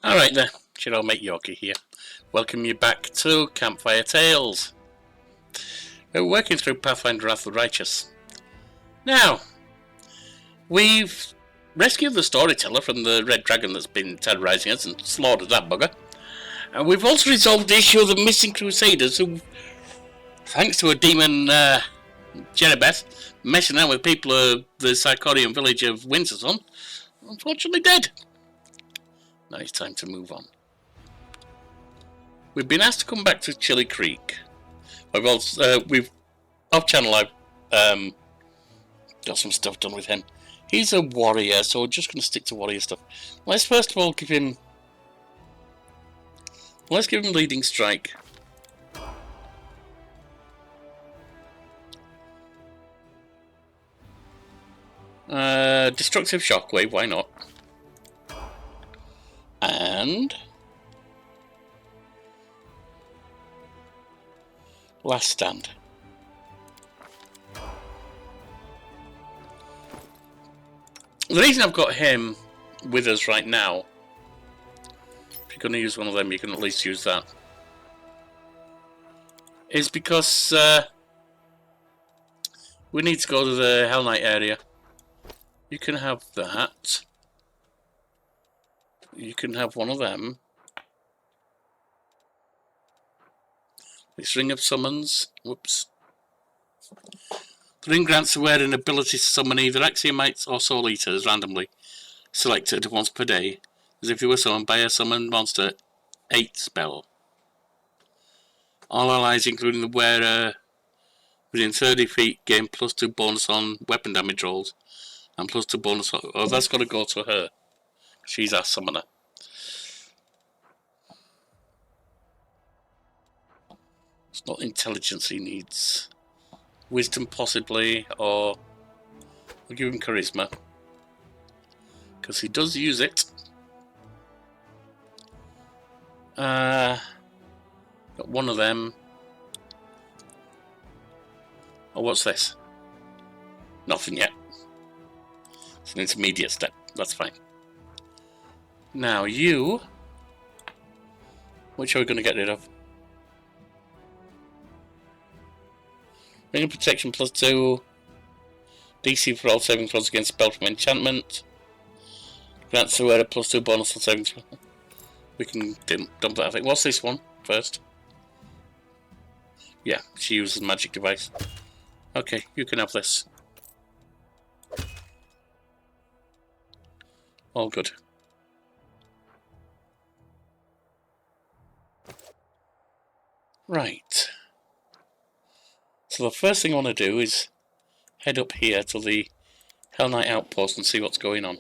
Alright there, Shiro Mate Yorkie here. Welcome you back to Campfire Tales. We're working through Pathfinder Wrath of the Righteous. Now, we've rescued the storyteller from the red dragon that's been terrorising us and slaughtered that bugger. And we've also resolved the issue of the missing crusaders who, thanks to a demon, Jerebeth, messing out with people of the Antiquarian village of Winterson, unfortunately dead. Now it's time to move on. We've been asked to come back to Chili Creek. We've off channel. I've got some stuff done with him. He's a warrior, so we're just going to stick to warrior stuff. Let's first of all give him. Let's give him leading strike. Destructive shockwave. Why not? And last stand. The reason I've got him with us right now, if you're going to use one of them, you can at least use that, is because we need to go to the Hell Knight area. You can have that. You can have one of them. This ring of summons. Whoops. The ring grants the wearer an ability to summon either axiomites or soul eaters randomly selected once per day, as if you were summoned by a summoned monster 8 spell. All allies, including the wearer within 30 feet, gain +2 bonus on weapon damage rolls and +2 bonus on. Oh, that's got to go to her. She's our summoner. It's not intelligence he needs. Wisdom possibly, or we'll give him charisma. Because he does use it. Got one of them. Oh, what's this? Nothing yet. It's an intermediate step. That's fine. Now you, which are we going to get rid of? Ring of Protection +2, DC for all saving throws against spell from enchantment. Grants the wearer +2 bonus on saving throws. We can dump that, I think. What's this one first? Yeah, she uses magic device. Okay, you can have this. All good. Right. So the first thing I want to do is head up here to the Hell Knight outpost and see what's going on.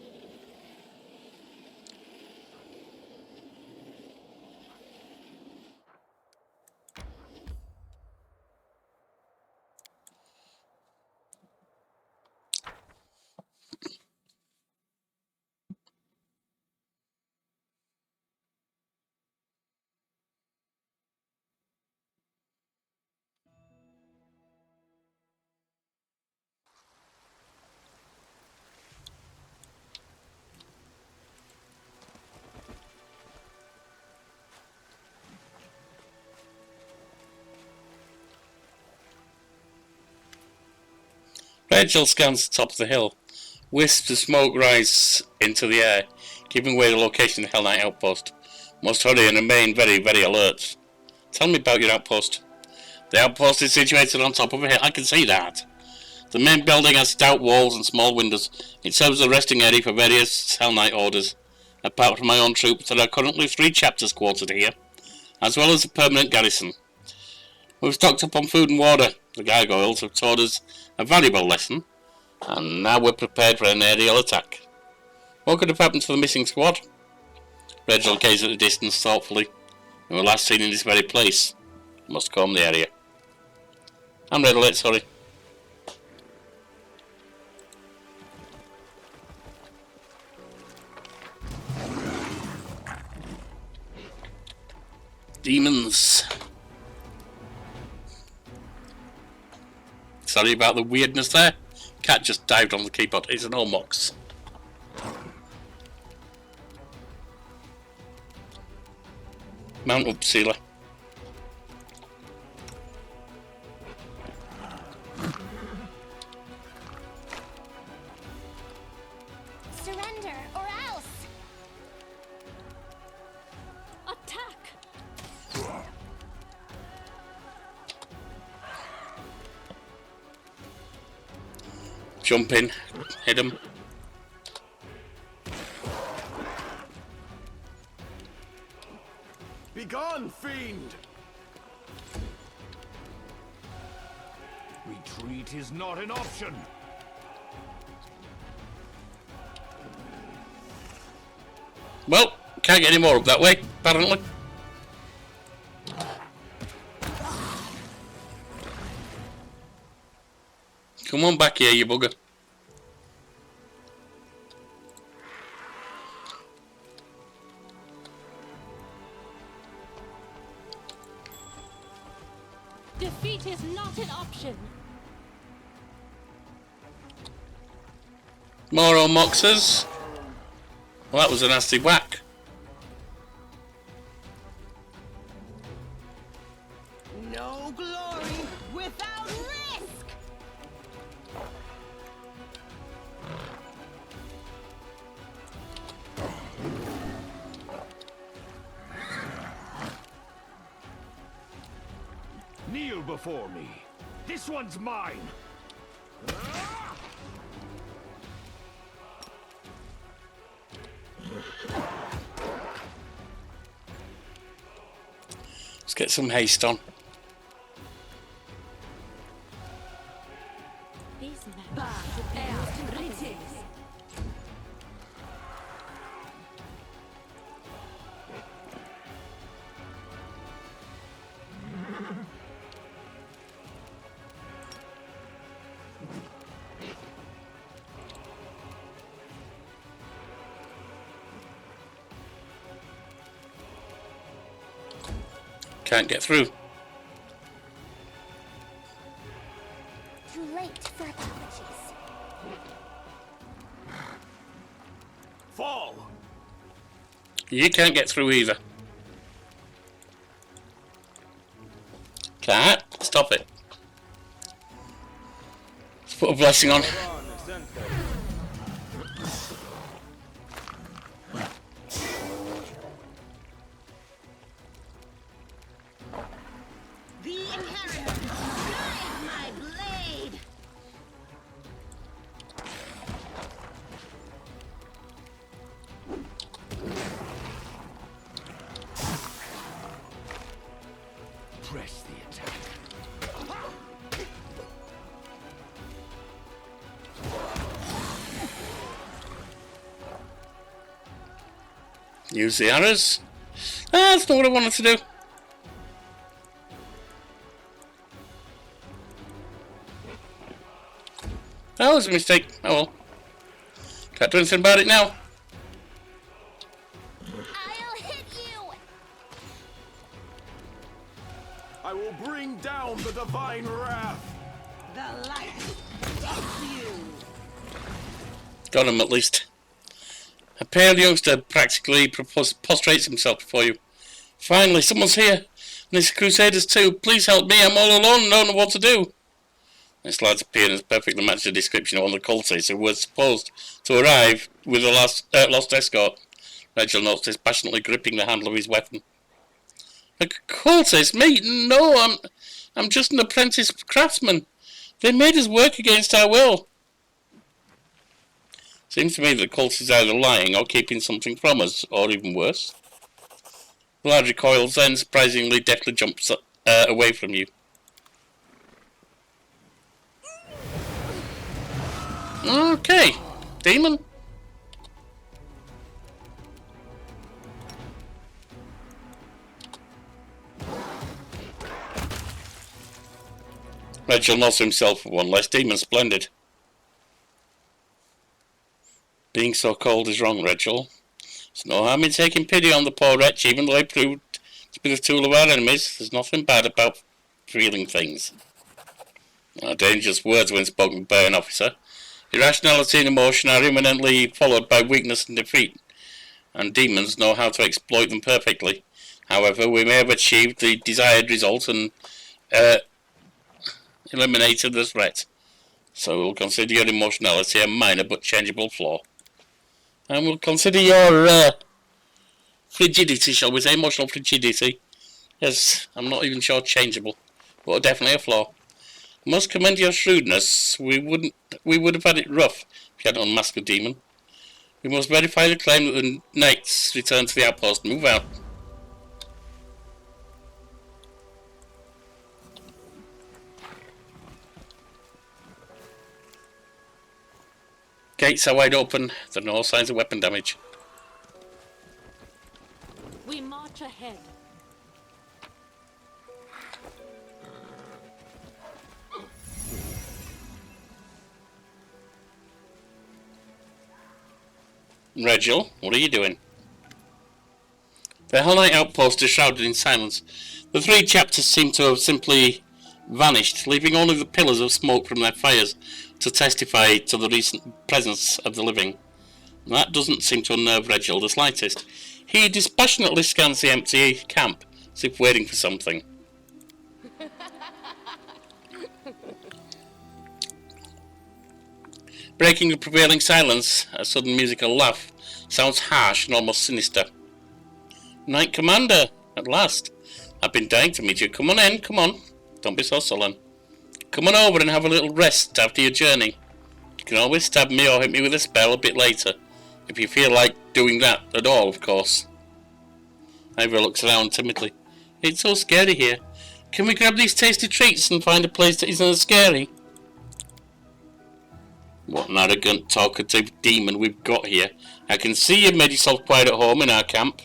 Rachel scans the top of the hill. Wisps of smoke rise into the air, giving away the location of the Hell Knight outpost. Must hurry and remain very, very alert. Tell me about your outpost. The outpost is situated on top of a hill. I can see that. The main building has stout walls and small windows. It serves as a resting area for various Hell Knight orders. Apart from my own troops, there are currently 3 chapters quartered here, as well as a permanent garrison. We've stocked up on food and water. The gargoyles have taught us a valuable lesson, and now we're prepared for an aerial attack. What could have happened to the missing squad? Reginald gazed at the distance thoughtfully. We were last seen in this very place. Must comb the area. I'm ready, let's hurry. Demons. Sorry about the weirdness there. Cat just dived on the keyboard. It's an Omox. Mount up, Sealer. Surrender or else. Attack. Jump in, hit him. Begone, fiend! Retreat is not an option. Well, can't get any more up that way, apparently. Come on back here, you bugger. Defeat is not an option. More old Moxers. Well, that was a nasty whack. No glory without risk. Kneel before me. This one's mine. Let's get some haste on. These men. Can't get through. Too late for apologies. Fall! You can't get through either. Can't. Stop it. Let's put a blessing on. The inheritor, guide my blade. Press the attack. Use the arrows. That's not what I wanted to do. That was a mistake. Oh well. Can't do anything about it now. I'll hit you. I will bring down the divine wrath. The light takes you. Got him at least. A pale youngster practically prostrates himself before you. Finally, someone's here. And it's Crusaders too. Please help me. I'm all alone and don't know what to do. This lad's appearance perfectly matched the description of one of the cultists who was supposed to arrive with the lost escort. Rachel noticed passionately gripping the handle of his weapon. A cultist? Me? No, I'm just an apprentice craftsman. They made us work against our will. Seems to me that the cultist is either lying or keeping something from us, or even worse. The lad recoils, then surprisingly deftly jumps away from you. Okay, demon. Rachel nods himself for one less demon. Splendid. Being so cold is wrong, Rachel. There's no harm in taking pity on the poor wretch, even though he proved to be the tool of our enemies. There's nothing bad about feeling things. Dangerous words when spoken by an officer. Irrationality and emotion are imminently followed by weakness and defeat, and demons know how to exploit them perfectly. However, we may have achieved the desired result and eliminated the threat. So we'll consider your emotionality a minor but changeable flaw. And we'll consider your frigidity, shall we say, emotional frigidity. Yes, I'm not even sure changeable, but definitely a flaw. I must commend your shrewdness. We would have had it rough if you hadn't unmasked the demon. We must verify the claim that the knights return to the outpost and move out. Gates are wide open. There are no signs of weapon damage. We march ahead. Regil, what are you doing? The Hell Knight outpost is shrouded in silence. The 3 chapters seem to have simply vanished, leaving only the pillars of smoke from their fires to testify to the recent presence of the living. That doesn't seem to unnerve Regil the slightest. He dispassionately scans the empty camp, as if waiting for something. Breaking the prevailing silence, a sudden musical laugh sounds harsh and almost sinister. Knight Commander, at last. I've been dying to meet you. Come on in, come on. Don't be so sullen. Come on over and have a little rest after your journey. You can always stab me or hit me with a spell a bit later, if you feel like doing that at all, of course. Ivor looks around timidly. It's so scary here. Can we grab these tasty treats and find a place that isn't as scary? What an arrogant, talkative demon we've got here. I can see you've made yourself quite at home in our camp.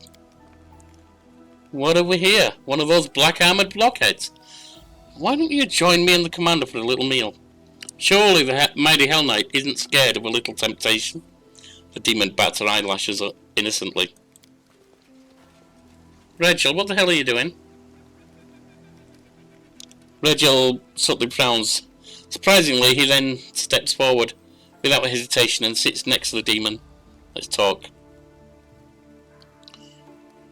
What have we here? One of those black-armoured blockheads. Why don't you join me and the commander for a little meal? Surely the mighty Hell Knight isn't scared of a little temptation. The demon bats her eyelashes innocently. Regil, what the hell are you doing? Regil subtly frowns. Surprisingly, he then steps forward without hesitation and sits next to the demon. Let's talk.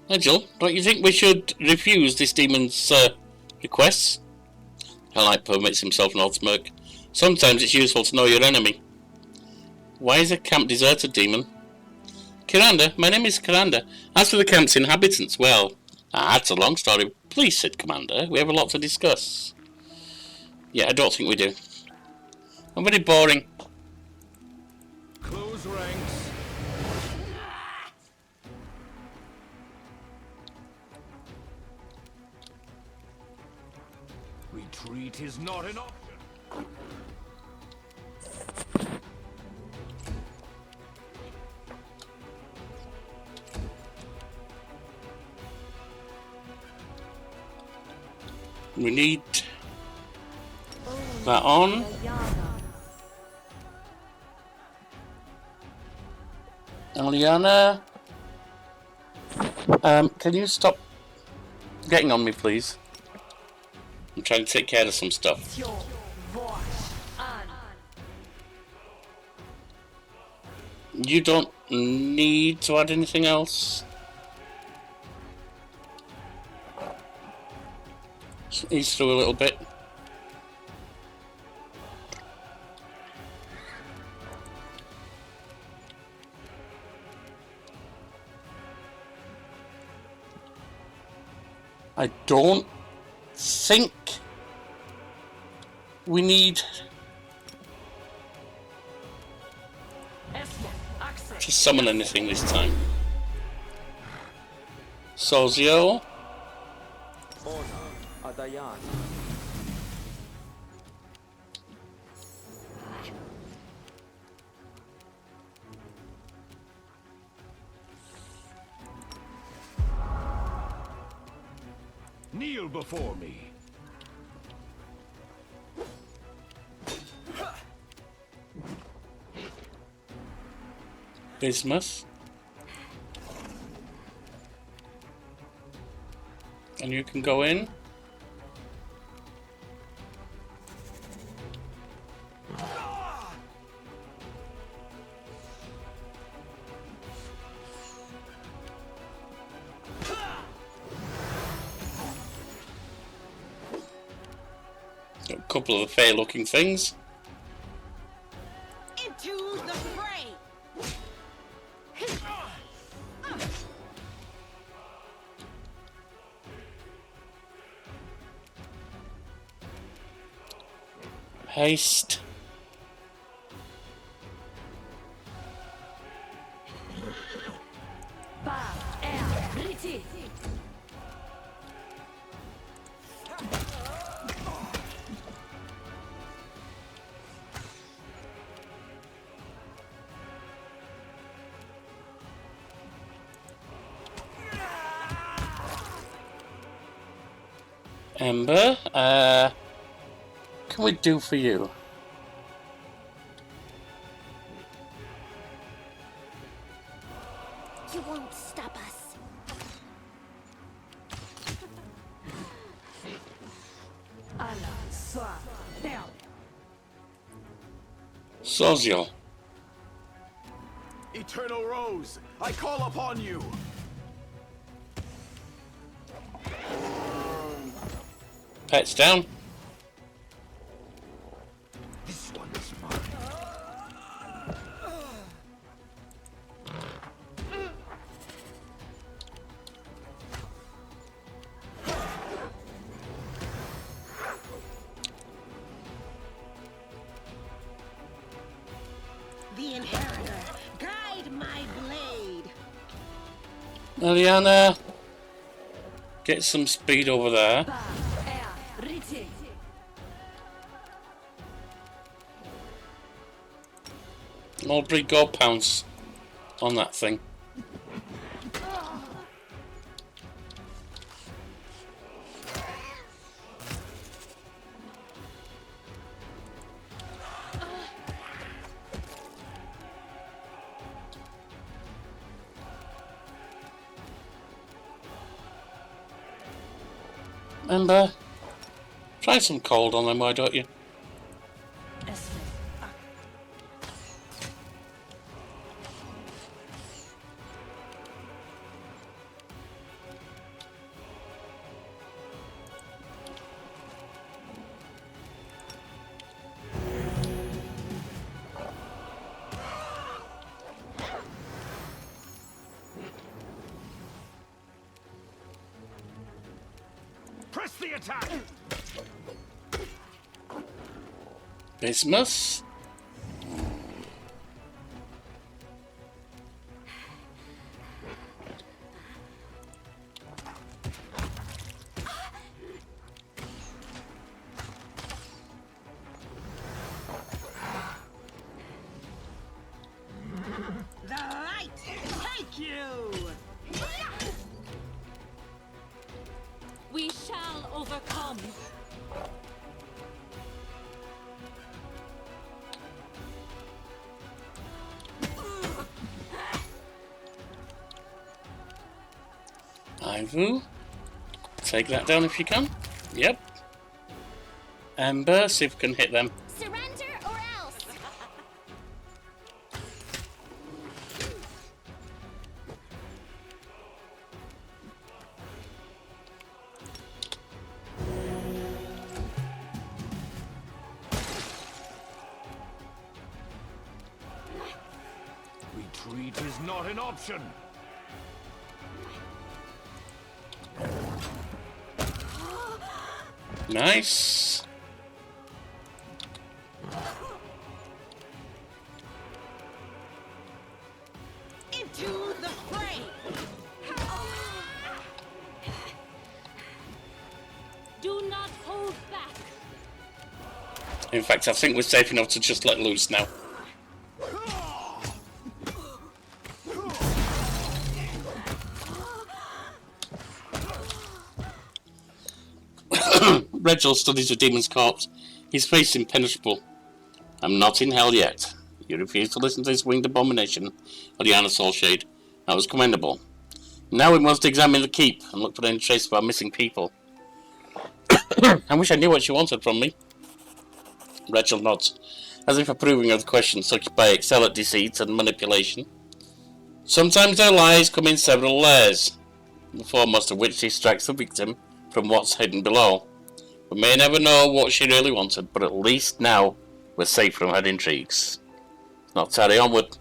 Regil, don't you think we should refuse this demon's requests? Hell Knight permits himself an odd smirk. Sometimes it's useful to know your enemy. Why is the camp deserted, demon? Kiranda, my name is Kiranda. As for the camp's inhabitants, well, that's a long story. Please, said Commander, we have a lot to discuss. Yeah, I don't think we do. I'm very boring. Close ranks. Retreat is not an option. We need that on. Eliana, can you stop getting on me, please? I'm trying to take care of some stuff. You don't need to add anything else. Ease through a little bit. I don't think we need to summon anything this time. Sozio. Kneel before me. Bismuth. And you can go in. couple of the fair-looking things. Into the fray. Haste. Ember, can we do for you? You won't stop us. Sozio. Eternal Rose, I call upon you. Pets down. This one is mine. The inheritor, guide my blade. Liliana, get some speed over there. I'll bring gold pounds on that thing. Ember, try some cold on them, why don't you? Press the attack. Bismuth. The light, take you. We shall overcome. Ivu, take that down if you can. Yep. Ember, see if we can hit them. Surrender or else. Retreat is not an option. Nice. Into the fray. Do not hold back. In fact, I think we're safe enough to just let loose now. Reginald studies the demon's corpse. His face impenetrable. I'm not in hell yet. You refuse to listen to this winged abomination, Liliana Soulshade. That was commendable. Now we must examine the keep and look for any trace of our missing people. I wish I knew what she wanted from me. Reginald nods, as if approving of the question, such by excel at deceit and manipulation. Sometimes their lies come in several layers, the foremost of which distracts the victim from what's hidden below. We may never know what she really wanted, but at least now we're safe from her intrigues. Now carry onward.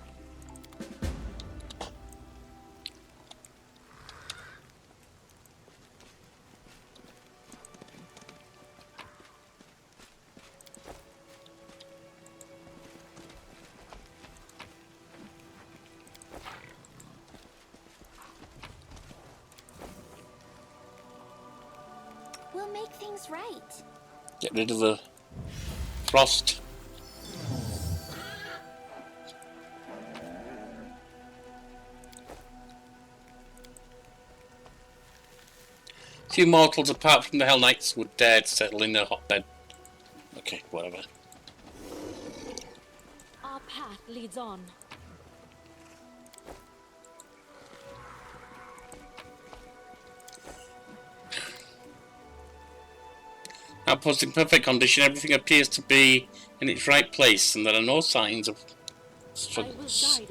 We'll make things right. Get rid of the frost. Few mortals apart from the Hell Knights would dare to settle in their hotbed. Okay, whatever. Our path leads on. Outpost in perfect condition, everything appears to be in its right place, and there are no signs of I will guide us.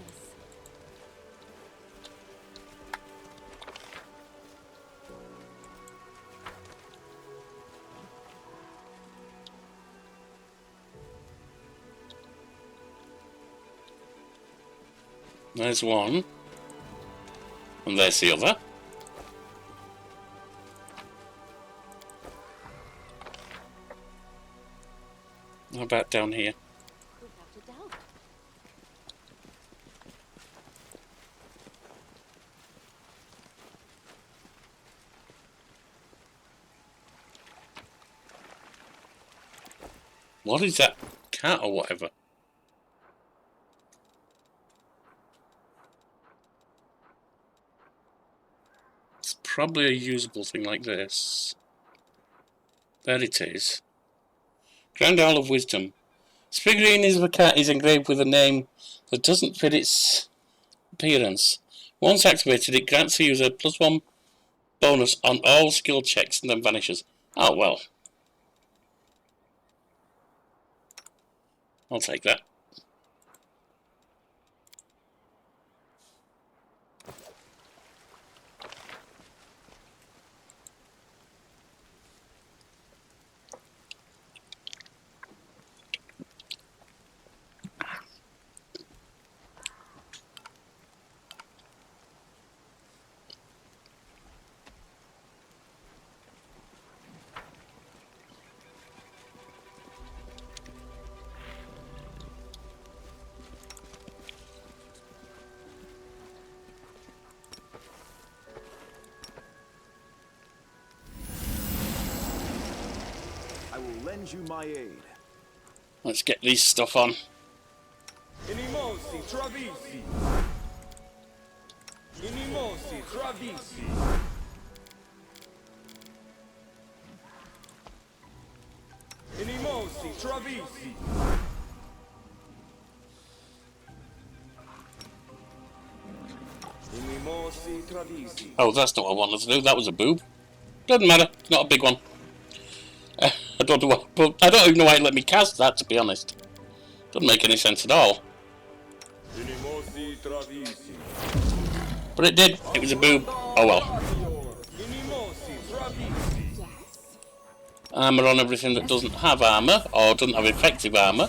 There's one, and there's the other. How about down here? Without a doubt. What is that? Cat or whatever? It's probably a usable thing like this. There it is. Grand Owl of Wisdom. This figurine of a cat is engraved with a name that doesn't fit its appearance. Once activated, it grants the user +1 bonus on all skill checks and then vanishes. Oh well. I'll take that. I will lend you my aid. Let's get these stuff on. Inimosi Travisi. Inimosi Travisi. Inimosi Travisi. Inimosi Travisi. Oh, that's not what I wanted to do. That was a boob. Doesn't matter. Not a big one. I don't know what, but I don't even know why it let me cast that, to be honest. Doesn't make any sense at all. Inimosi Travisi. But it did. It was a boob. Oh well. Inimosi Travisi. Armour on everything that doesn't have armour, or doesn't have effective armour.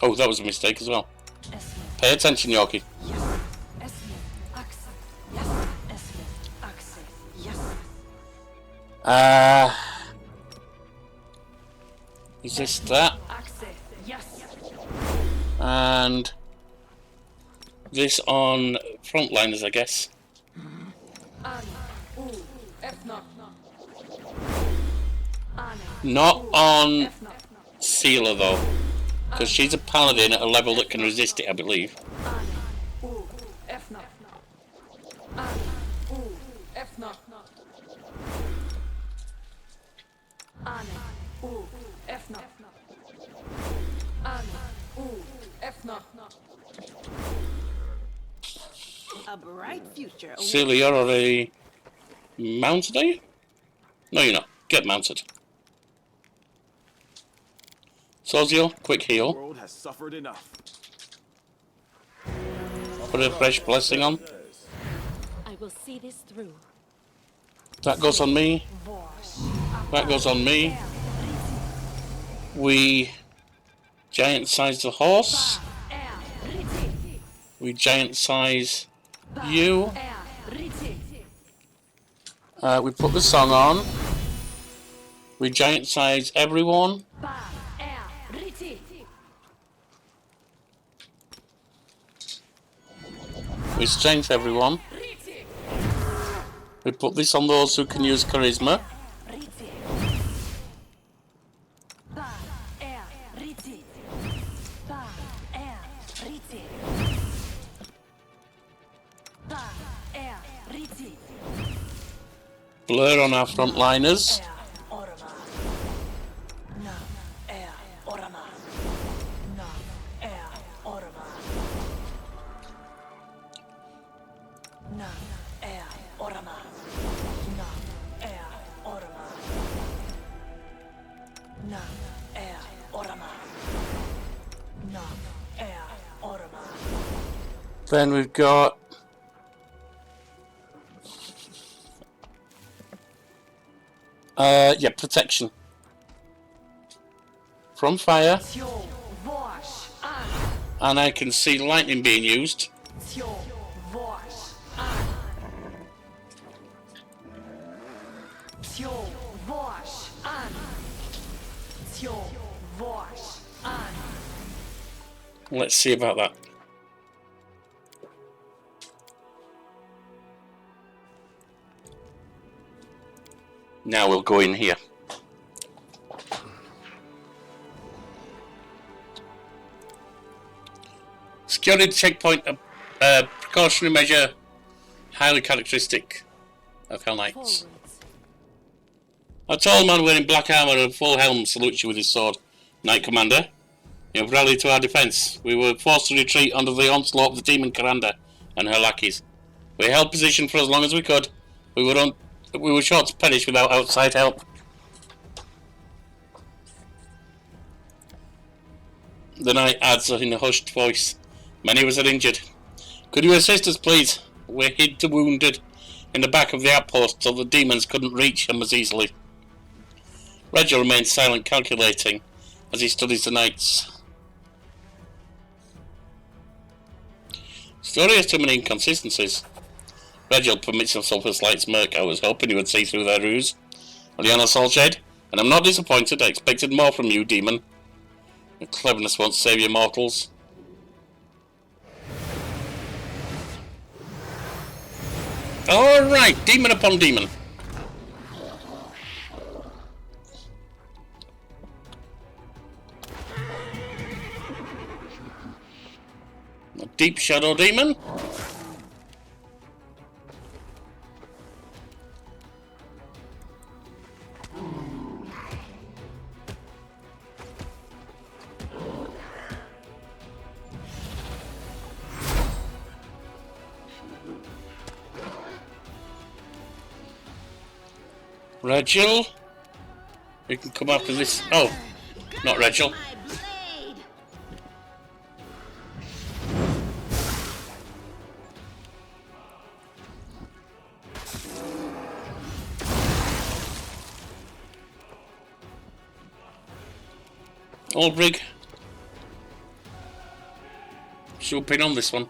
Oh, that was a mistake as well. Pay attention, Yorkie. Is this that? And this on frontliners, I guess. Not on Sealer though, because she's a paladin at a level that can resist it, I believe. A bright future. Sealer, you're already mounted, are you? No, you're not. Get mounted. Sozio, quick The heal. world has suffered enough. Put a fresh blessing on. I will see this through. That goes on me. That goes on me. We giant size the horse. We giant size you. We put the song on. We giant size everyone. We strength everyone. We put this on those who can use charisma. Blur on our frontliners. Then we've got yeah, protection from fire, and I can see lightning being used. Let's see about that. Now we'll go in here. Security checkpoint, precautionary measure, highly characteristic of Hell Knights. A tall man wearing black armour and a full helm salutes you with his sword. Knight Commander, you have rallied to our defence. We were forced to retreat under the onslaught of the demon Karanda and her lackeys. We held position for as long as we could. We were short to perish without outside help. The knight adds in a hushed voice, many of us are injured. Could you assist us, please? We're hid the wounded in the back of the outpost so the demons couldn't reach them as easily. Regil remains silent, calculating as he studies the knights. Story has too many inconsistencies. Regil permits himself a slight smirk. I was hoping you would see through their ruse. Liana Solshade, and I'm not disappointed. I expected more from you, demon. Your cleverness won't save your mortals. Alright, demon upon demon. A deep shadow demon. Regil, you can come after this. Oh, not Regil. Albrig, swooping on this one.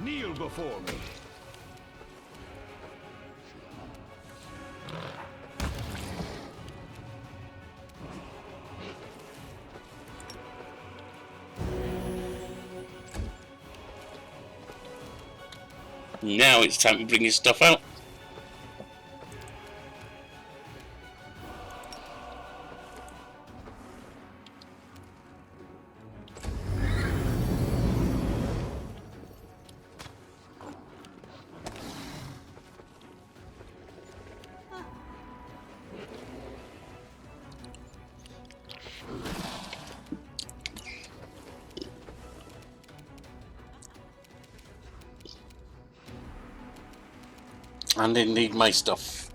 Kneel before me. Now it's time to bring your stuff out. And indeed my stuff.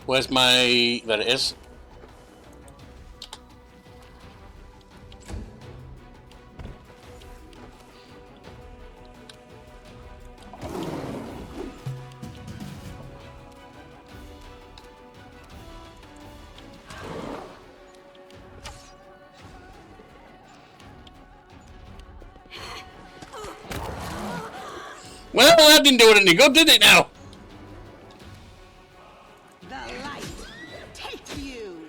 Where's my... there it is. Well, that didn't do it any good, did it now? The light take you.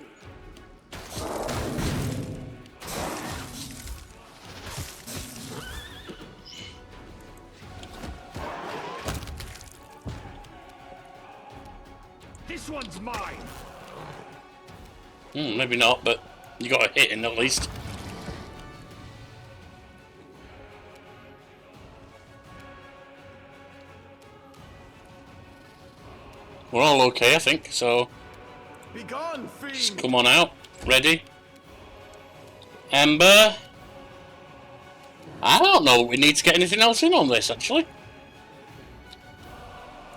This one's mine. Maybe not, but you got a hit in at least. We're all okay, I think, so Begone, fiend. just come on out. Ready? Ember? I don't know, we need to get anything else in on this, actually.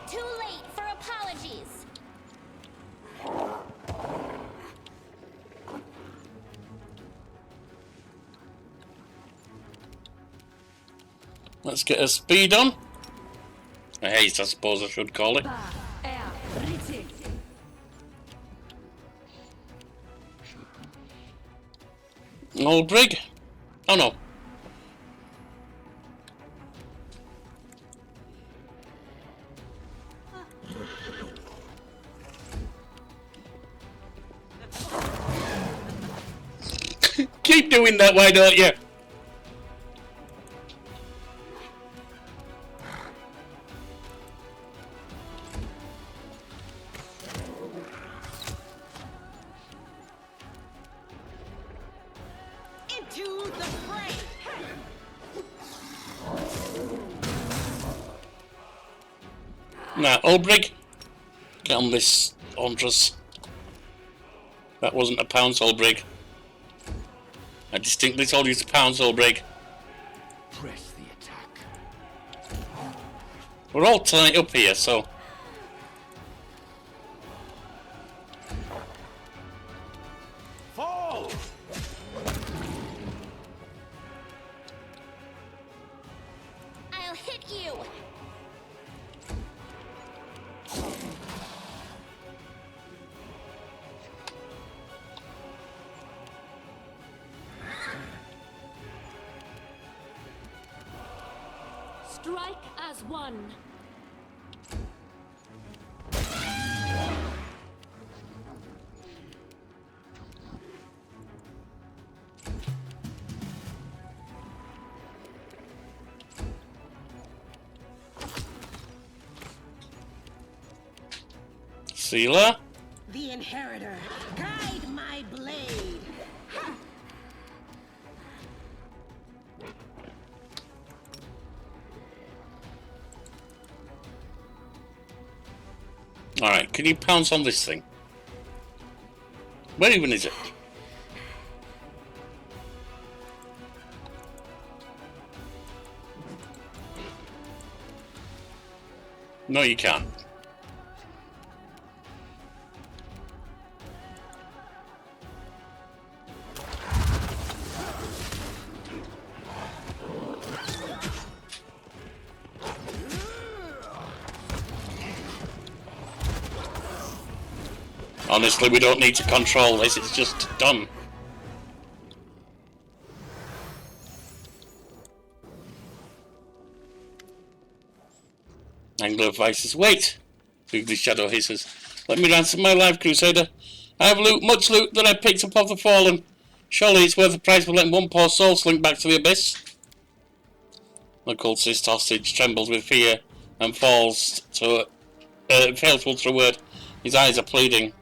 Too late for apologies. Let's get a speed on. A haste, I suppose I should call it. Old brig? Oh no. Keep doing that, why don't you? Into the fray. Now, old brig, get on this Andres. That wasn't a pounce, old brig. I distinctly told you it's a pounce, old brig. Press the attack. We're all tight up here, so Fall. I'll hit you. Strike as one. Sealer. The inheritor, guide my blade. Alright, can you pounce on this thing? Where even is it? No, you can't. Honestly, we don't need to control this, it's just done. Angler advises, wait! Ugly shadow hisses. Let me ransom my life, Crusader. I have loot, much loot that I picked up off the fallen. Surely it's worth the price for letting one poor soul slink back to the abyss. The cultist hostage trembles with fear and fails to utter a word. His eyes are pleading.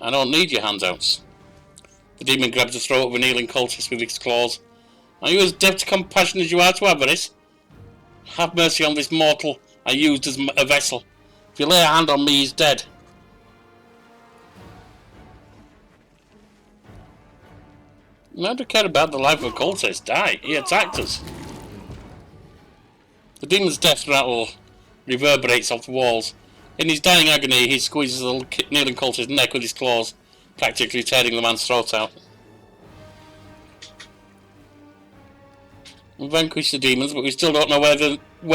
I don't need your handouts. The demon grabs the throat of a kneeling cultist with his claws. Are you as deaf to compassion as you are to avarice? Have mercy on this mortal I used as a vessel. If you lay a hand on me, he's dead. I don't care about the life of a cultist. Die. He attacked us. The demon's death rattle reverberates off the walls. In his dying agony, he squeezes the kneeling cultist's neck with his claws, practically tearing the man's throat out. We vanquished the demons, but we still don't know where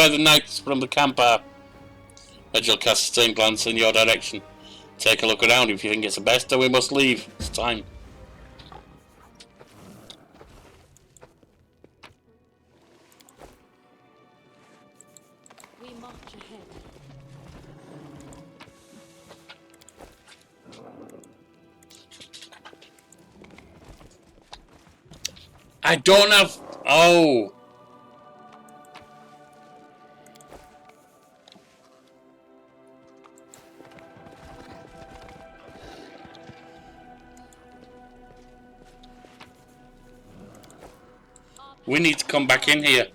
the knights from the camp are. Edgel casts a stern glance in your direction. Take a look around if you think it's the best, then we must leave. It's time. I don't have... Oh! We need to come back in here.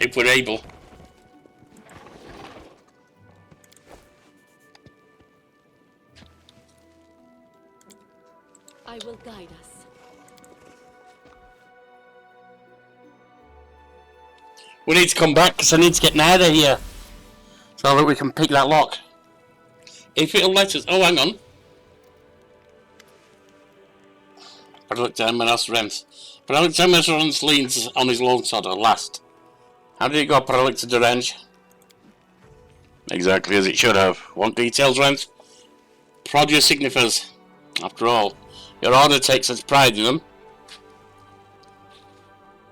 If we're able. I will guide us. We need to come back because I need to get Nada here. So that we can pick that lock. If it'll let us... Oh, hang on. Paralytic Rems. Paralytic leans on his longsword last. How did it go, Paralytic Range? Exactly as it should have. Want details, Rems? Prodia signifiers. After all, your order takes such pride in them.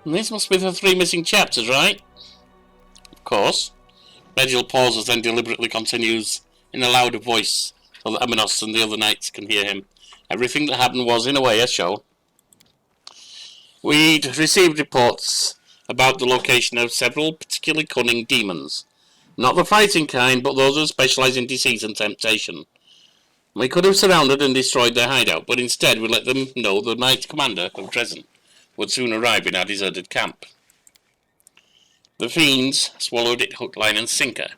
And these must be the 3 missing chapters, right? Of course. Reginal pauses, then deliberately continues in a louder voice so that Amenos and the other knights can hear him. Everything that happened was, in a way, a show. We'd received reports about the location of several particularly cunning demons. Not the fighting kind, but those who specialise in deceit and temptation. We could have surrounded and destroyed their hideout, but instead we let them know the Knight Commander of Dresden would soon arrive in our deserted camp. The fiends swallowed it hook, line and sinker.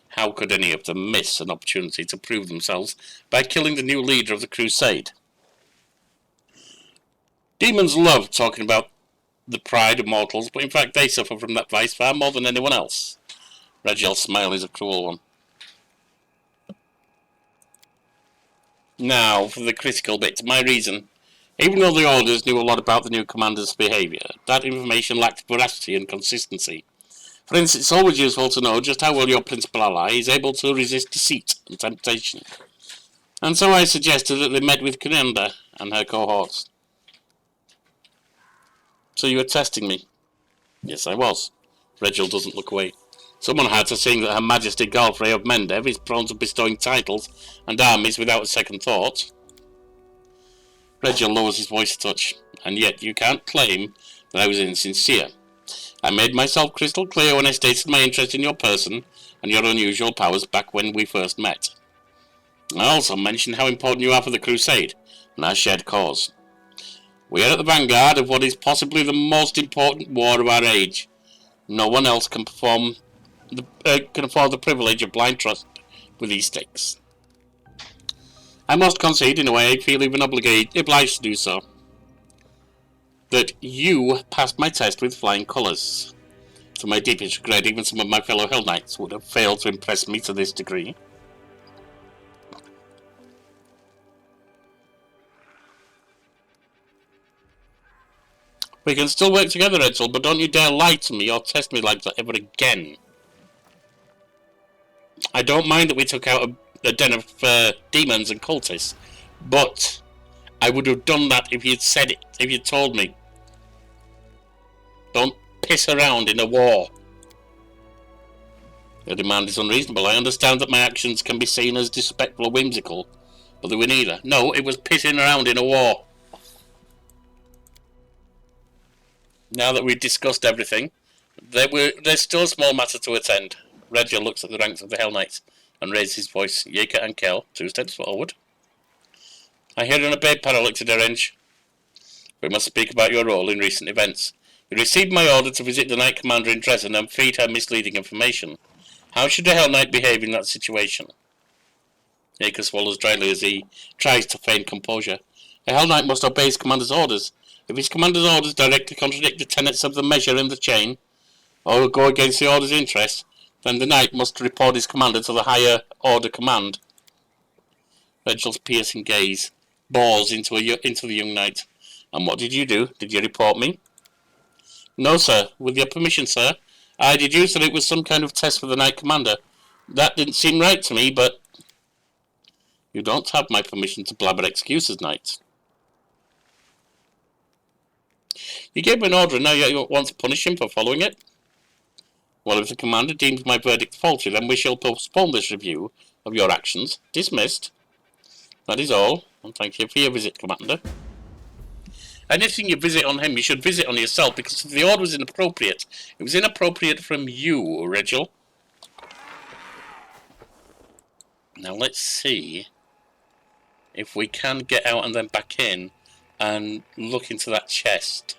How could any of them miss an opportunity to prove themselves by killing the new leader of the crusade? Demons love talking about the pride of mortals, but in fact they suffer from that vice far more than anyone else. Reginald's smile is a cruel one. Now, for the critical bit, my reason. Even though the orders knew a lot about the new commander's behaviour, that information lacked veracity and consistency. For instance, it's always useful to know just how well your principal ally is able to resist deceit and temptation. And so I suggested that they met with Cananda and her cohorts. So you were testing me? Yes, I was. Reginald doesn't look away. Someone had to sing that Her Majesty Galfrey of Mendev is prone to bestowing titles and armies without a second thought. Reginald lowers his voice a touch, and yet you can't claim that I was insincere. I made myself crystal clear when I stated my interest in your person and your unusual powers back when we first met. I also mentioned how important you are for the crusade and our shared cause. We are at the vanguard of what is possibly the most important war of our age. No one else can afford the privilege of blind trust with these stakes. I must concede, in a way I feel even obliged to do so, that you passed my test with flying colours. To my deepest regret, even some of my fellow Hell Knights would have failed to impress me to this degree. We can still work together, Edsel, but don't you dare lie to me or test me like that ever again. I don't mind that we took out a den of demons and cultists, but I would have done that if you'd said it, if you'd told me. Don't piss around in a war. Your demand is unreasonable. I understand that my actions can be seen as disrespectful or whimsical, but they were neither. No, it was pissing around in a war. Now that we've discussed everything, there's still a small matter to attend. Regia looks at the ranks of the Hell Knights and raises his voice. Jaeger and Kel, 2 steps forward. I hear and obey, Paralytic Range. We must speak about your role in recent events. You received my order to visit the Knight Commander in Dresden and feed her misleading information. How should a Hell Knight behave in that situation? Jaeger swallows dryly as he tries to feign composure. A Hell Knight must obey his commander's orders. If his commander's orders directly contradict the tenets of the measure in the chain, or go against the order's interest, then the knight must report his commander to the higher order command. Reginald's piercing gaze bores into the young knight. And what did you do? Did you report me? No, sir. With your permission, sir. I deduced that it was some kind of test for the knight commander. That didn't seem right to me, but... You don't have my permission to blabber excuses, knight. You gave me an order and now you want to punish him for following it? Well, if the commander deems my verdict faulty, then we shall postpone this review of your actions. Dismissed. That is all, and thank you for your visit, Commander. Anything you visit on him, you should visit on yourself, because the order was inappropriate. It was inappropriate from you, Rigel. Now let's see if we can get out and then back in and look into that chest.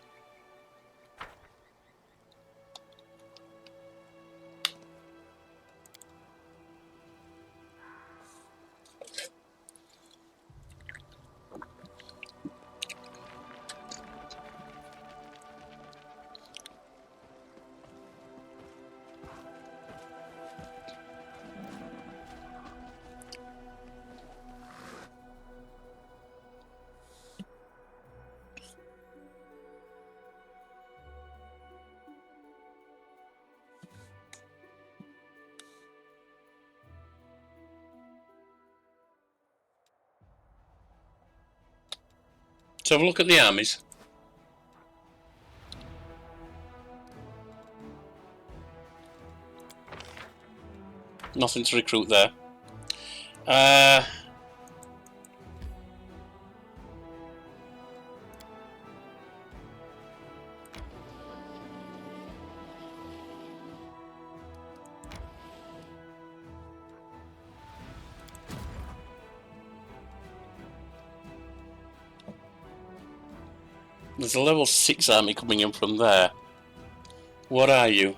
So have a look at the armies. Nothing to recruit there. There's a level 6 army coming in from there. What are you?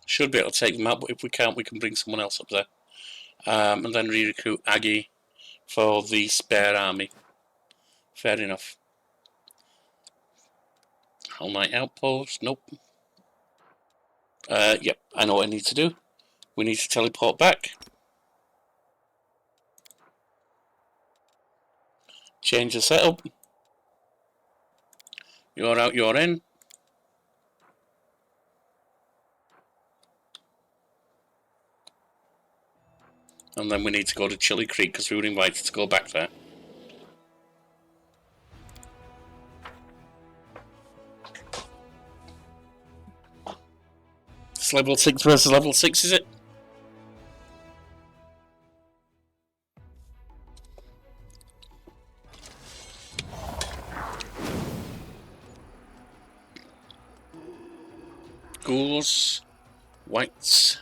Should be able to take them out, but if we can't, we can bring someone else up there. And then re-recruit Aggie for the spare army. Fair enough. All night outpost, nope. Yep, I know what I need to do. We need to teleport back. Change the setup. You're out, you're in. And then we need to go to Chili Creek because we were invited to go back there. It's level 6 versus level 6, is it? Ghouls, whites.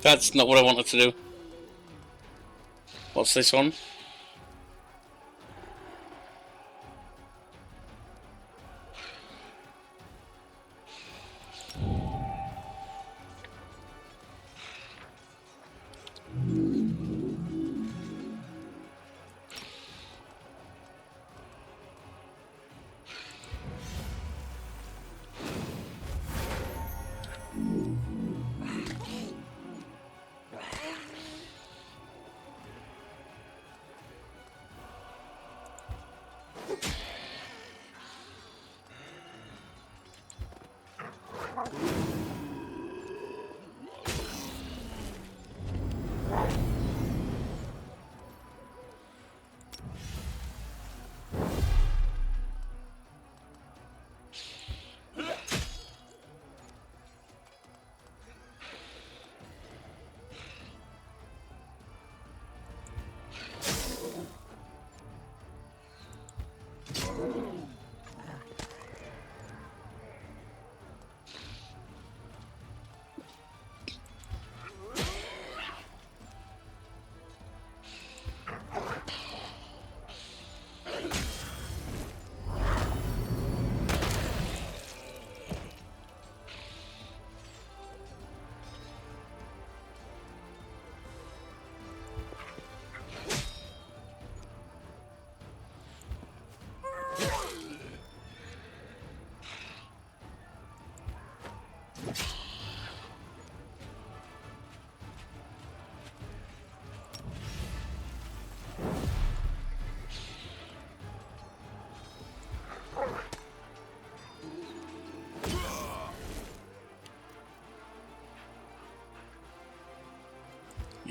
That's not what I wanted to do. What's this one?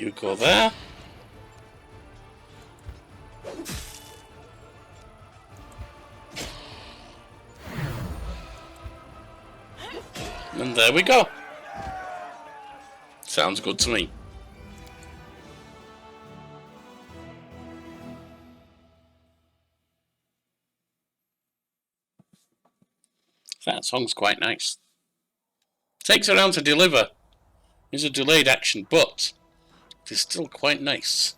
You go there. And there we go. Sounds good to me. That song's quite nice. Takes around to deliver. It's a delayed action, but it's still quite nice.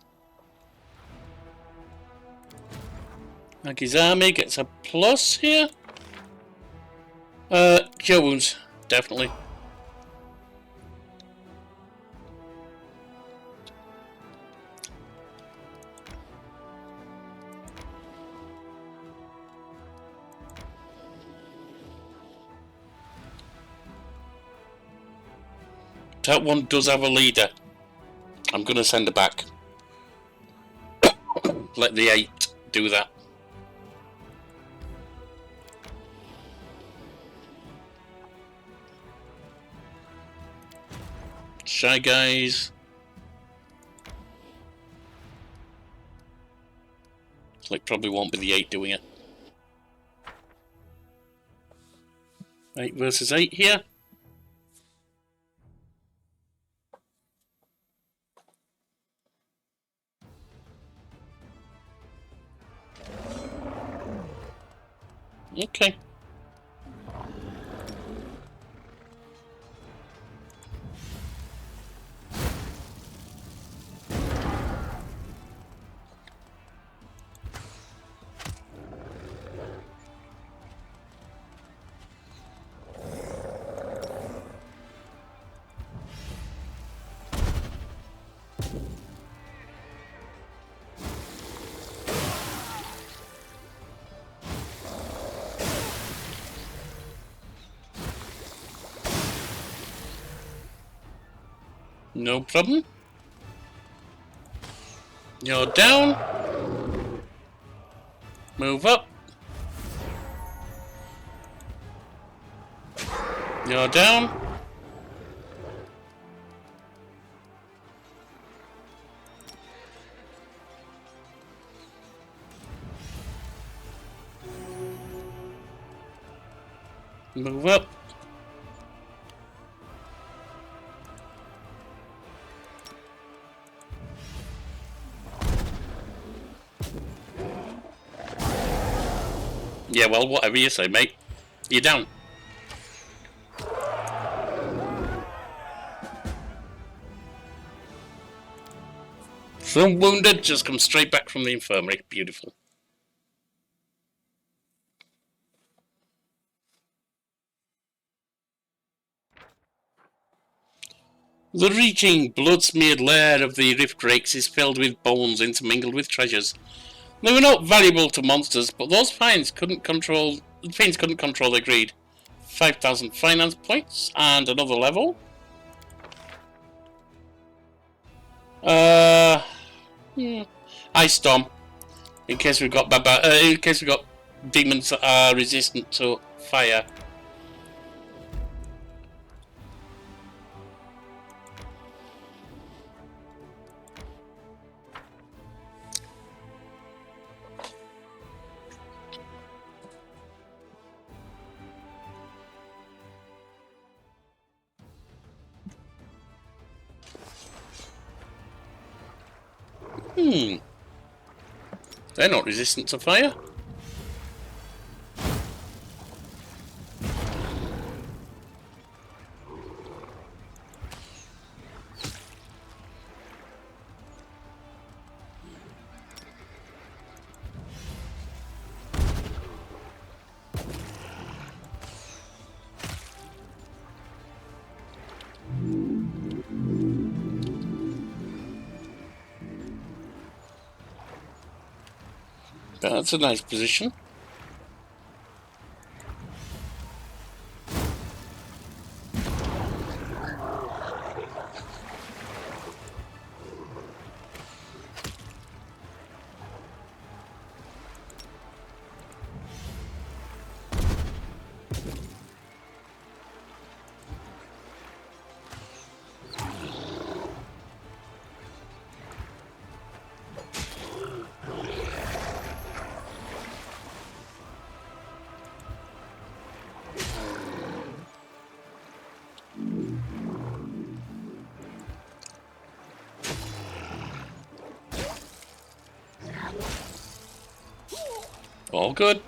Maggie's army gets a plus here. Cure wounds, definitely. That one does have a leader. I'm going to send her back. Let the 8 do that. Shy guys. It probably won't be the 8 doing it. 8 versus 8 here. Okay. No problem. You're down. Move up. You're down. Move up. Yeah, well, whatever you say, mate. You're down. Some wounded just come straight back from the infirmary. Beautiful. The reeking, blood-smeared lair of the rift rakes is filled with bones intermingled with treasures. They were not valuable to monsters, but those fiends couldn't control their greed. 5,000 finance points and another level. Ice Storm. In case we've got demons that are resistant to fire. They're not resistant to fire. That's a nice position. All good.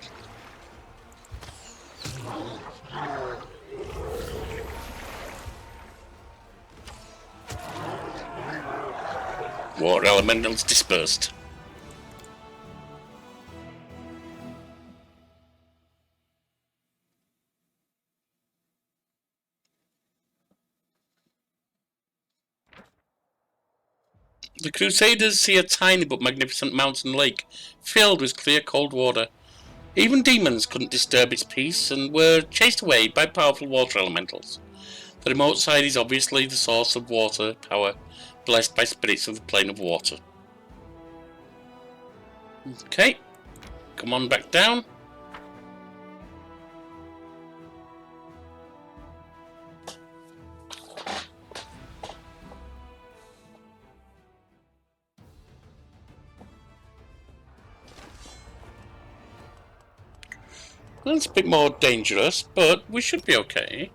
Water elementals dispersed. The Crusaders see a tiny but magnificent mountain lake filled with clear cold water. Even demons couldn't disturb its peace and were chased away by powerful water elementals. The remote side is obviously the source of water power, blessed by spirits of the plane of water. Okay, come on back down. That's a bit more dangerous, but we should be okay.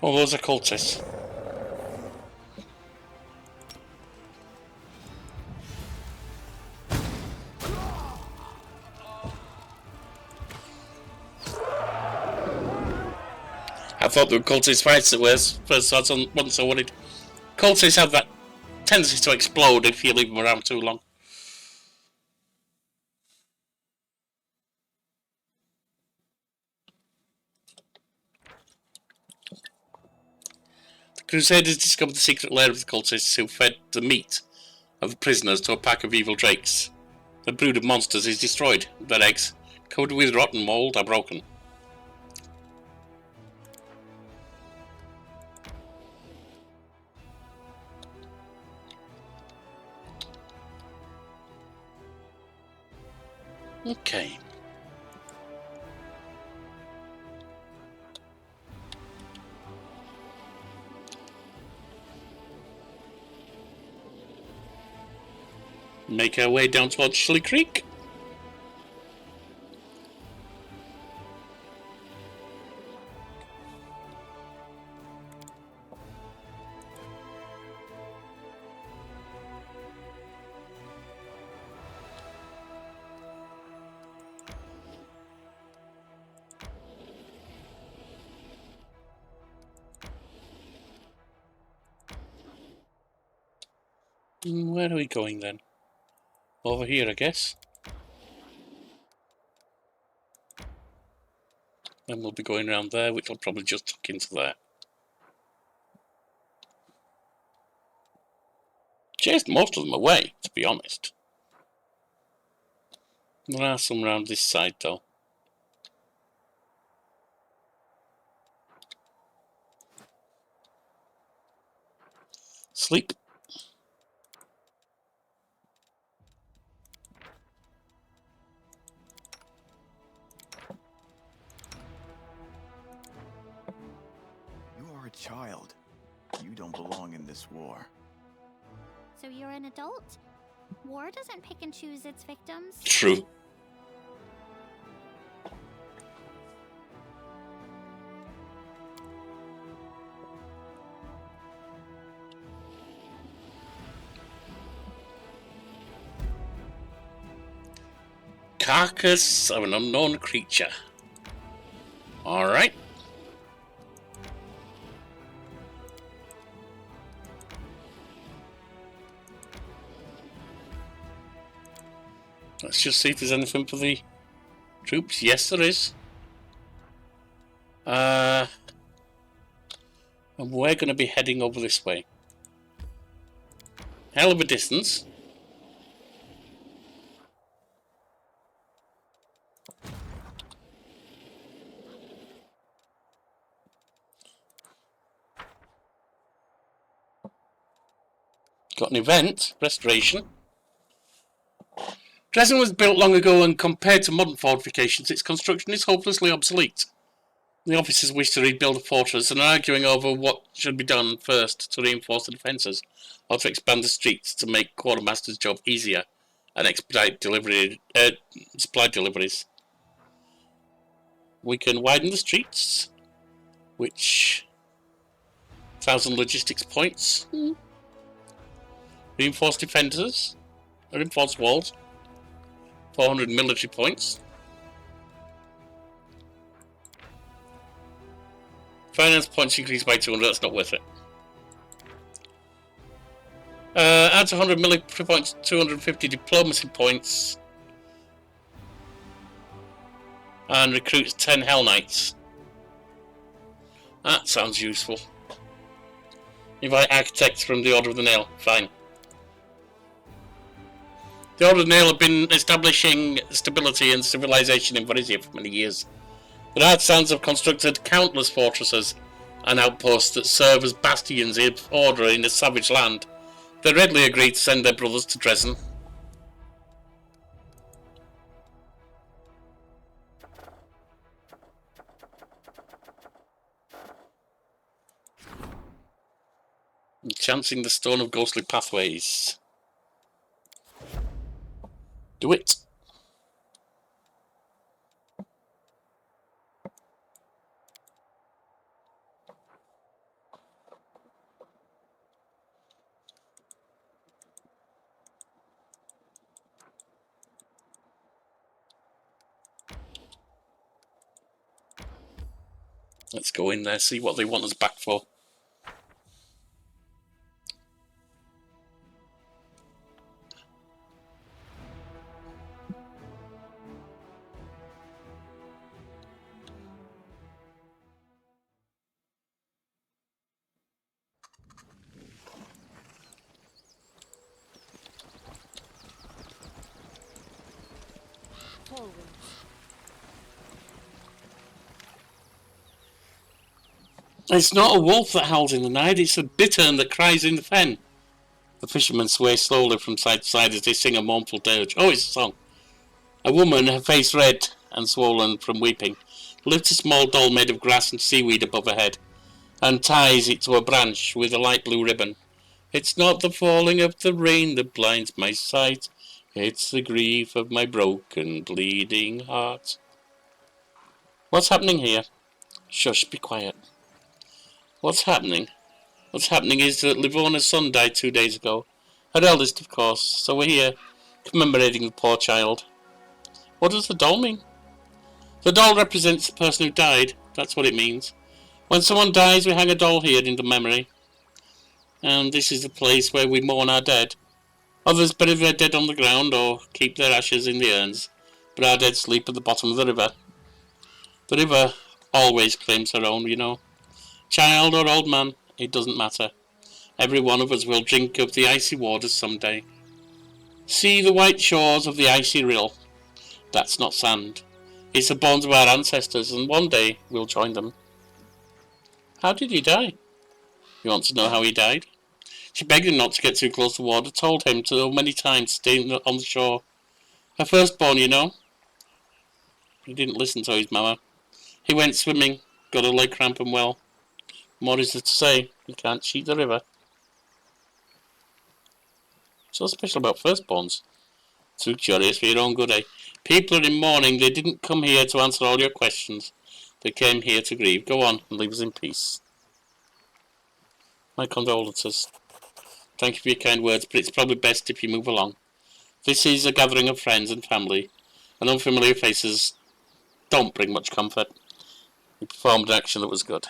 Oh, those are cultists. I thought they were cultist fights at first, so I wasn't so worried. Cultists have that tendency to explode if you leave them around too long. The Crusaders discovered the secret lair of the cultists who fed the meat of the prisoners to a pack of evil drakes. The brood of monsters is destroyed. Their eggs, covered with rotten mould, are broken. Okay. Make our way down towards Chilly Creek. Where are we going then? Over here, I guess. Then we'll be going around there, which will probably just tuck into there. Chased most of them away, to be honest. There are some around this side, though. Sleep. You are a child. You don't belong in this war. So you're an adult? War doesn't pick and choose its victims. True. Carcass of an unknown creature. Alright. Let's just see if there's anything for the troops. Yes, there is. And we're going to be heading over this way. Hell of a distance. Got an event, restoration. Dresden was built long ago and compared to modern fortifications, its construction is hopelessly obsolete. The officers wish to rebuild the fortress and are arguing over what should be done first to reinforce the defences or to expand the streets to make quartermaster's job easier and expedite supply deliveries. We can widen the streets, which 1,000 logistics points. Reinforce defenders, reinforce walls, 400 military points. Finance points increased by 200, that's not worth it. Adds 100 military points, 250 diplomacy points. And recruits 10 Hell Knights. That sounds useful. Invite architects from the Order of the Nail. Fine. The Order of the Nail have been establishing stability and civilization in Varizia for many years. The artisans have constructed countless fortresses and outposts that serve as bastions of order in a savage land. They readily agreed to send their brothers to Dresden. Chancing the Stone of Ghostly Pathways. Do it. Let's go in there, see what they want us back for. It's not a wolf that howls in the night, it's a bittern that cries in the fen. The fishermen sway slowly from side to side as they sing a mournful dirge. Oh, it's a song. A woman, her face red and swollen from weeping, lifts a small doll made of grass and seaweed above her head, and ties it to a branch with a light blue ribbon. It's not the falling of the rain that blinds my sight, it's the grief of my broken, bleeding heart. What's happening here? Shush, be quiet. What's happening? What's happening is that Livona's son died 2 days ago. Her eldest, of course, so we're here, commemorating the poor child. What does the doll mean? The doll represents the person who died, that's what it means. When someone dies, we hang a doll here in the memory. And this is the place where we mourn our dead. Others bury their dead on the ground or keep their ashes in the urns, but our dead sleep at the bottom of the river. The river always claims her own, you know. Child or old man, it doesn't matter. Every one of us will drink of the icy waters someday. See the white shores of the icy rill. That's not sand. It's the bones of our ancestors, and one day we'll join them. How did he die? You want to know how he died? She begged him not to get too close to water, told him so many times to stay on the shore. Her firstborn, you know. He didn't listen to his mama. He went swimming, got a leg cramp and well. More is there to say, you can't cheat the river. So special about firstborns? Too curious for your own good, eh? People are in mourning, they didn't come here to answer all your questions. They came here to grieve. Go on and leave us in peace. My condolences. Thank you for your kind words, but it's probably best if you move along. This is a gathering of friends and family, and unfamiliar faces don't bring much comfort. You performed an action that was good.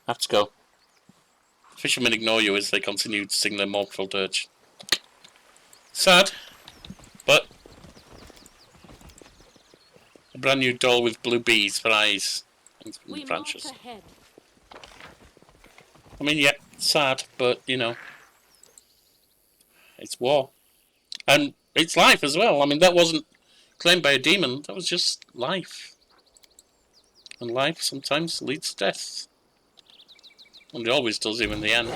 I have to go. The fishermen ignore you as they continue to sing their mournful dirge. Sad, but a brand new doll with blue bees for eyes and branches. I mean, yeah, sad, but you know, it's war. And it's life as well. I mean, that wasn't claimed by a demon, that was just life. And life sometimes leads to death. And it always does, even in the end.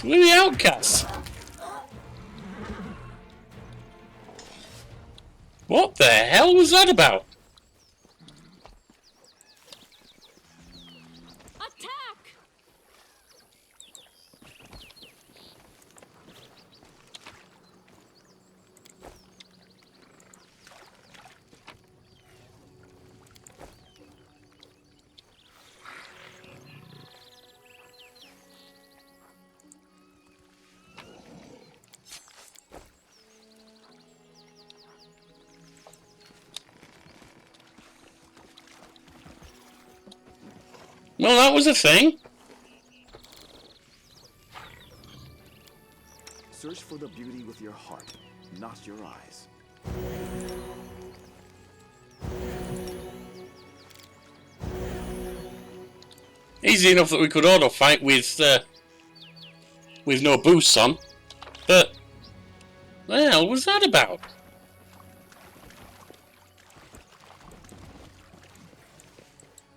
We're the outcasts. What the hell was that about? Attack! Well, that was a thing. Search for the beauty with your heart, not your eyes. Easy enough that we could auto fight with no boosts on, but what the hell was that about?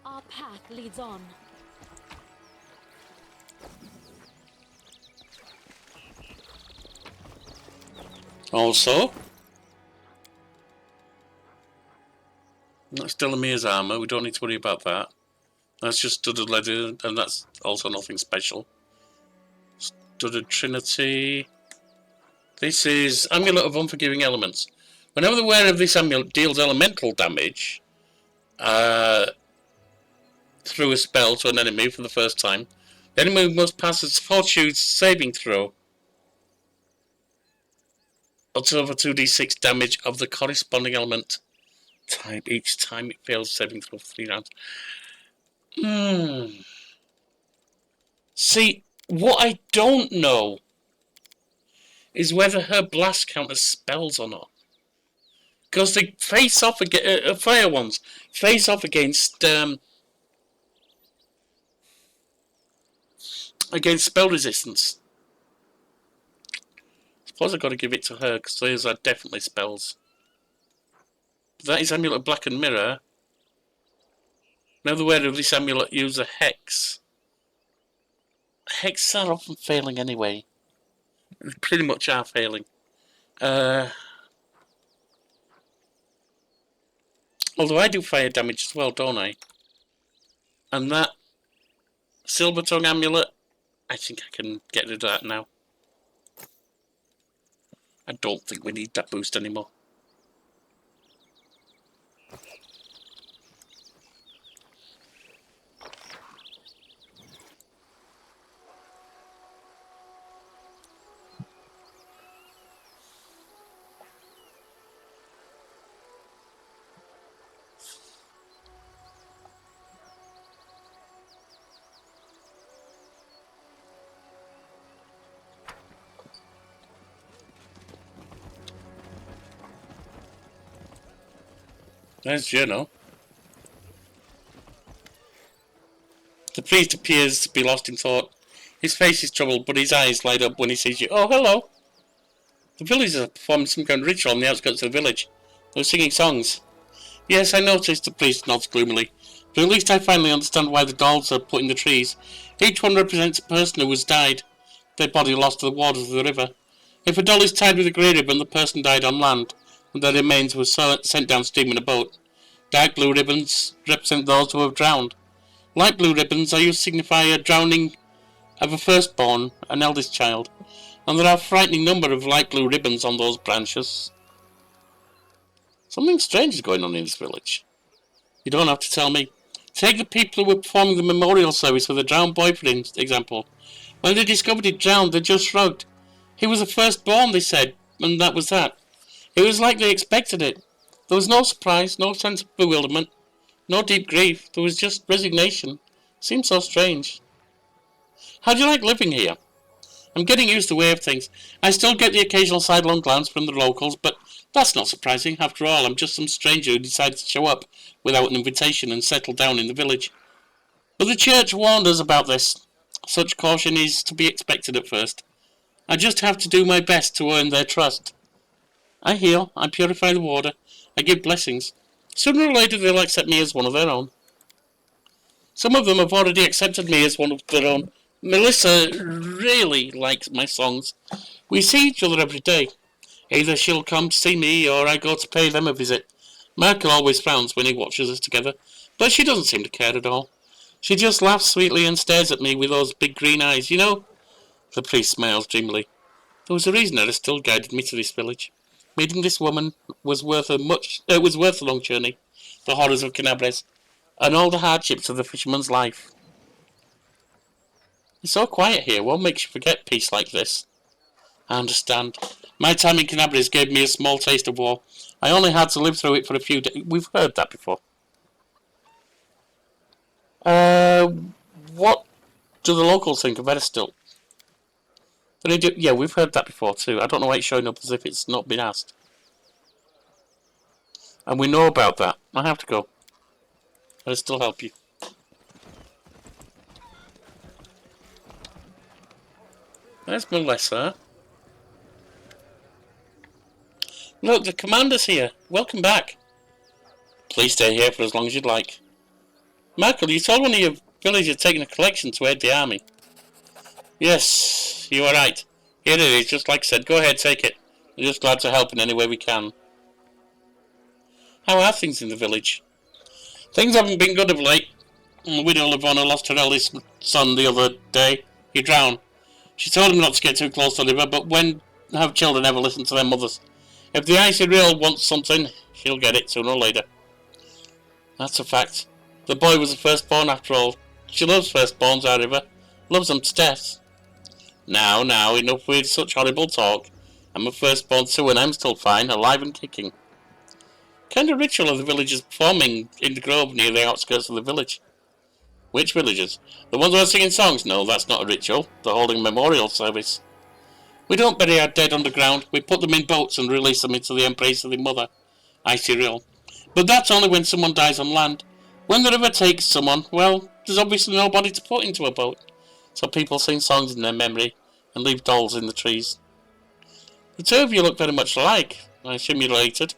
Our path leads on. Also, that's still Amir's armour. We don't need to worry about that. That's just studded leather, and that's also nothing special. Studded Trinity. This is Amulet of Unforgiving Elements. Whenever the wearer of this amulet deals elemental damage through a spell to an enemy for the first time, the enemy must pass a fortune saving throw up to over 2d6 damage of the corresponding element type each time it fails saving throw for 3 rounds. See, what I don't know is whether her blast counters spells or not. Because they face off against fire ones face off against spell resistance. Suppose I've got to give it to her because those are definitely spells. That is Amulet of Black and Mirror. Now the wearer of this amulet use a hex. Hexes are often failing anyway. They pretty much are failing. Although I do fire damage as well, don't I? And that Silver Tongue amulet, I think I can get rid of that now. I don't think we need that boost anymore. There's Juno. The priest appears to be lost in thought. His face is troubled, but his eyes light up when he sees you. Oh, hello! The villagers are performing some kind of ritual on the outskirts of the village. They're singing songs. Yes, I noticed, the priest nods gloomily. But at least I finally understand why the dolls are put in the trees. Each one represents a person who has died. Their body lost to the waters of the river. If a doll is tied with a grey ribbon, the person died on land, and their remains were sent downstream in a boat. Dark blue ribbons represent those who have drowned. Light blue ribbons are used to signify a drowning of a firstborn, an eldest child, and there are a frightening number of light blue ribbons on those branches. Something strange is going on in this village. You don't have to tell me. Take the people who were performing the memorial service for the drowned boy, for example. When they discovered he drowned, they just shrugged. He was the firstborn, they said, and that was that. It was like they expected it. There was no surprise, no sense of bewilderment, no deep grief. There was just resignation. Seemed so strange. How do you like living here? I'm getting used to the way of things. I still get the occasional sidelong glance from the locals, but that's not surprising. After all, I'm just some stranger who decided to show up without an invitation and settle down in the village. But the church warned us about this. Such caution is to be expected at first. I just have to do my best to earn their trust. I heal, I purify the water, I give blessings. Sooner or later they'll accept me as one of their own. Some of them have already accepted me as one of their own. Melissa really likes my songs. We see each other every day. Either she'll come to see me or I go to pay them a visit. Michael always frowns when he watches us together, but she doesn't seem to care at all. She just laughs sweetly and stares at me with those big green eyes, you know? The priest smiles dreamily. There was a reason that still guided me to this village. Meeting this woman was worth a long journey, the horrors of Canabres, and all the hardships of the fisherman's life. It's so quiet here. What makes you forget peace like this? I understand. My time in Canabres gave me a small taste of war. I only had to live through it for a few days. We've heard that before. What do the locals think of Edestill? Yeah, we've heard that before too. I don't know why it's showing up as if it's not been asked. And we know about that. I have to go. I'll still help you. There's Melissa. Look, the commander's here. Welcome back. Please stay here for as long as you'd like. Michael, you told one of your villagers taking a collection to aid the army. Yes, you are right. Here it is, just like I said. Go ahead, take it. We're just glad to help in any way we can. How are things in the village? Things haven't been good of late. The widow Livona lost her eldest son the other day. He drowned. She told him not to get too close to the river, but when have children ever listened to their mothers? If the icy real wants something, she'll get it sooner or later. That's a fact. The boy was the firstborn after all. She loves firstborns, our river. Loves them to death. Now, enough with such horrible talk. I'm a firstborn too, and I'm still fine, alive and kicking. Kind of ritual are the villagers performing in the grove near the outskirts of the village. Which villagers? The ones who are singing songs? No, that's not a ritual. They're holding a memorial service. We don't bury our dead underground. We put them in boats and release them into the embrace of the mother. Icy real. But that's only when someone dies on land. When the river takes someone, well, there's obviously nobody to put into a boat. So people sing songs in their memory and leave dolls in the trees. The two of you look very much alike. I assume you're related.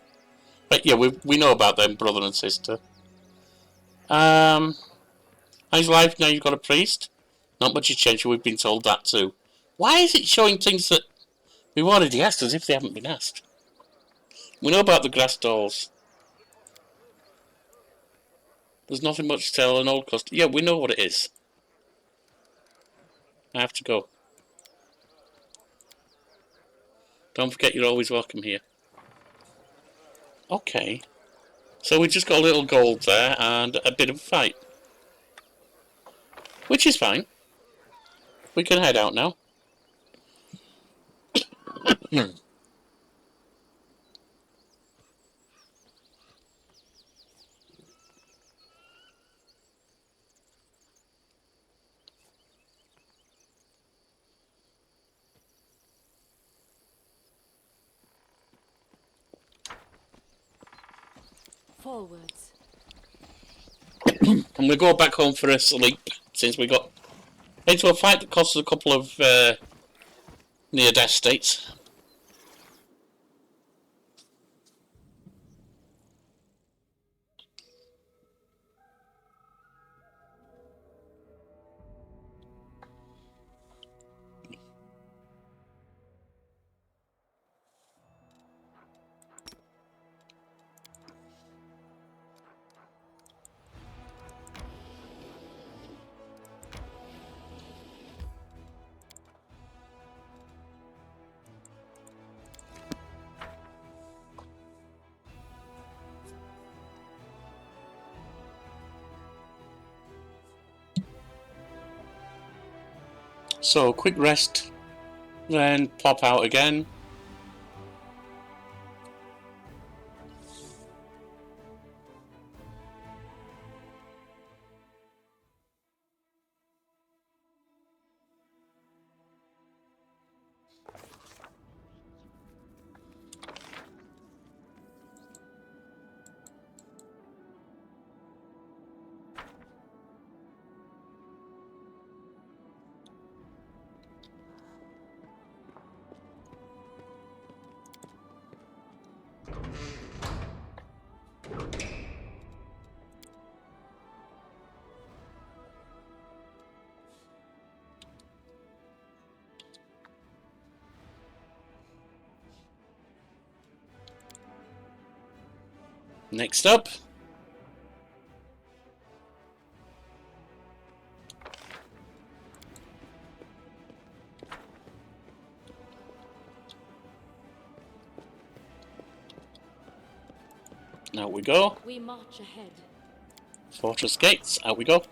But yeah, we know about them, brother and sister. How's life now you've got a priest? Not much has changed, we've been told that too. Why is it showing things that we've already asked as if they haven't been asked? We know about the grass dolls. There's nothing much to tell, an old custom. Yeah, we know what it is. I have to go. Don't forget you're always welcome here. Okay. So we just got a little gold there and a bit of a fight. Which is fine. We can head out now. Forwards. And we go back home for a sleep, since we got into a fight that cost us a couple of near-death states. So, quick rest, then pop out again. Next up. Out we go. We march ahead. Fortress gates. Out we go.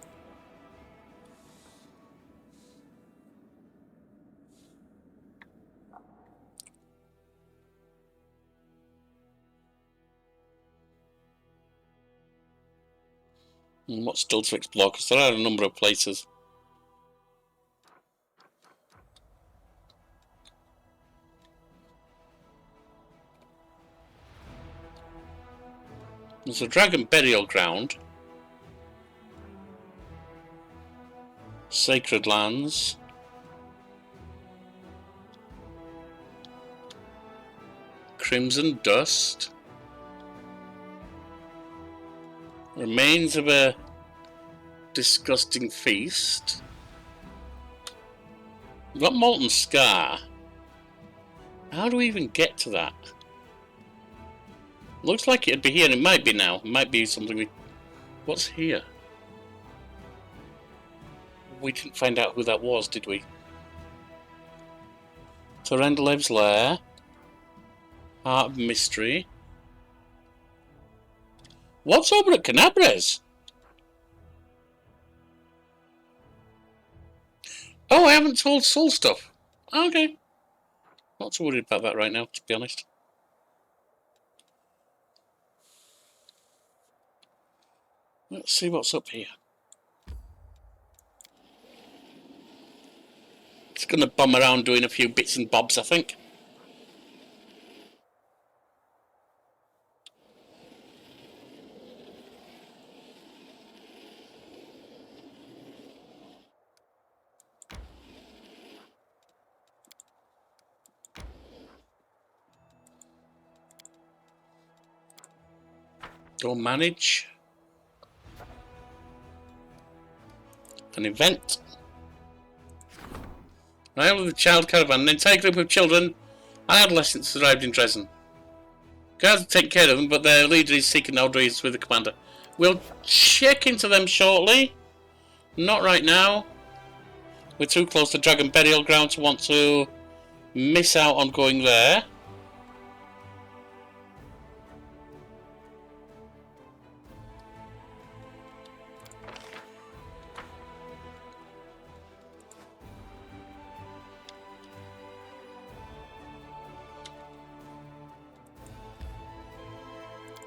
And what's still to explore? Because there are a number of places. There's a dragon burial ground. Sacred lands. Crimson dust. Remains of a disgusting feast. We've got Molten Scar. How do we even get to that? Looks like it'd be here, and it might be now. It might be something we... What's here? We didn't find out who that was, did we? Torendalev's Lair. Heart of Mystery. What's over at Canabres? Oh, I haven't told Soul stuff. Okay. Not too worried about that right now, to be honest. Let's see what's up here. It's gonna bum around doing a few bits and bobs, I think. Go manage an event. Arrival of the child caravan. An entire group of children and adolescents arrived in Dresden. Guards will take care of them, but their leader is seeking audience with the commander. We'll check into them shortly. Not right now. We're too close to Dragon Burial Ground to want to miss out on going there.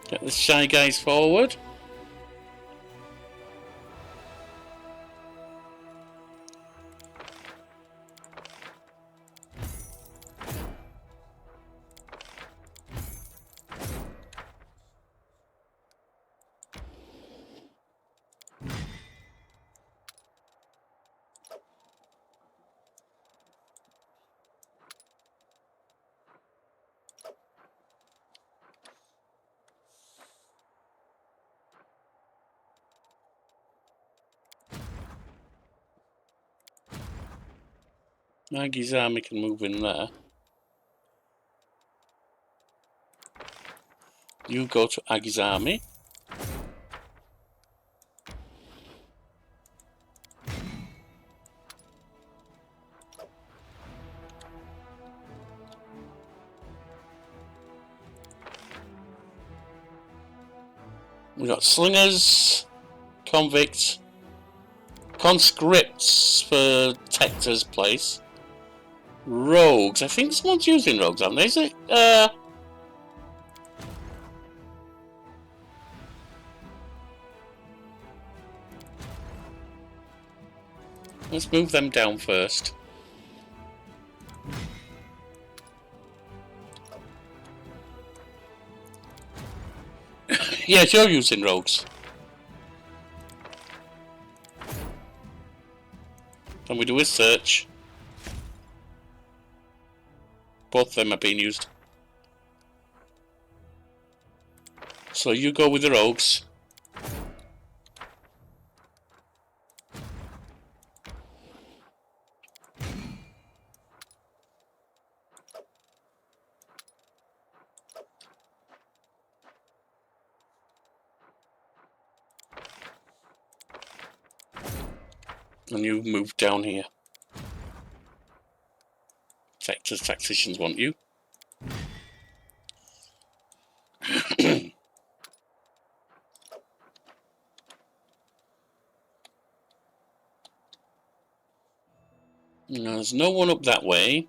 Get the shy guys forward. Maggie's army can move in there. You go to Aggie's army. We got slingers, convicts, conscripts for Tector's place. Rogues. I think someone's using rogues, aren't they? Is it? Let's move them down first. Yes, you're using rogues. Can we do a search? Both of them are being used. So you go with the rogues. And you move down here. Tacticians want you. There's no one up that way.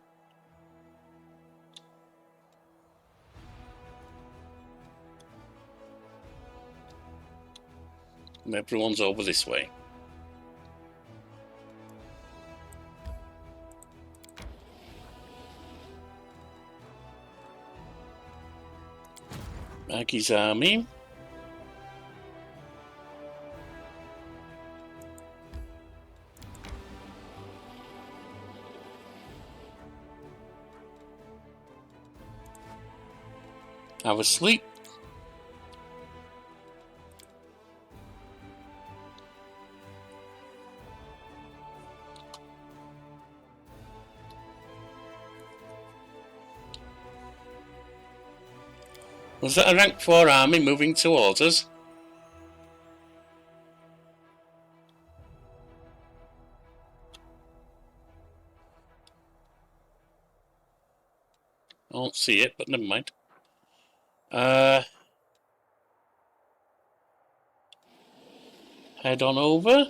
And everyone's over this way. Maggie's army. Have a sleep. Was that a rank 4 army moving towards us? I don't see it, but never mind. Head on over.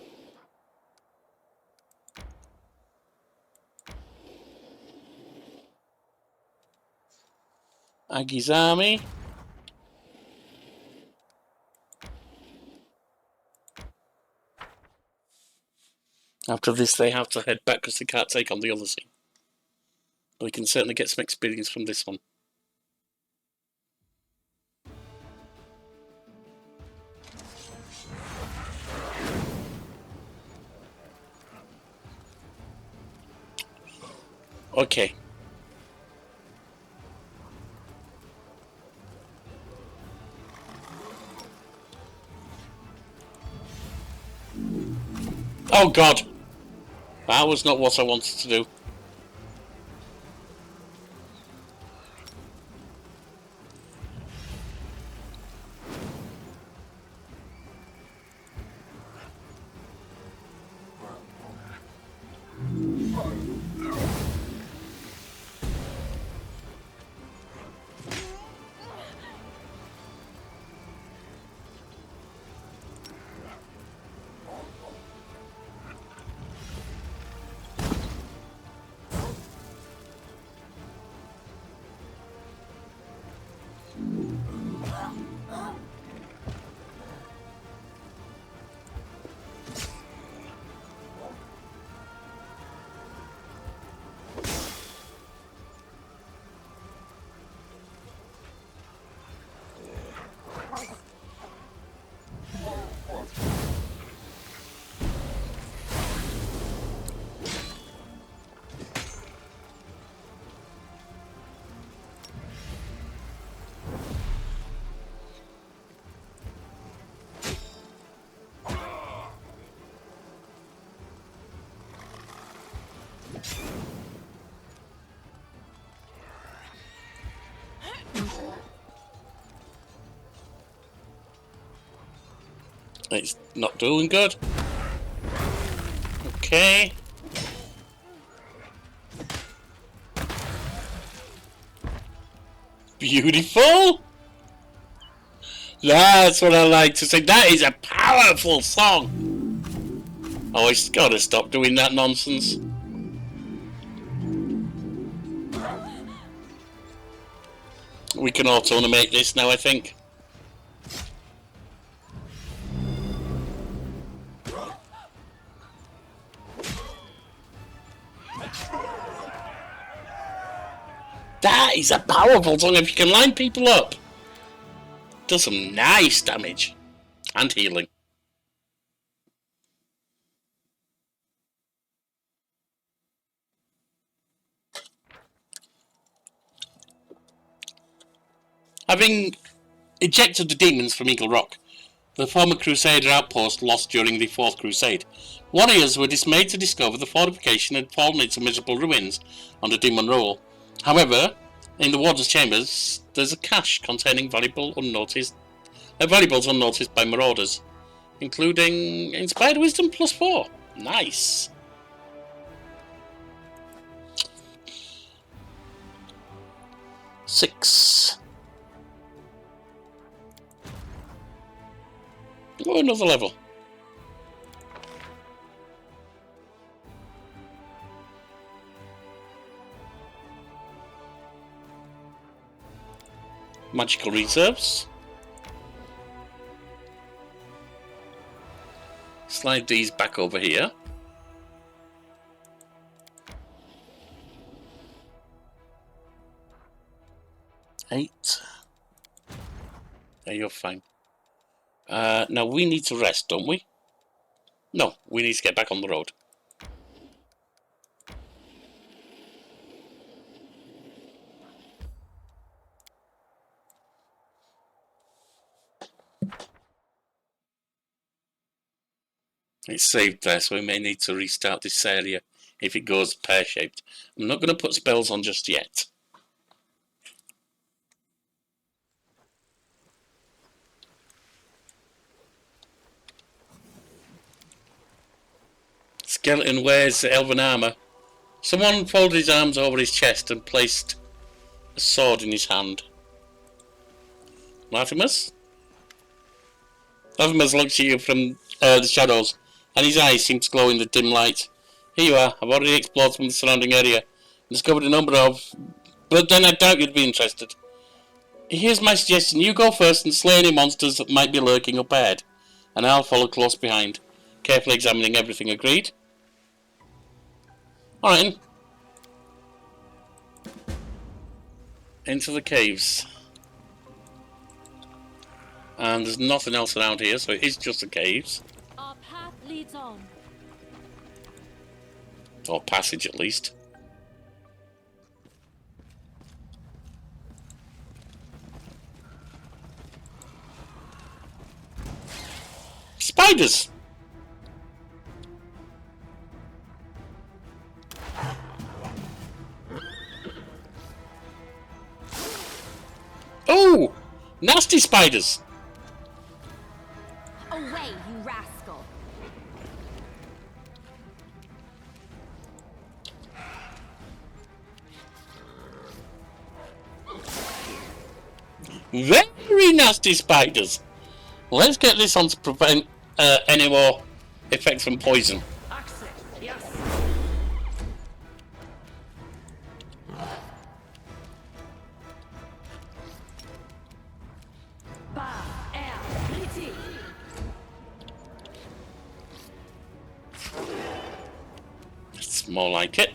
Aggie's army. After this, they have to head back because they can't take on the other scene. But we can certainly get some experience from this one. Okay. Oh God! That was not what I wanted to do. It's not doing good. Okay. Beautiful. That's what I like to say. That is a powerful song. Oh, it's gotta stop doing that nonsense. We can auto-animate this now, I think. That is a powerful song if you can line people up. Does some nice damage. And healing. Having ejected the demons from Eagle Rock, the former Crusader outpost lost during the Fourth Crusade, warriors were dismayed to discover the fortification had fallen into miserable ruins under demon rule. However, in the warden's chambers, there's a cache containing valuables unnoticed by marauders, including Inspired Wisdom +4. Nice. Six. Oh, another level. Magical reserves. Slide these back over here. Eight. Yeah, you're fine. Now we need to rest, don't we? No, we need to get back on the road. It's saved there, so we may need to restart this area if it goes pear-shaped. I'm not going to put spells on just yet. Skeleton wears elven armour. Someone folded his arms over his chest and placed a sword in his hand. Latimus? Latimus looks at you from the shadows, and his eyes seem to glow in the dim light. Here you are. I've already explored some of the surrounding area and discovered a number of... But then I doubt you'd be interested. Here's my suggestion. You go first and slay any monsters that might be lurking up ahead, and I'll follow close behind, carefully examining everything. Agreed? Alright. Into the caves. And there's nothing else around here, so it is just the caves. Our path leads on. Or passage, at least. Spiders! Oh! Nasty spiders! Away, you rascal! Very nasty spiders! Let's get this on to prevent any more effects from poison. Access, yes. It's more like it.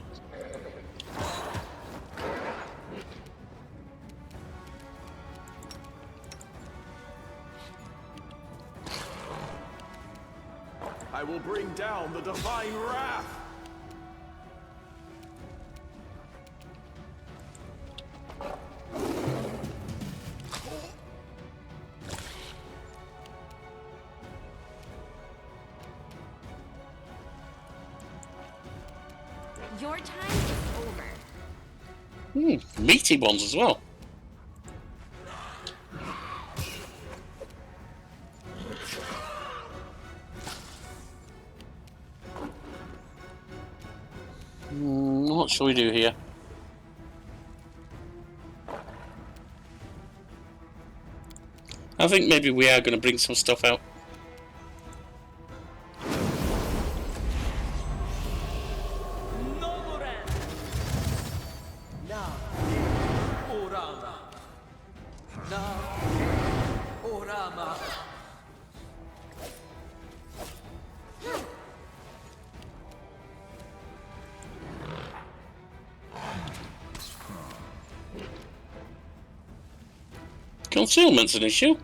I will bring down the divine wrath. Your time is over. Meaty ones as well. What shall we do here? I think maybe we are going to bring some stuff out. Concealment's an issue.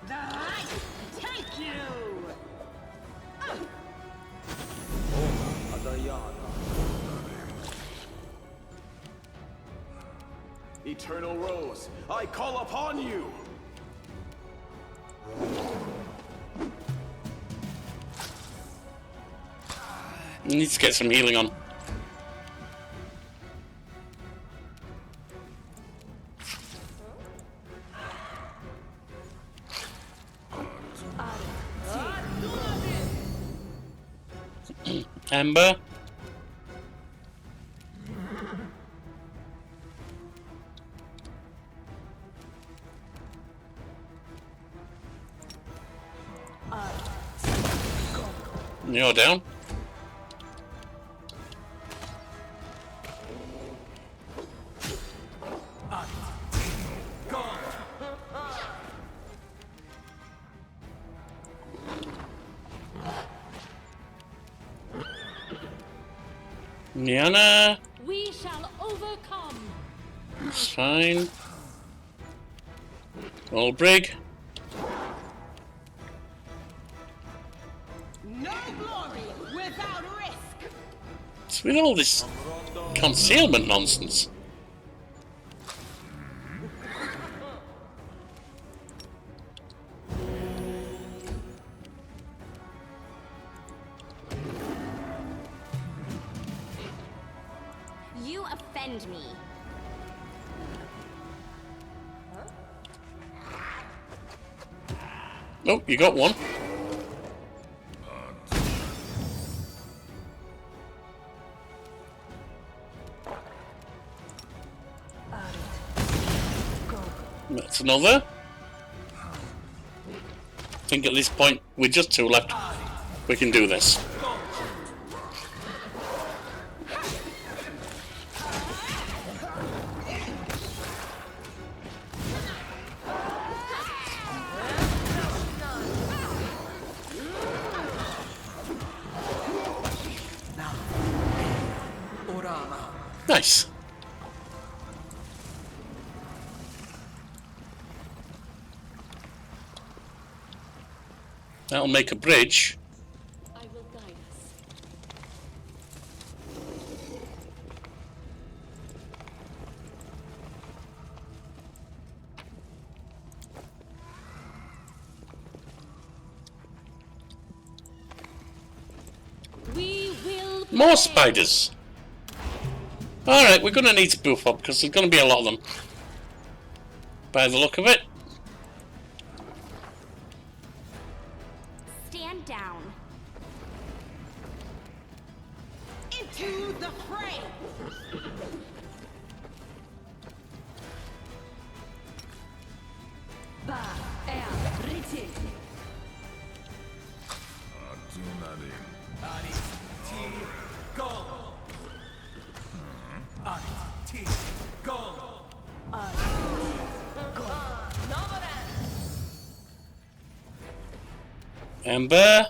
The light take you! Eternal Rose, I call upon you! Needs to get some healing on. Amber. You're down. Niana. We shall overcome. It's fine. Old Brig. No glory without risk. It's with all this concealment nonsense. You offend me. Oh, you got one. That's another. I think at this point, with just two left, we can do this. Nice. That'll make a bridge. I will guide us. We will More play. spiders. Alright, we're going to need to boof up because there's going to be a lot of them. By the look of it. Stand down. Into the fray. Amber.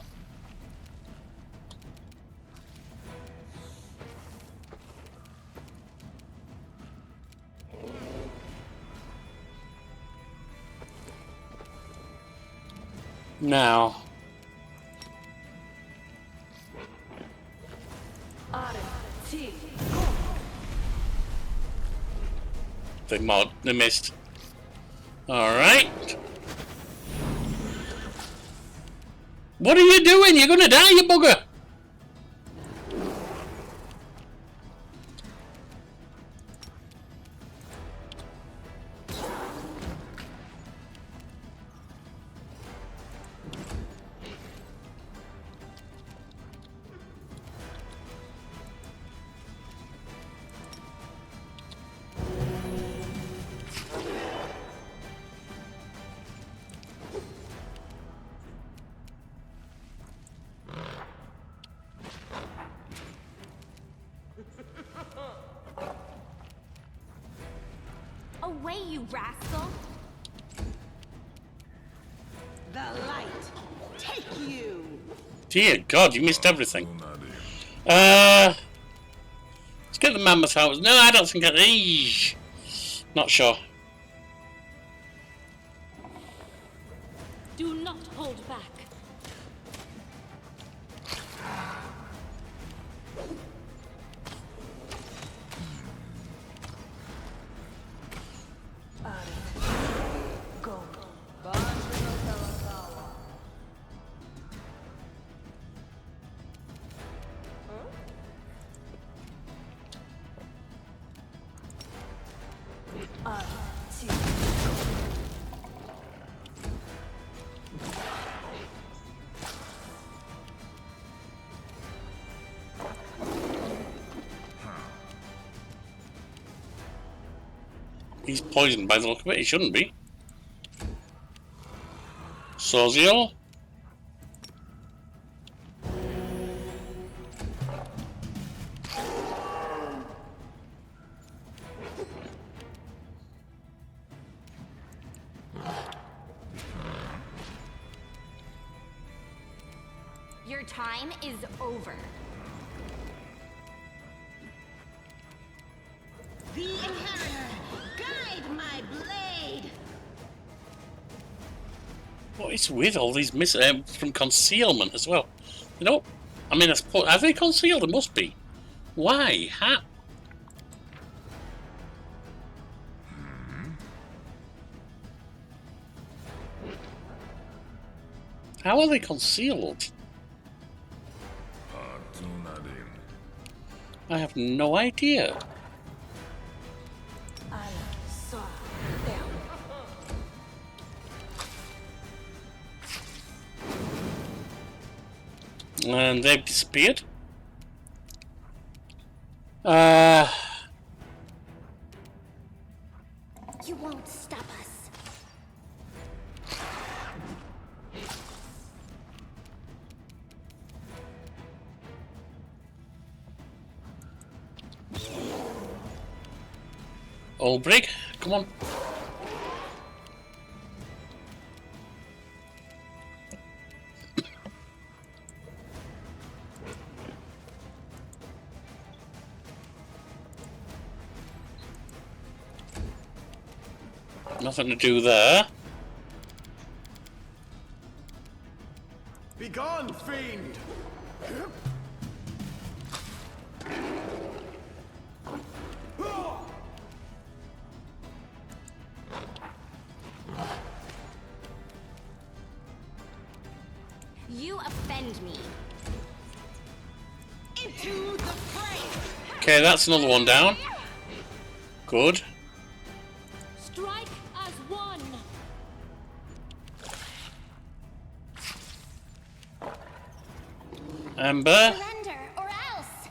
Now. They missed. Alright. What are you doing? You're gonna die, you bugger! Away, you rascal! The light. Take you. Dear God, you missed everything. Let's get the mammoth out. No, I don't think I... Not sure. Do not hold back. He's poisoned by the look of it. He shouldn't be. Soziel. Your time is over. The Inheritor, guide my blade. What is with all these from concealment as well? You know, I mean, I suppose, are they concealed? They must be. Why? How? How are they concealed? I have no idea. I saw them. And they've disappeared. You won't stop us. Old Brig, come on. Nothing to do there. Begone, fiend! You offend me. Into the fray. Okay, that's another one down. Good. Strike as one. Amber. Surrender or else.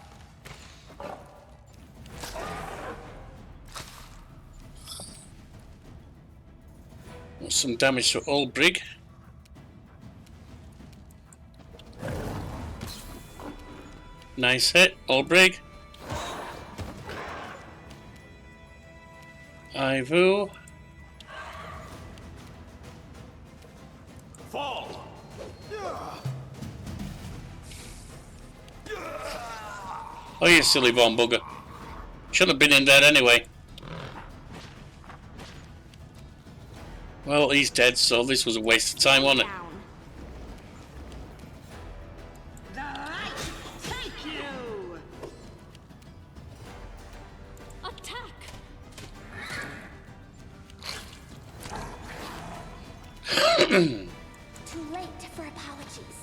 Some damage to Old Brig. Nice hit, Old Brig. Ivu. Fall! Oh, you silly bomb bugger. Shouldn't have been in there anyway. Well, he's dead, so this was a waste of time, wasn't it? Down. The light take you. Attack. Too late for apologies.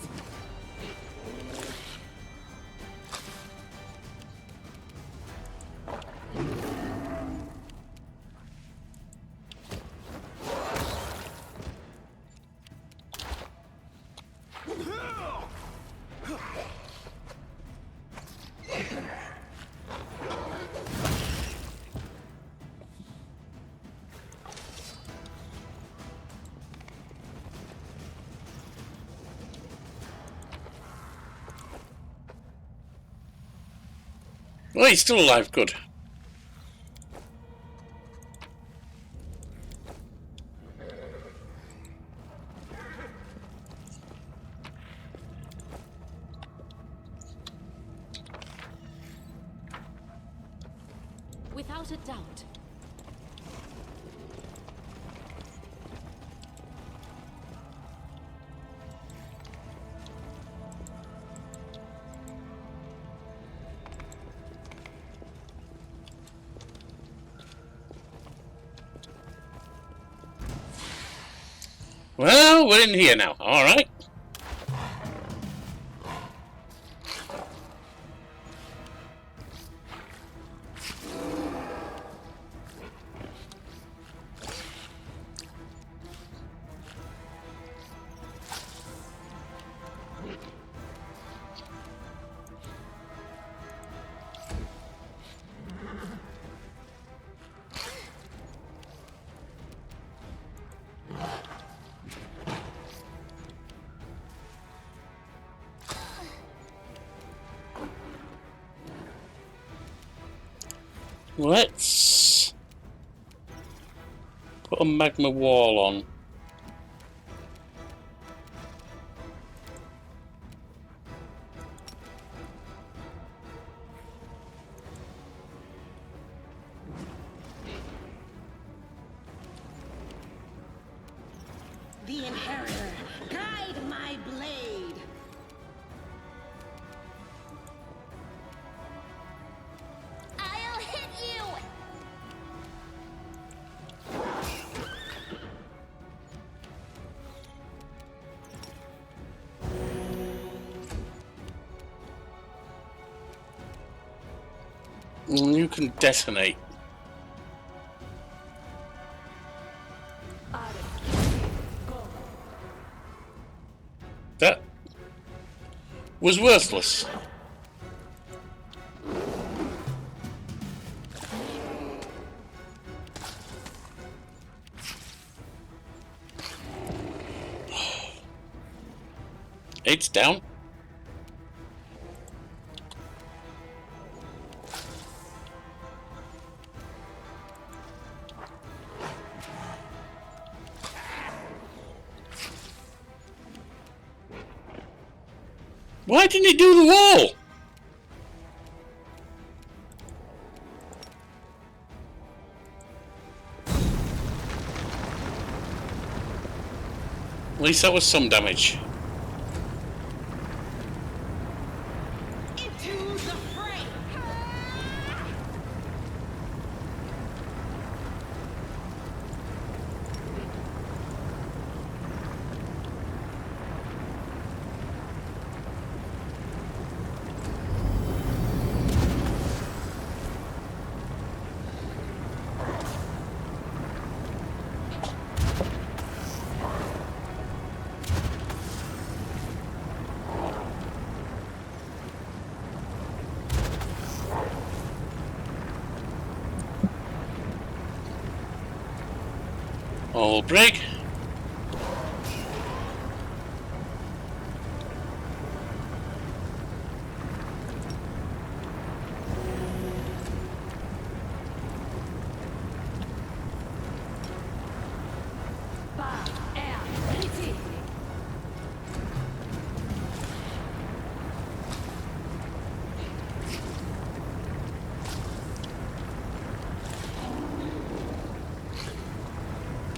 Well, he's still alive, good. Without a doubt. Well, we're in here now, alright. Let's put a magma wall on. The Inheritor, guide my blade. I'll hit you! You can detonate. That was worthless. It's down. Why didn't he do the wall? At least that was some damage. Into the fray. All break.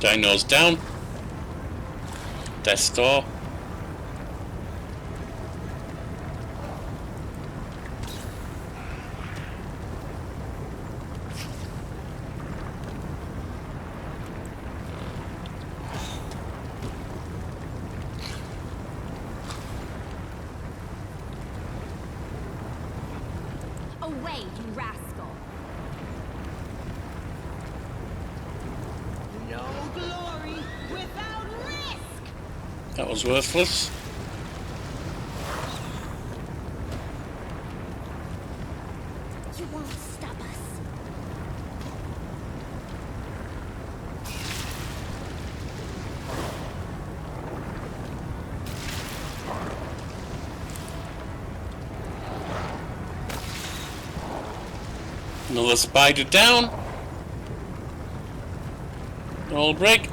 Dino's down. Death Star. Away, you rascal! No glory without risk. That was worthless. You won't stop us. Another spider down. All break.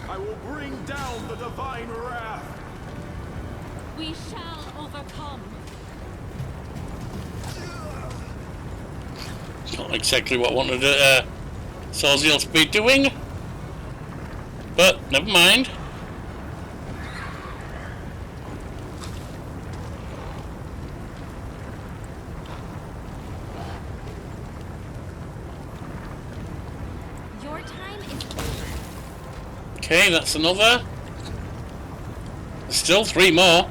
I will bring down the divine wrath. We shall overcome. Not exactly what I wanted Sorziel to be doing. But never mind. Your time is over. Okay, that's another. There's still 3 more.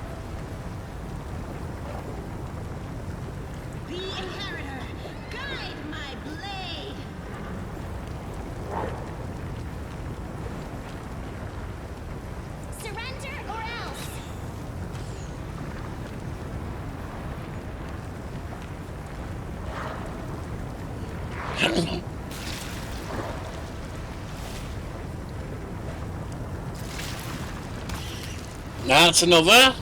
The Inheritor, guide my blade. Surrender or else. That's another.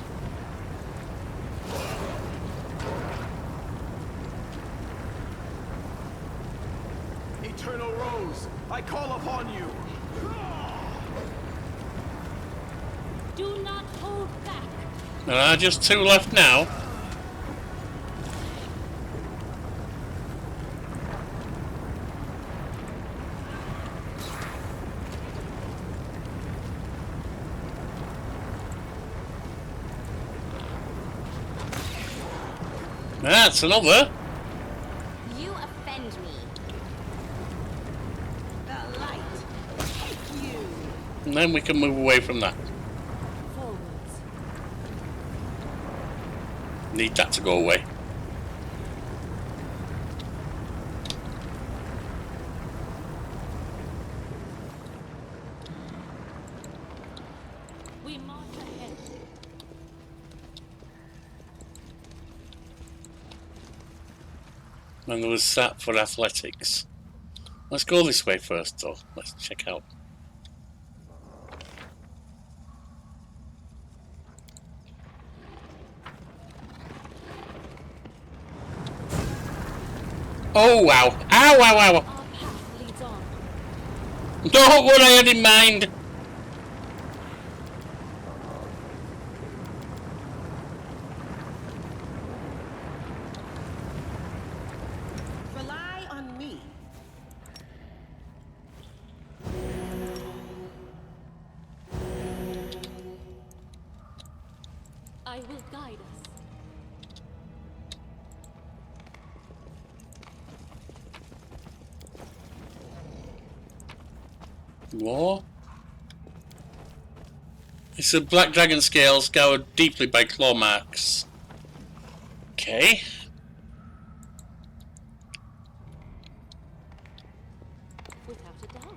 Eternal Rose, I call upon you. Do not hold back. There are just 2 left now. That's another. You offend me. The light. Take you. And then we can move away from that. Forwards. Need that to go away. We march ahead. And there was that for athletics. Let's go this way first, though. Let's check out. Oh, wow. Ow, ow, ow. Our path leads on. Not what I had in mind. Rely on me. I will guide us. What? It's a black dragon scale scoured deeply by claw marks. Okay. Without a doubt.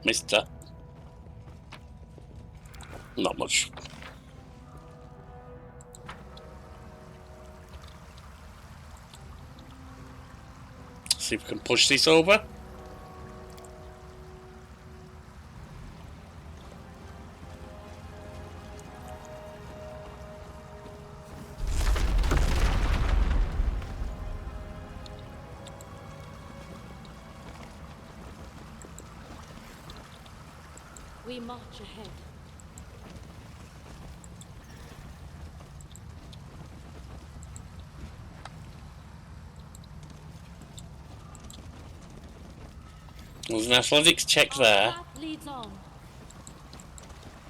Mister. Not much. See if we can push this over. We march ahead. There's an athletics check Our there. path leads on.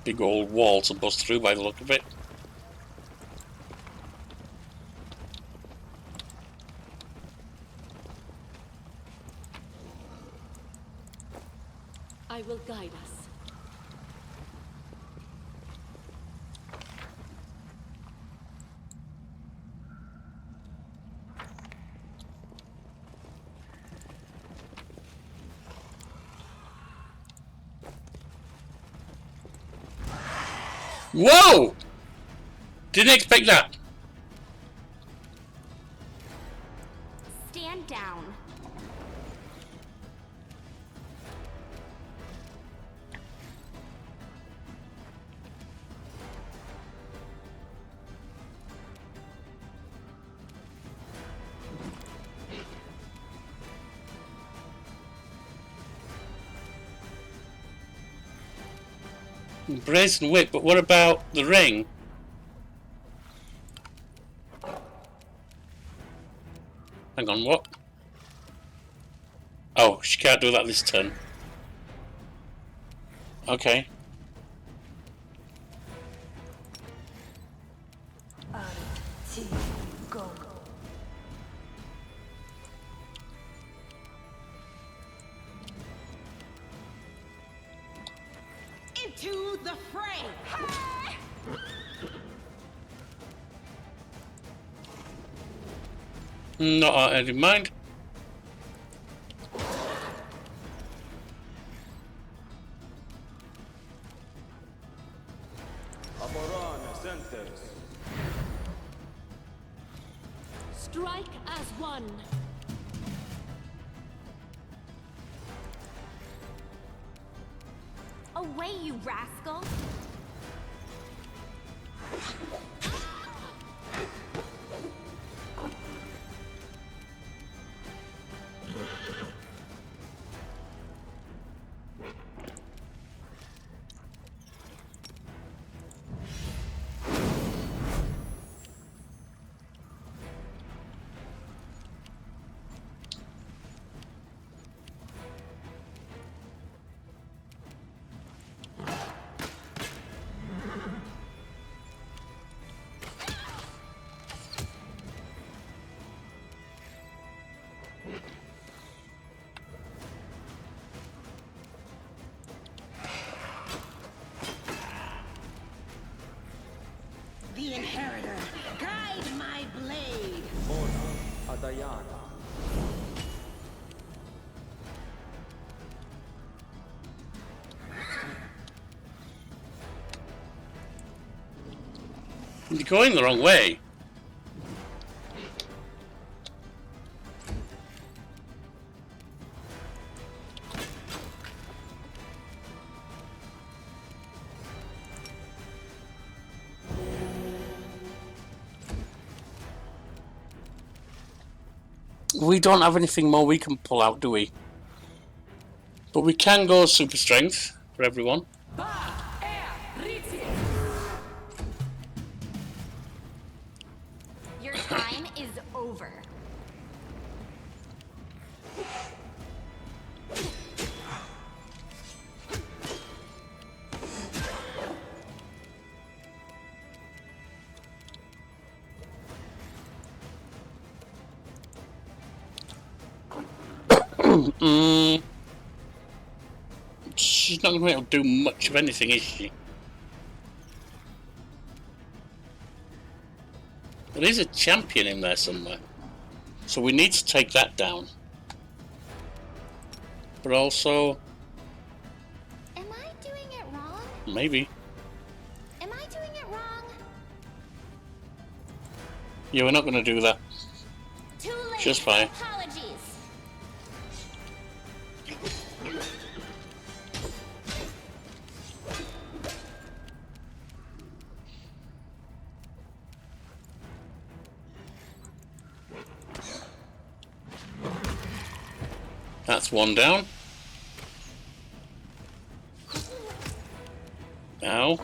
Big old wall to bust through by the look of it. I will guide us. Whoa! Didn't expect that. Stand down. Brazen whip, but what about the ring? Hang on, what? Oh, she can't do that this turn. Okay. Into the fray. Not what I had in mind. Strike as one. Away, you rascal! The Inheritor, guide my blade. You're going the wrong way. We don't have anything more we can pull out, do we? But we can go super strength for everyone. Your time is over. She's not going to be able to do much of anything, is she? There is a champion in there somewhere, so we need to take that down. But also, Am I doing it wrong? maybe. Am I doing it wrong? Yeah, we're not going to do that. Too late. Just fine. Apologies. That's one down. Ow.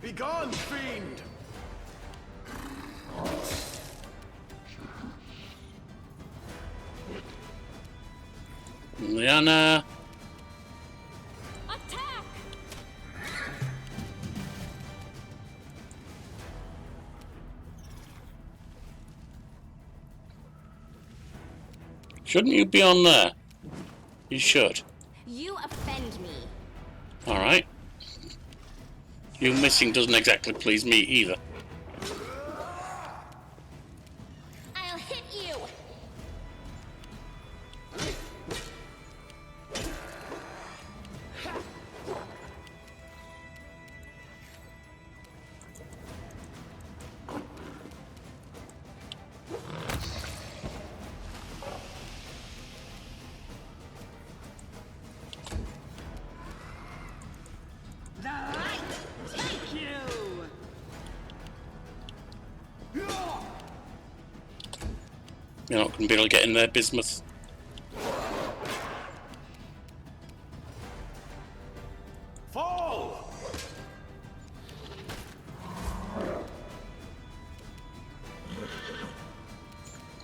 Begone, fiend! Liana. Attack! Shouldn't you be on there? You should. You offend me. Alright. You missing doesn't exactly please me either. I'll hit you. The light, take you. You're not going to be able to get in there, bismuth. Fall!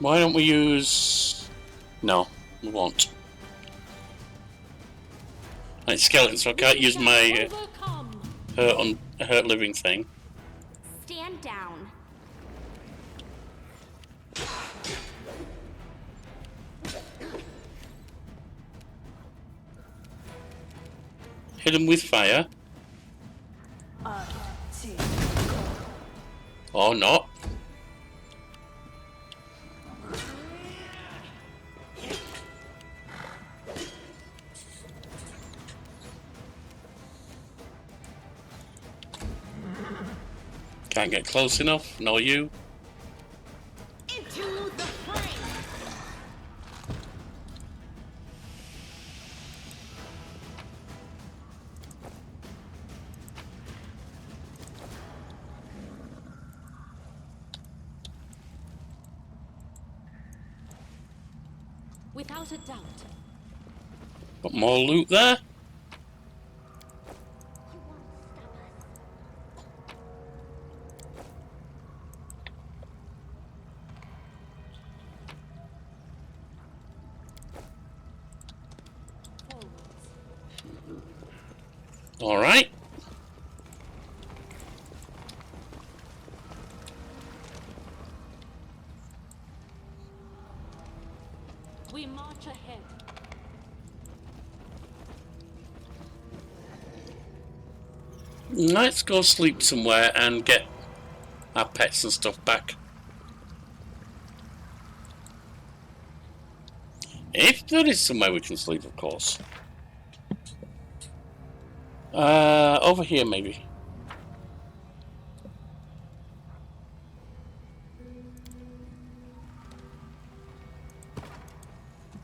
Why don't we use... No, we won't. Right, skeleton, so I can't use my Overcome. hurt living thing. Stand down. Hit him with fire. Or not. Can't get close enough, nor you. Into the frame. Without a doubt. Got more loot there. All right. We march ahead. Let's go sleep somewhere and get our pets and stuff back. If there is somewhere we can sleep, of course. Over here maybe.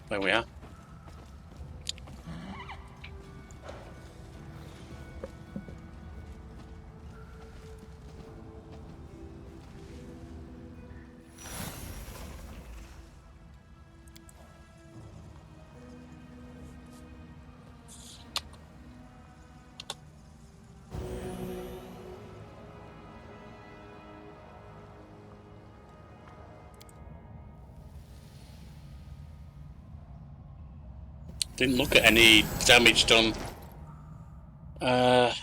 There we are. Didn't look at any damage done. Not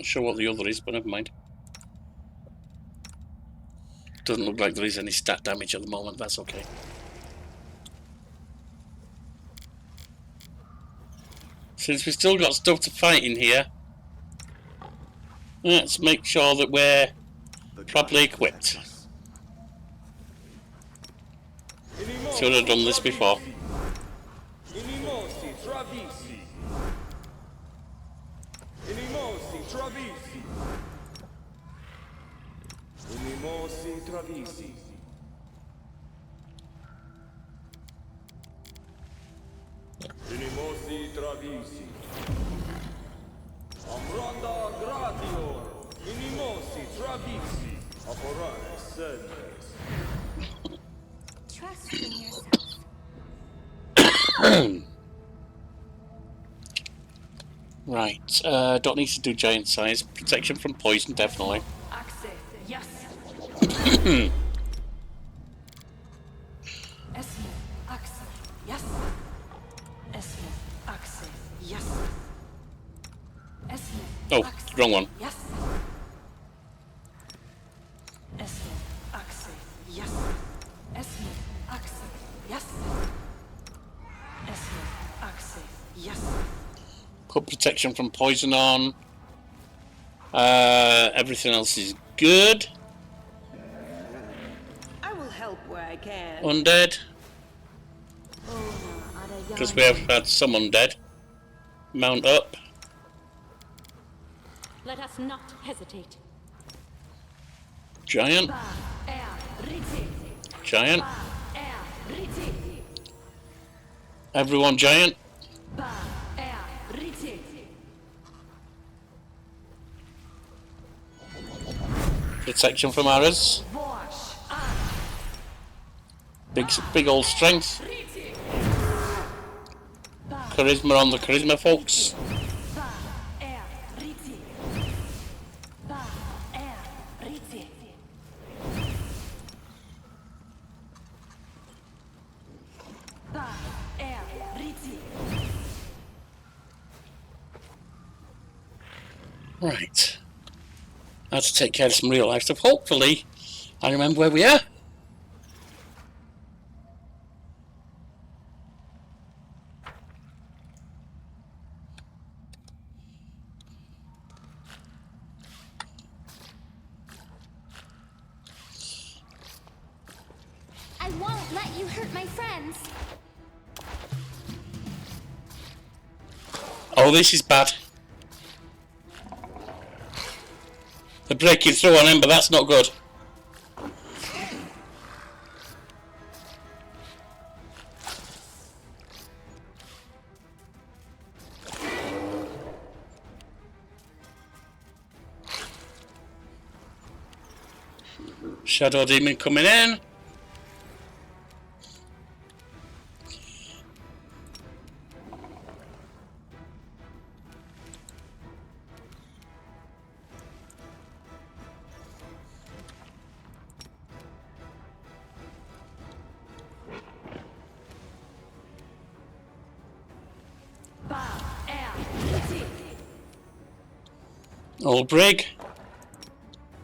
sure what the other is, but never mind. Doesn't look like there is any stat damage at the moment, that's okay. Since we've still got stuff to fight in here, let's make sure that we're properly equipped. Should have done this before. Inimosi travisi. Inimosi travisi. Inimosi travisi. Inimosi travisi. Amranda gratior. Inimosi travisi. Aporare senders. Trust in yourself. Right, don't need to do giant size. Protection from poison, definitely. Access. Yes. Esme. Access. Yes. Esme. Access. Yes. Esme. Oh, access. wrong one. Yes. Esme. Access. Yes. Esme. Access. Yes. Esme. Access. Yes. Put protection from poison on. Everything else is good. I will help where I can. Undead. Because we have had some undead. Mount up. Let us not hesitate. Giant. Giant. Everyone giant. Protection from arrows. Big old strength. Charisma on the charisma folks. Right. I have to take care of some real life stuff. Hopefully, I remember where we are. you hurt my friends. Oh, this is bad. They're breaking through on him, but that's not good. Shadow Demon coming in. Old Brig.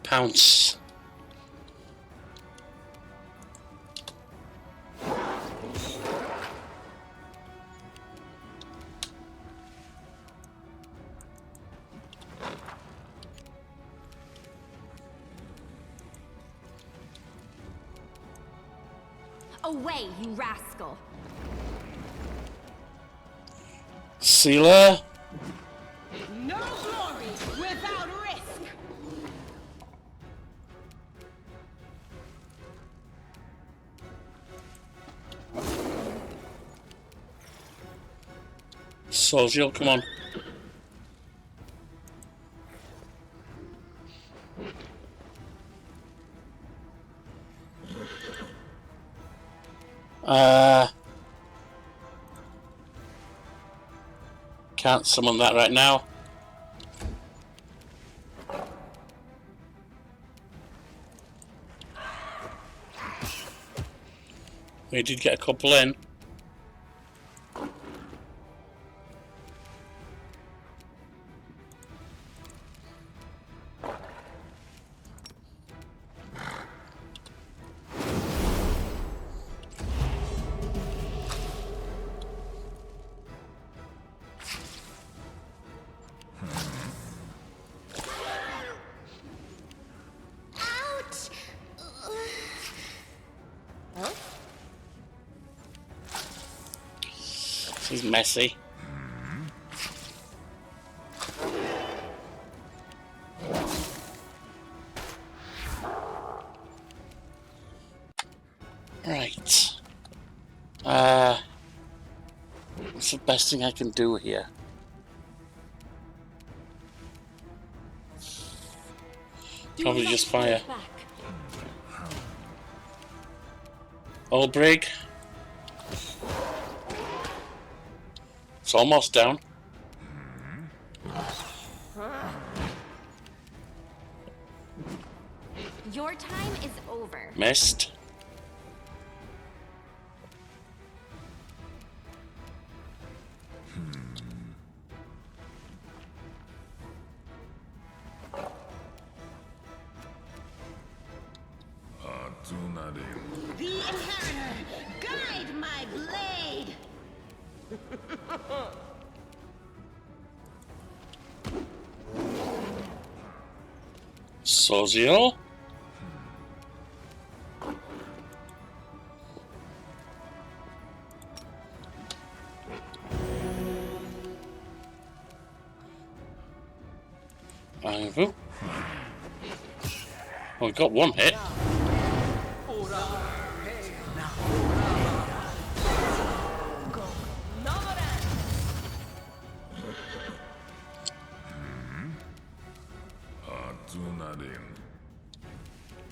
Pounce. Away, you rascal. Sealer. No glory without risk. Social, come on. Can't summon that right now. We did get a couple in. Ouch! This is messy. Right. What's the best thing I can do here? Do Probably not just fire. hold back. Old Brig. It's almost down. Your time is over. Missed. The Inheritor, guide my blade. Social. Oh, we got one hit.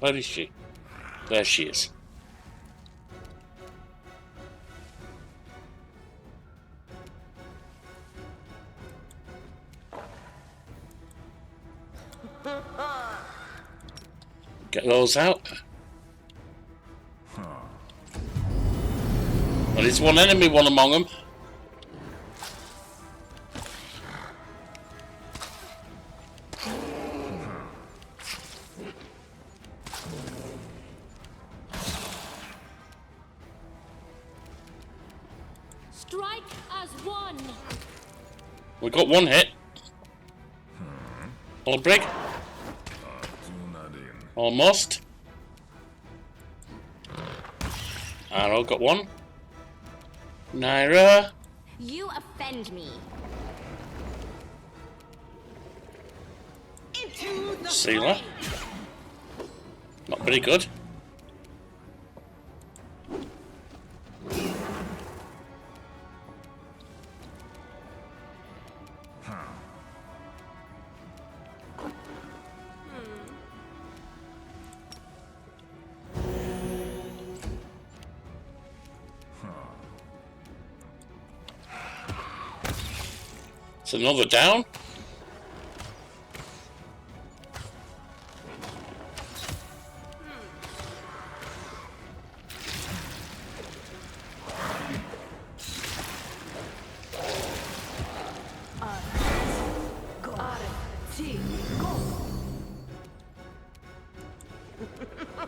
Where is she? There she is. Get those out. Well, there's one enemy, one among them. Strike as one. We got one hit. Old Brig. Almost. Arrow got one. Naira. You offend me. Into the Sealer. flame. Not very good. It's another down.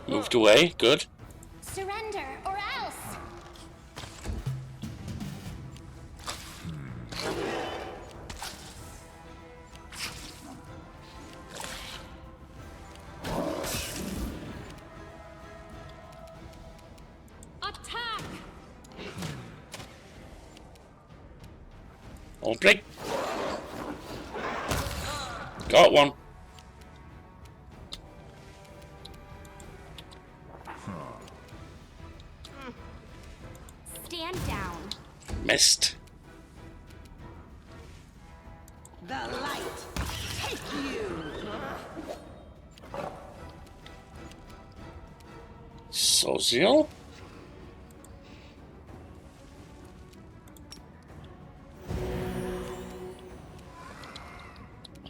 Moved away, good. Surrender or else. Attack! All break. Got one. Stand down. Missed. The light. Take you. Social.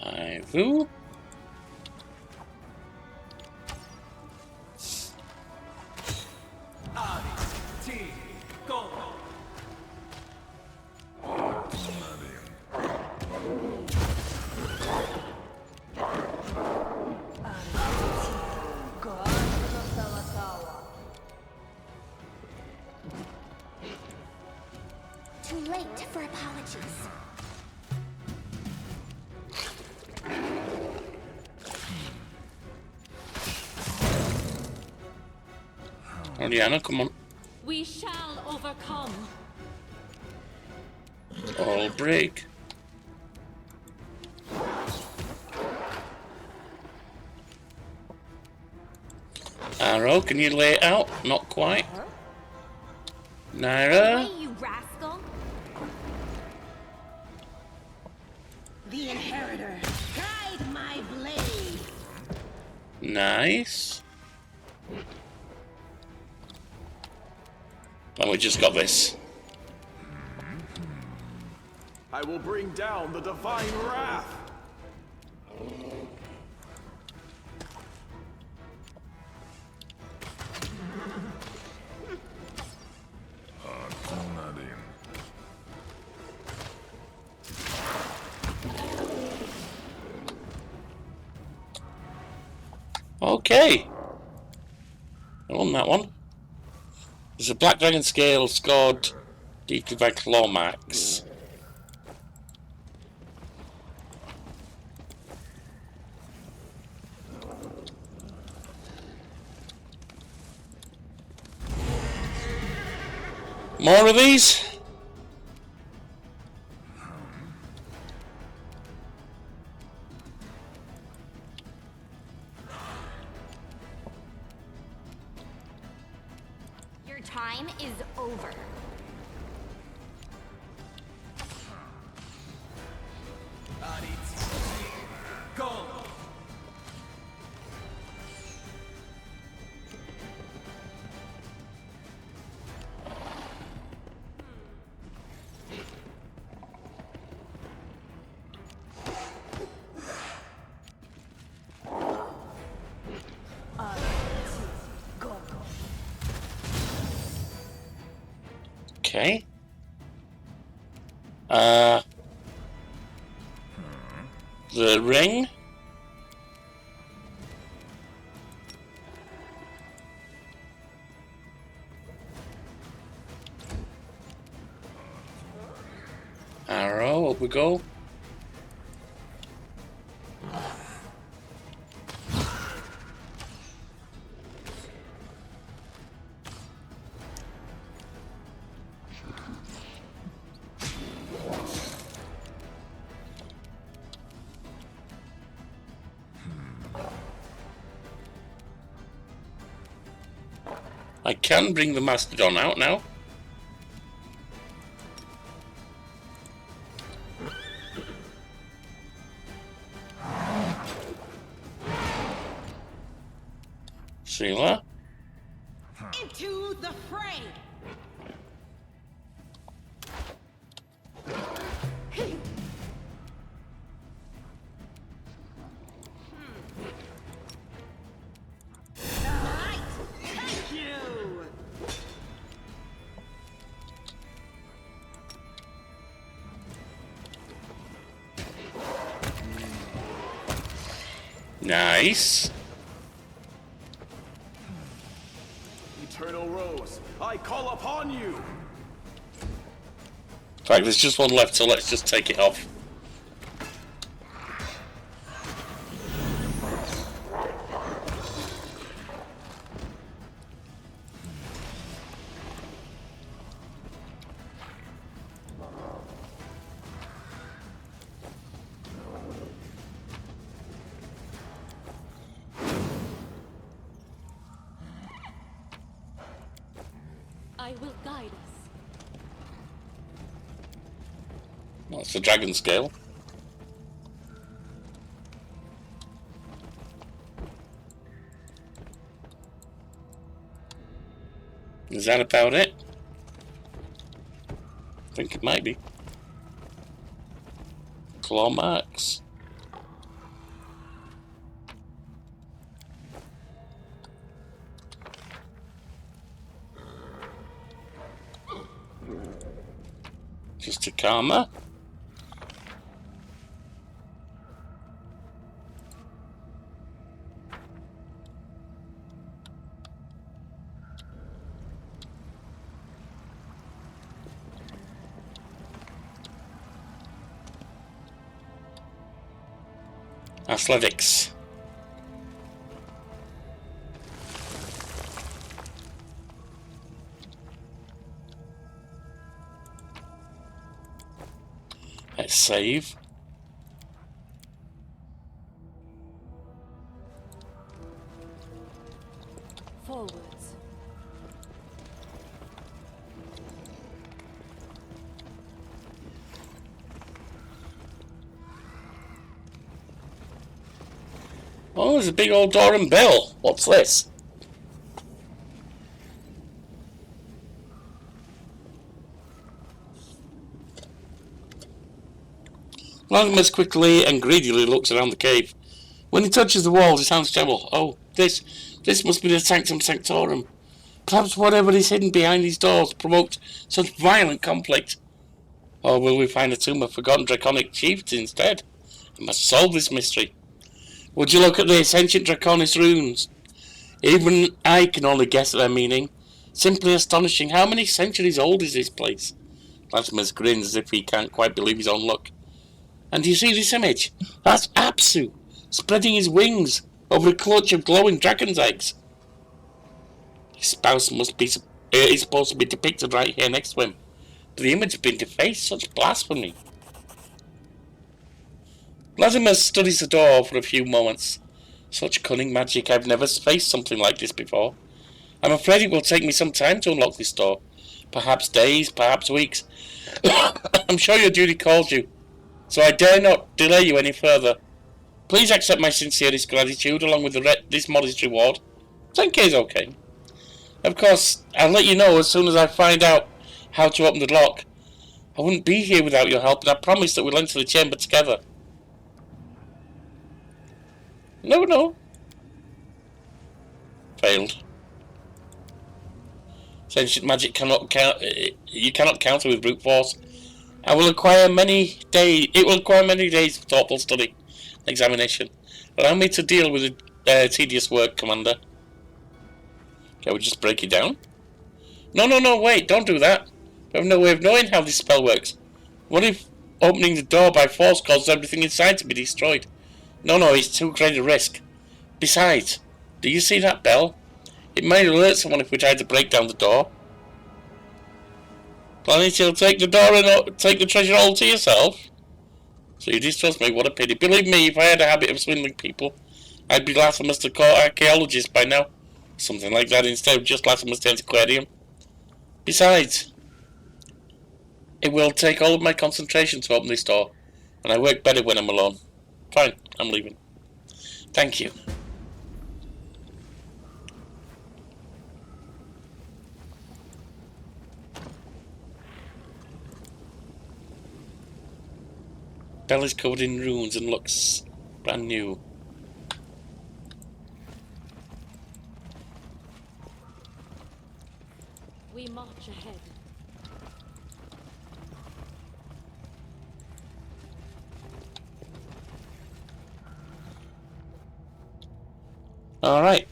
Ivu. Too late for apologies. Oriana, come on. We shall overcome. All break. Arrow, can you lay it out? Not quite. Naira. Away, you rascal. The inheritor. Guide my blade. Nice. And we just got this. I will bring down the divine wrath. Okay. I won that one. There's a Black Dragon scale scored deeply by Claw Max. More of these? Your time is over. Okay. The ring. Arrow, up we go. I can bring the Mastodon out now. Sheila. Into the fray. The light. Thank you. Nice. Eternal Rose, I call upon you. In fact, there's just one left, so let's just take it off. I will guide us. That's the dragon scale. Is that about it? I think it might be. Claw marks. Just a karma. Athletics. Let's save. Forwards. Oh, there's a big old door and bell. What's this? Latimus quickly and greedily looks around the cave. When he touches the walls, it sounds terrible. Oh, this must be the Sanctum Sanctorum. Perhaps whatever is hidden behind these doors provoked such violent conflict. Or will we find a tomb of forgotten draconic chiefs instead? I must solve this mystery. Would you look at this ancient draconis runes? Even I can only guess at their meaning. Simply astonishing. How many centuries old is this place? Latimus grins as if he can't quite believe his own luck. And do you see this image? That's Apsu, spreading his wings over a clutch of glowing dragon's eggs. His spouse is supposed to be depicted right here next to him, but the image has been defaced. Such blasphemy. Latimer studies the door for a few moments. Such cunning magic, I've never faced something like this before. I'm afraid it will take me some time to unlock this door. Perhaps days, perhaps weeks. I'm sure your duty calls you, so I dare not delay you any further. Please accept my sincerest gratitude along with this modest reward. 10k is okay. Of course, I'll let you know as soon as I find out how to open the lock. I wouldn't be here without your help, and I promise that we'll enter the chamber together. No. Failed. Ancient magic you cannot counter with brute force. It will require many days of thoughtful study and examination. Allow me to deal with the tedious work, Commander. Can we just break it down? No, wait, don't do that. We have no way of knowing how this spell works. What if opening the door by force causes everything inside to be destroyed? No, it's too great a risk. Besides, do you see that bell? It might alert someone if we try to break down the door. Planning to take the door and take the treasure all to yourself? So you distrust me, what a pity. Believe me, if I had a habit of swindling people, I'd be Latimus the court archaeologist by now. Something like that instead of just last month's Antiquarian. Besides, it will take all of my concentration to open this door, and I work better when I'm alone. Fine, I'm leaving. Thank you. Bell is covered in runes and looks brand new. We march ahead. Alright.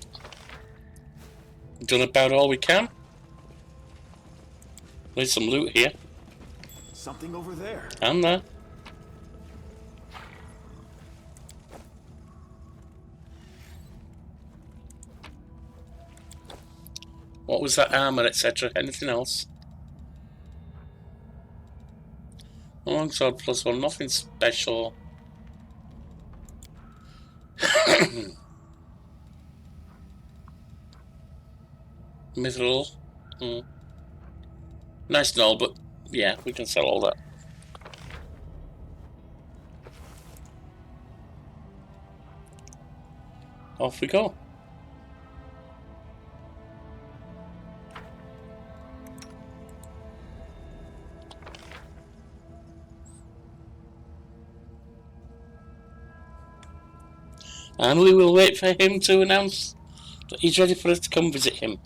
Done about all we can. There's some loot here. Something over there. And there. What was that armor, etc.? Anything else? Longsword +1, nothing special. Mithril. Nice and all, but yeah, we can sell all that. Off we go. And we will wait for him to announce that he's ready for us to come visit him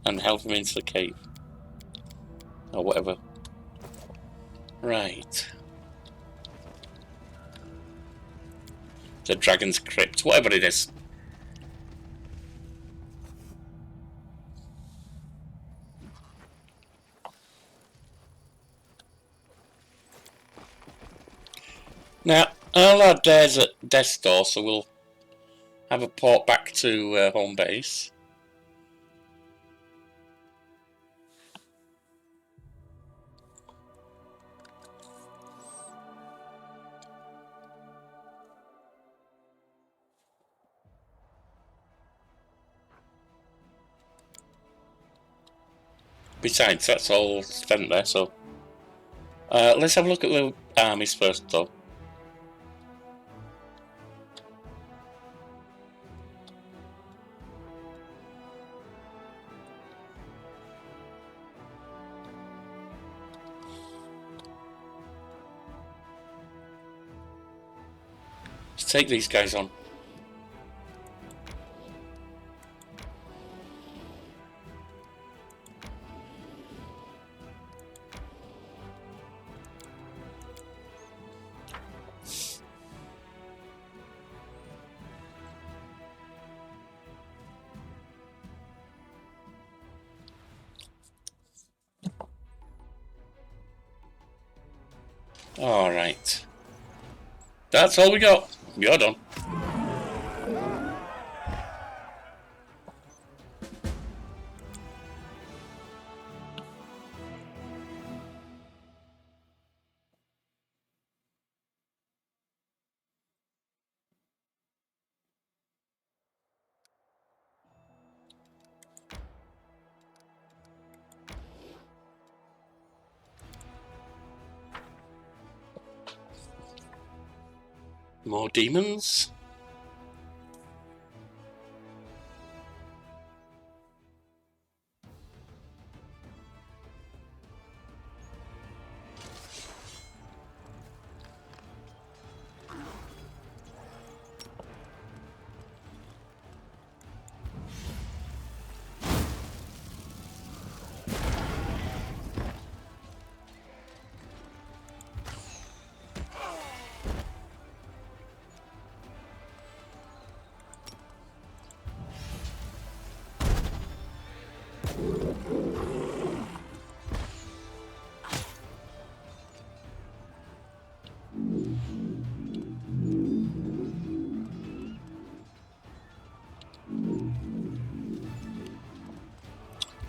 and help him into the cave. Or whatever. Right. The Dragon's Crypt, whatever it is. Now, all our days at death's door, so we'll have a port back to home base. Besides, that's all spent there, so... let's have a look at the armies first, though. Let's take these guys on. Alright. That's all we got. You're done. More demons?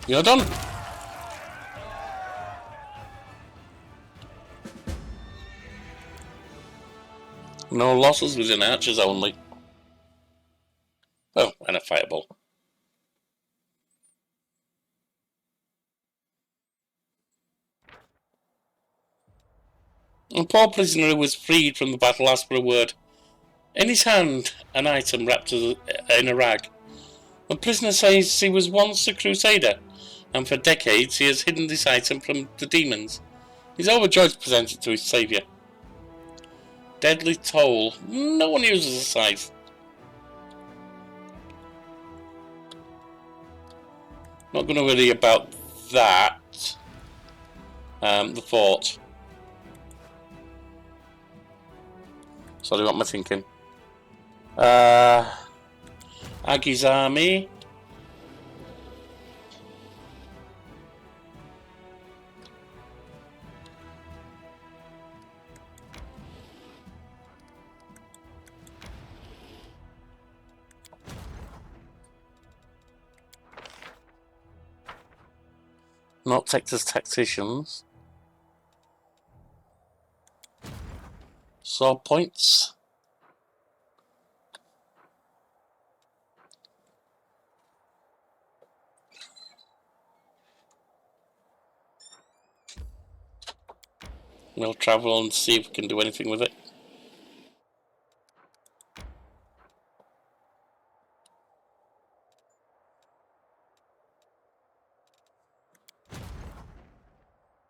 You're done. No losses within archers only. Oh, and a fireball. A poor prisoner who was freed from the battle asked for a word. In his hand, an item wrapped in a rag. The prisoner says he was once a crusader, and for decades he has hidden this item from the demons. He's overjoyed to present it to his saviour. Deadly toll. No one uses a scythe. Not going to worry about that. The fort. Sorry, what am I thinking? Aggie's army. Not Texas tacticians. Sword points. We'll travel and see if we can do anything with it.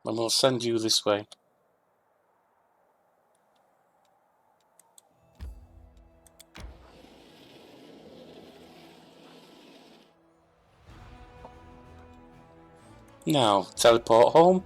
And we'll send you this way. Now, teleport home.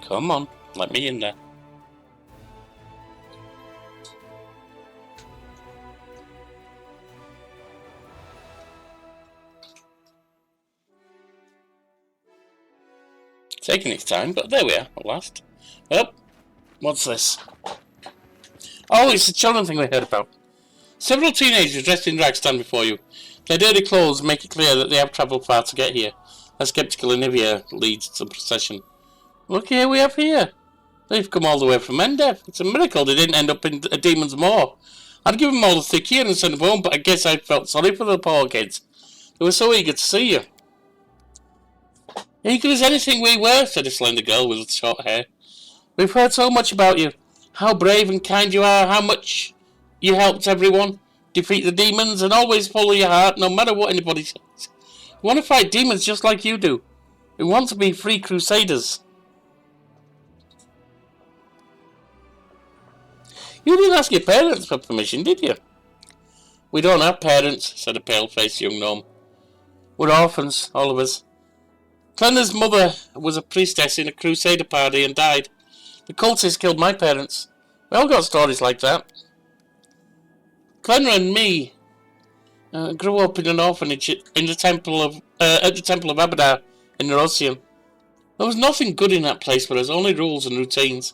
Come on, let me in there. Taking its time, but there we are, at last. Oh, what's this? Oh, it's the children thing we heard about. Several teenagers dressed in rags stand before you. Their dirty clothes make it clear that they have travelled far to get here. A skeptical Anivia leads the procession. Look here we have here. They've come all the way from Endev. It's a miracle they didn't end up in a demon's maw. I'd give them all the thick here and send them home, but I guess I felt sorry for the poor kids. They were so eager to see you. Eager as anything we were, said a slender girl with short hair. We've heard so much about you. How brave and kind you are, how much you helped everyone, defeat the demons, and always follow your heart, no matter what anybody says. We want to fight demons just like you do. We want to be free crusaders. You didn't ask your parents for permission, did you? We don't have parents, said a pale-faced young gnome. We're orphans, all of us. Clenna's mother was a priestess in a crusader party and died. The cultists killed my parents. We all got stories like that. Clenna and me grew up in an orphanage in the temple of at the temple of Abadar in Nerosian. There was nothing good in that place for us, only rules and routines.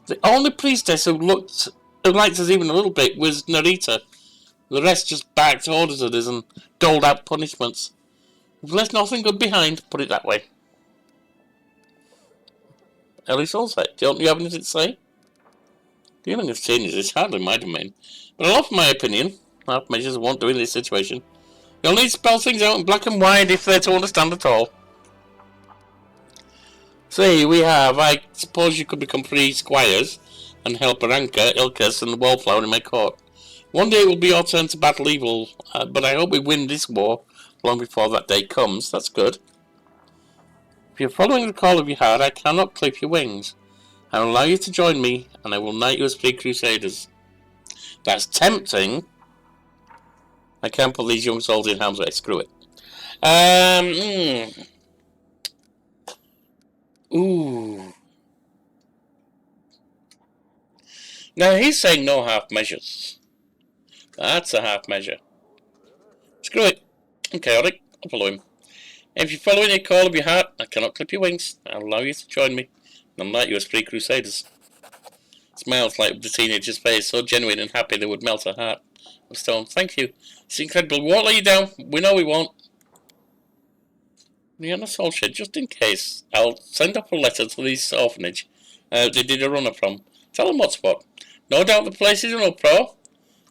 The only priestess who liked us even a little bit was Narita. The rest just backed orders at us and doled out punishments. We've left nothing good behind, put it that way. Ellie Solset, don't you have anything to say? Dealing with changes is hardly my domain, but I'll offer my opinion. Half measures won't do in this situation. You'll need to spell things out in black and white if they're to understand at all. See, we have, I suppose you could become free squires and help Aranka, Ilkas, and the Wallflower in my court. One day it will be your turn to battle evil, but I hope we win this war long before that day comes. That's good. If you're following the call of your heart, I cannot clip your wings. I will allow you to join me, and I will knight you as free crusaders. That's tempting. I can't put these young souls in harm's way. Screw it. Ooh. Now he's saying no half measures. That's a half measure. Screw it. I'm chaotic. I'll follow him. If you're following a call of your heart, I cannot clip your wings. I'll allow you to join me, and unlike you as free crusaders. Smiles like the teenager's face, so genuine and happy they would melt her heart of stone. Thank you. It's incredible. We won't let you down. We know we won't. The other soul shed, just in case, I'll send up a letter to this orphanage they did a runner from. Tell them what's what. No doubt the place is an uproar.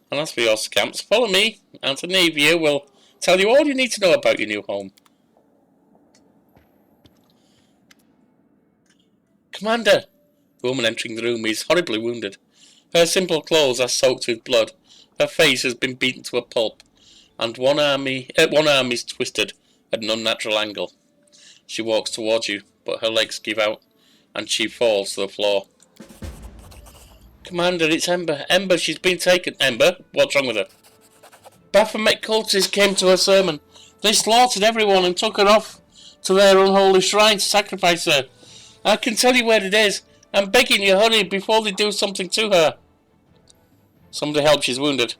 And as for your scamps, follow me. Antonivia will tell you all you need to know about your new home. Commander! The woman entering the room is horribly wounded. Her simple clothes are soaked with blood. Her face has been beaten to a pulp, and one arm is twisted at an unnatural angle. She walks towards you, but her legs give out, and she falls to the floor. Commander, it's Ember. Ember, she's been taken. Ember? What's wrong with her? Baphomet cultists came to her sermon. They slaughtered everyone and took her off to their unholy shrine to sacrifice her. I can tell you where it is. I'm begging you, hurry before they do something to her. Somebody help, she's wounded.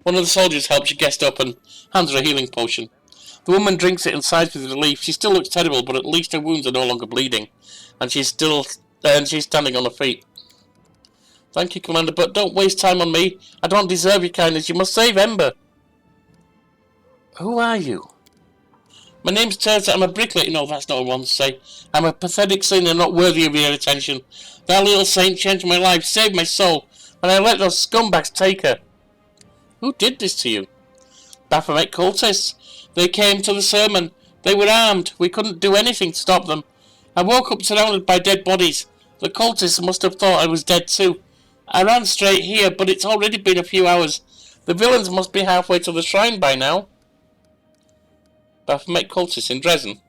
One of the soldiers helps you get up and hands her a healing potion. The woman drinks it and sighs with relief. She still looks terrible, but at least her wounds are no longer bleeding, and she's standing on her feet. Thank you, Commander, but don't waste time on me. I don't deserve your kindness. You must save Ember. Who are you? My name's Terza. I'm a bricklayer. No, that's not what I want to say. I'm a pathetic sinner, not worthy of your attention. That little saint changed my life, saved my soul, and I let those scumbags take her. Who did this to you? Baphomet cultists. They came to the sermon. They were armed. We couldn't do anything to stop them. I woke up surrounded by dead bodies. The cultists must have thought I was dead too. I ran straight here, but it's already been a few hours. The villains must be halfway to the shrine by now. Baphomet cultists in Dresden.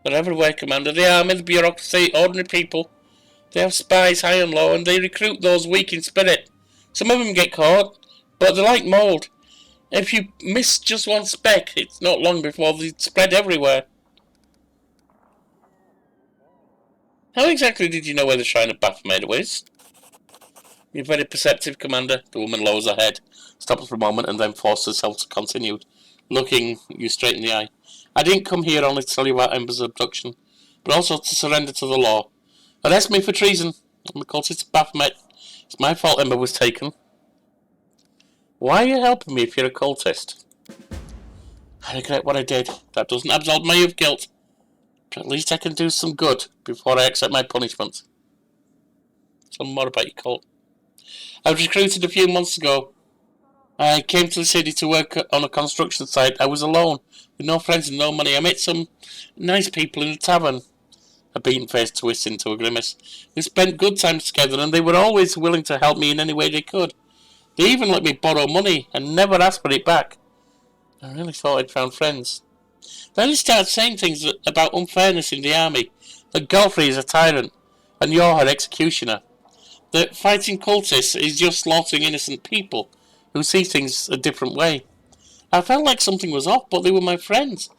They're everywhere, Commander. The army, the bureaucracy, ordinary people. They have spies high and low, and they recruit those weak in spirit. Some of them get caught, but they're like mould. If you miss just one speck, it's not long before they spread everywhere. How exactly did you know where the shrine of Baphomet was? You're very perceptive, Commander. The woman lowers her head, stops for a moment, and then forces herself to continue, looking you straight in the eye. I didn't come here only to tell you about Ember's abduction, but also to surrender to the law. Arrest me for treason. I'm a cultist of Baphomet. It's my fault Ember was taken. Why are you helping me if you're a cultist? I regret what I did. That doesn't absolve me of guilt. But at least I can do some good before I accept my punishment. Tell me more about your cult. I was recruited a few months ago. I came to the city to work on a construction site. I was alone, with no friends and no money. I met some nice people in the tavern. A beaten face twists into a grimace. We spent good times together, and they were always willing to help me in any way they could. They even let me borrow money and never asked for it back. I really thought I'd found friends. Then he started saying things about unfairness in the army, that Godfrey is a tyrant, and you're her executioner. That fighting cultists is just slaughtering innocent people who see things a different way. I felt like something was off, but they were my friends.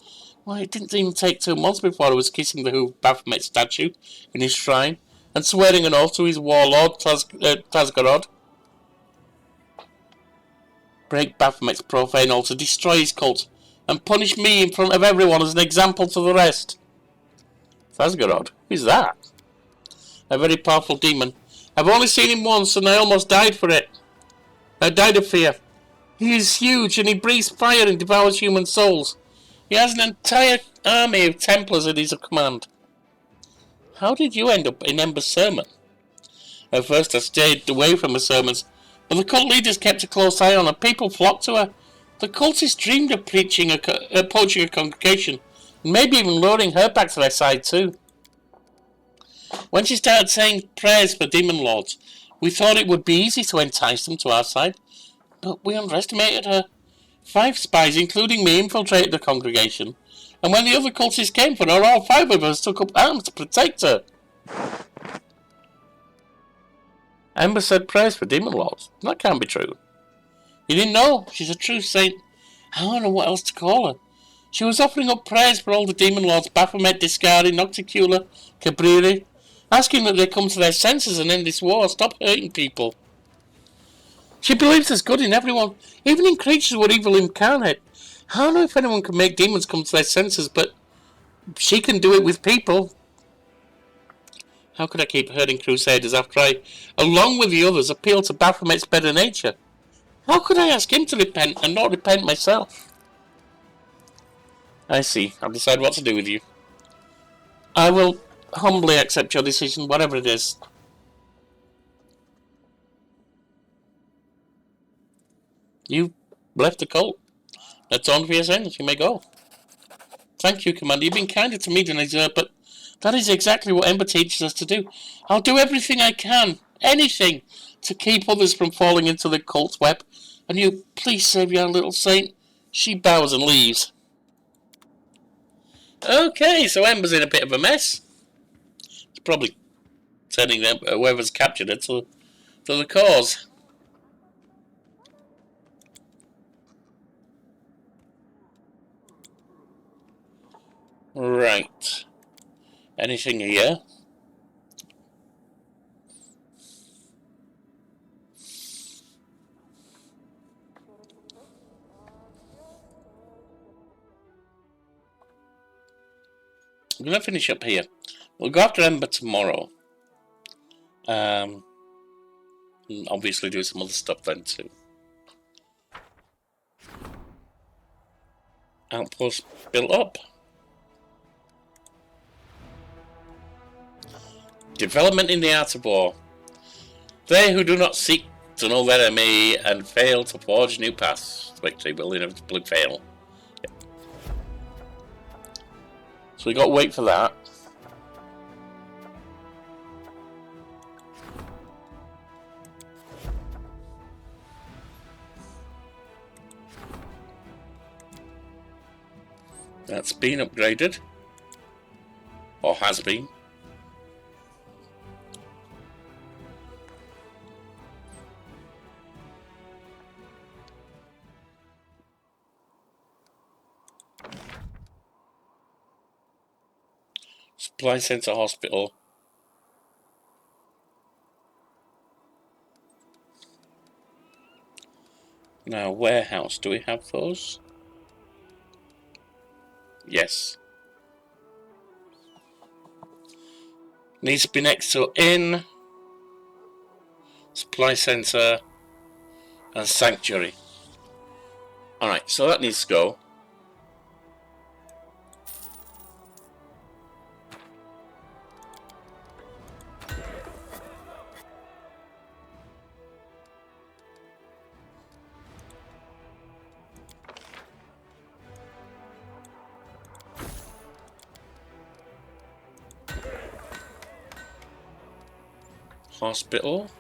Well, it didn't even take 2 months before I was kissing the Baphomet statue in his shrine and swearing an oath to his warlord, Tazgarod. Break Baphomet's profane altar, destroy his cult, and punish me in front of everyone as an example to the rest. Tazgarod? Who's that? A very powerful demon. I've only seen him once, and I almost died for it. I died of fear. He is huge, and he breathes fire and devours human souls. He has an entire army of Templars at his command. How did you end up in Ember's sermon? At first I stayed away from her sermons, but the cult leaders kept a close eye on her. People flocked to her. The cultists dreamed of poaching a congregation, and maybe even luring her back to their side too. When she started saying prayers for demon lords, we thought it would be easy to entice them to our side, but we underestimated her. 5 spies, including me, infiltrated the congregation, and when the other cultists came for her, all 5 of us took up arms to protect her. Ember said prayers for demon lords. That can't be true. You didn't know? She's a true saint. I don't know what else to call her. She was offering up prayers for all the demon lords, Baphomet, Discari, Nocticula, Cabriri, asking that they come to their senses and end this war, stop hurting people. She believes there's good in everyone, even in creatures who are evil incarnate. I don't know if anyone can make demons come to their senses, but she can do it with people. How could I keep herding crusaders after I, along with the others, appeal to Baphomet's better nature? How could I ask him to repent and not repent myself? I see. I'll decide what to do with you. I will humbly accept your decision, whatever it is. You left the cult. That's on for your sins. You may go. Thank you, Commander. You've been kinder to me than I deserve, but that is exactly what Ember teaches us to do. I'll do everything I can, anything, to keep others from falling into the cult's web. And you, please save your little saint. She bows and leaves. Okay, so Ember's in a bit of a mess. It's probably turning them, whoever's captured her to the cause. Right. Anything here? I'm going to finish up here. We'll go after Ember tomorrow. Obviously do some other stuff then too. Outpost built up. Development in the art of war. They who do not seek to know their enemy and fail to forge new paths, victory will inevitably fail. Yep. So we got to wait for that. That's been upgraded. Or has been. Supply Center Hospital. Now, warehouse. Do we have those? Yes. Needs to be next to inn, supply center, and sanctuary. Alright, so that needs to go. Hospital.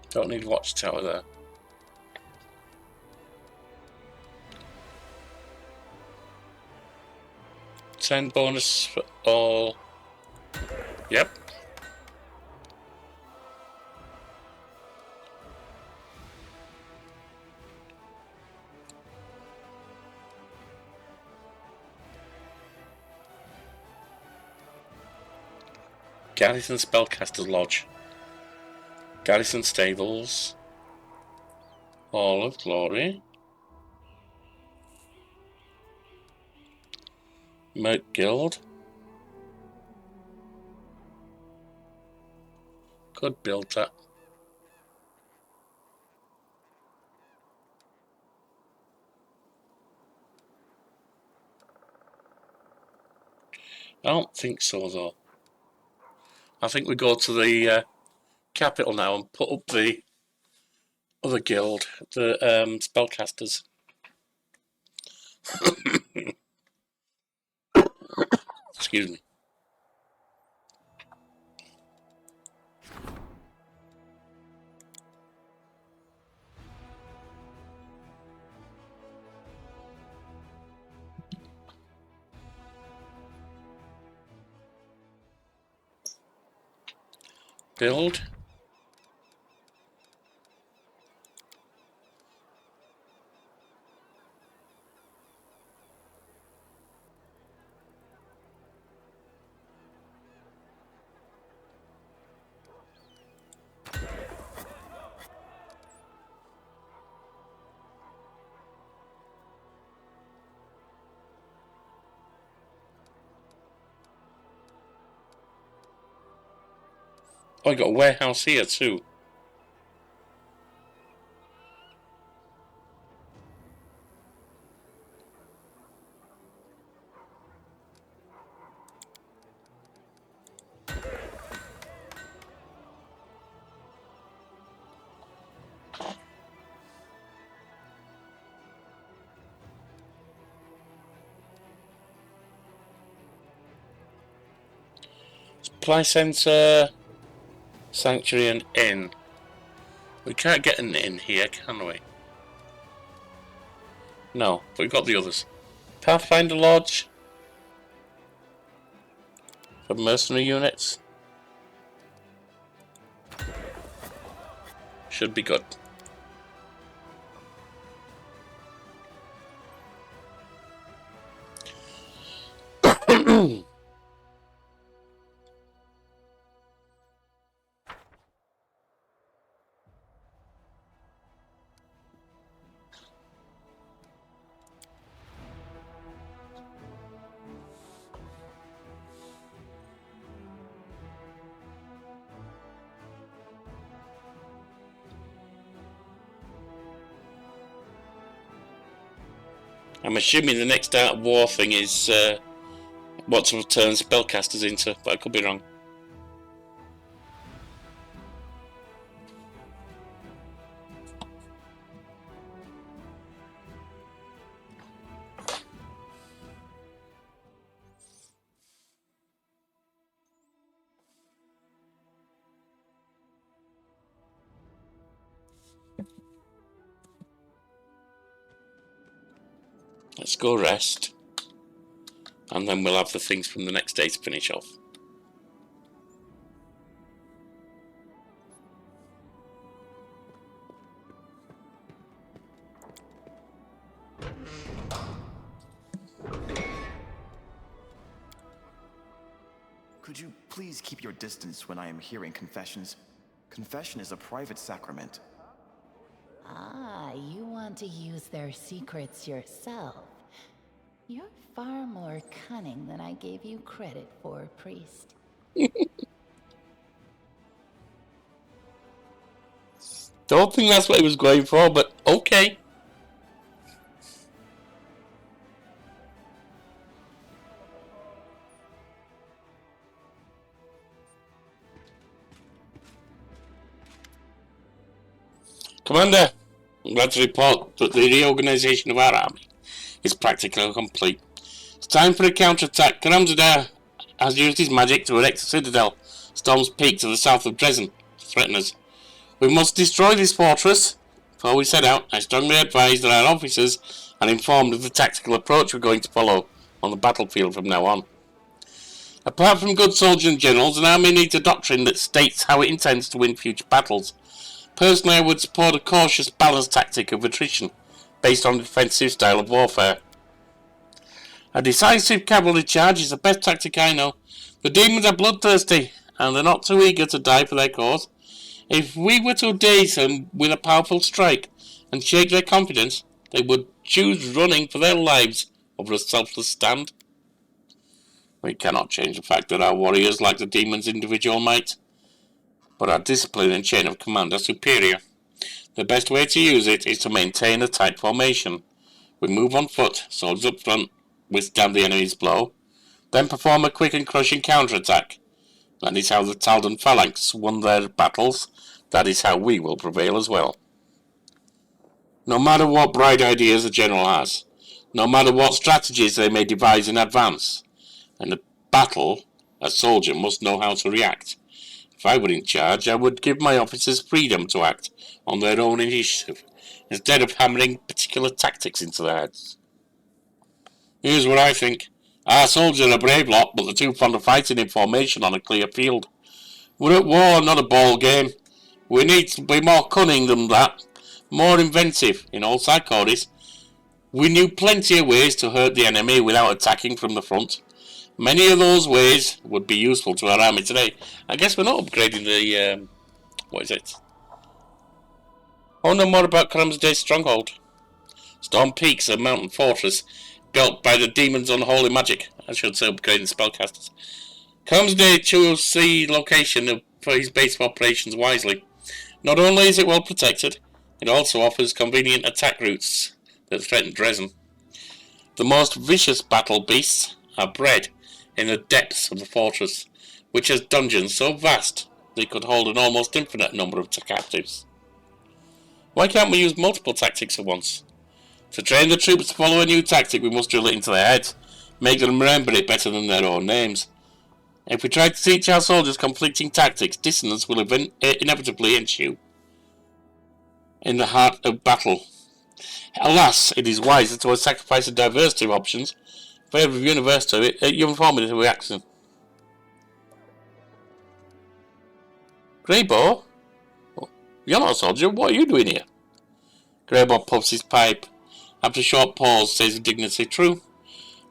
Don't need watchtower there. $10 bonus for all. Yep. Garrison Spellcaster's Lodge. Garrison Stables. Hall of Glory. Merc Guild. Could build that. I don't think so though. I think we go to the capital now and put up the other guild, the spellcasters. Excuse me. Build. Oh, I got a warehouse here too. Supply center, sanctuary, and inn. We can't get an inn here, can we? No, but we've got the others. Pathfinder Lodge for mercenary units. Should be good. I'm assuming the next Art of War thing is what to turn spellcasters into, but I could be wrong. Let's go rest, and then we'll have the things from the next day to finish off. Could you please keep your distance when I am hearing confessions? Confession is a private sacrament. Ah, you want to use their secrets yourself. You're far more cunning than I gave you credit for, priest. Don't think that's what he was going for, but okay. Commander, I'm glad to report that the reorganization of our army is practically complete. It's time for a counterattack. Karamzadar has used his magic to erect a citadel, Storm's Peak, to the south of Dresden, to threaten us. We must destroy this fortress. Before we set out, I strongly advise that our officers are informed of the tactical approach we're going to follow on the battlefield from now on. Apart from good soldiers and generals, an army needs a doctrine that states how it intends to win future battles. Personally, I would support a cautious, balanced tactic of attrition, based on a defensive style of warfare. A decisive cavalry charge is the best tactic I know. The demons are bloodthirsty, and they're not too eager to die for their cause. If we were to daze them with a powerful strike and shake their confidence, they would choose running for their lives over a selfless stand. We cannot change the fact that our warriors lack the demons' individual might, but our discipline and chain of command are superior. The best way to use it is to maintain a tight formation. We move on foot, soldiers up front, withstand the enemy's blow, then perform a quick and crushing counterattack. That is how the Taldan phalanx won their battles. That is how we will prevail as well. No matter what bright ideas a general has, no matter what strategies they may devise in advance, in a battle, a soldier must know how to react. If I were in charge, I would give my officers freedom to act on their own initiative, instead of hammering particular tactics into their heads. Here's what I think. Our soldiers are a brave lot, but they're too fond of fighting in formation on a clear field. We're at war, not a ball game. We need to be more cunning than that, more inventive. In all psychosis, we knew plenty of ways to hurt the enemy without attacking from the front. Many of those ways would be useful to our army today. I guess we're not upgrading the, what is it? I want to know more about Karamzadeh's stronghold. Storm Peak's a mountain fortress built by the demon's unholy magic. I should say upgrading spellcasters. Karamzadeh chose the location for his base of operations wisely. Not only is it well protected, it also offers convenient attack routes that threaten Dresden. The most vicious battle beasts are bred in the depths of the fortress, which has dungeons so vast they could hold an almost infinite number of captives. Why can't we use multiple tactics at once? To train the troops to follow a new tactic, we must drill it into their heads, make them remember it better than their own names. If we try to teach our soldiers conflicting tactics, dissonance will inevitably ensue in the heart of battle. Alas, it is wiser to sacrifice a diversity of options in favour of uniformity action. Greybow? You're not a soldier, what are you doing here? Greybow puffs his pipe. After a short pause, says with dignity, true.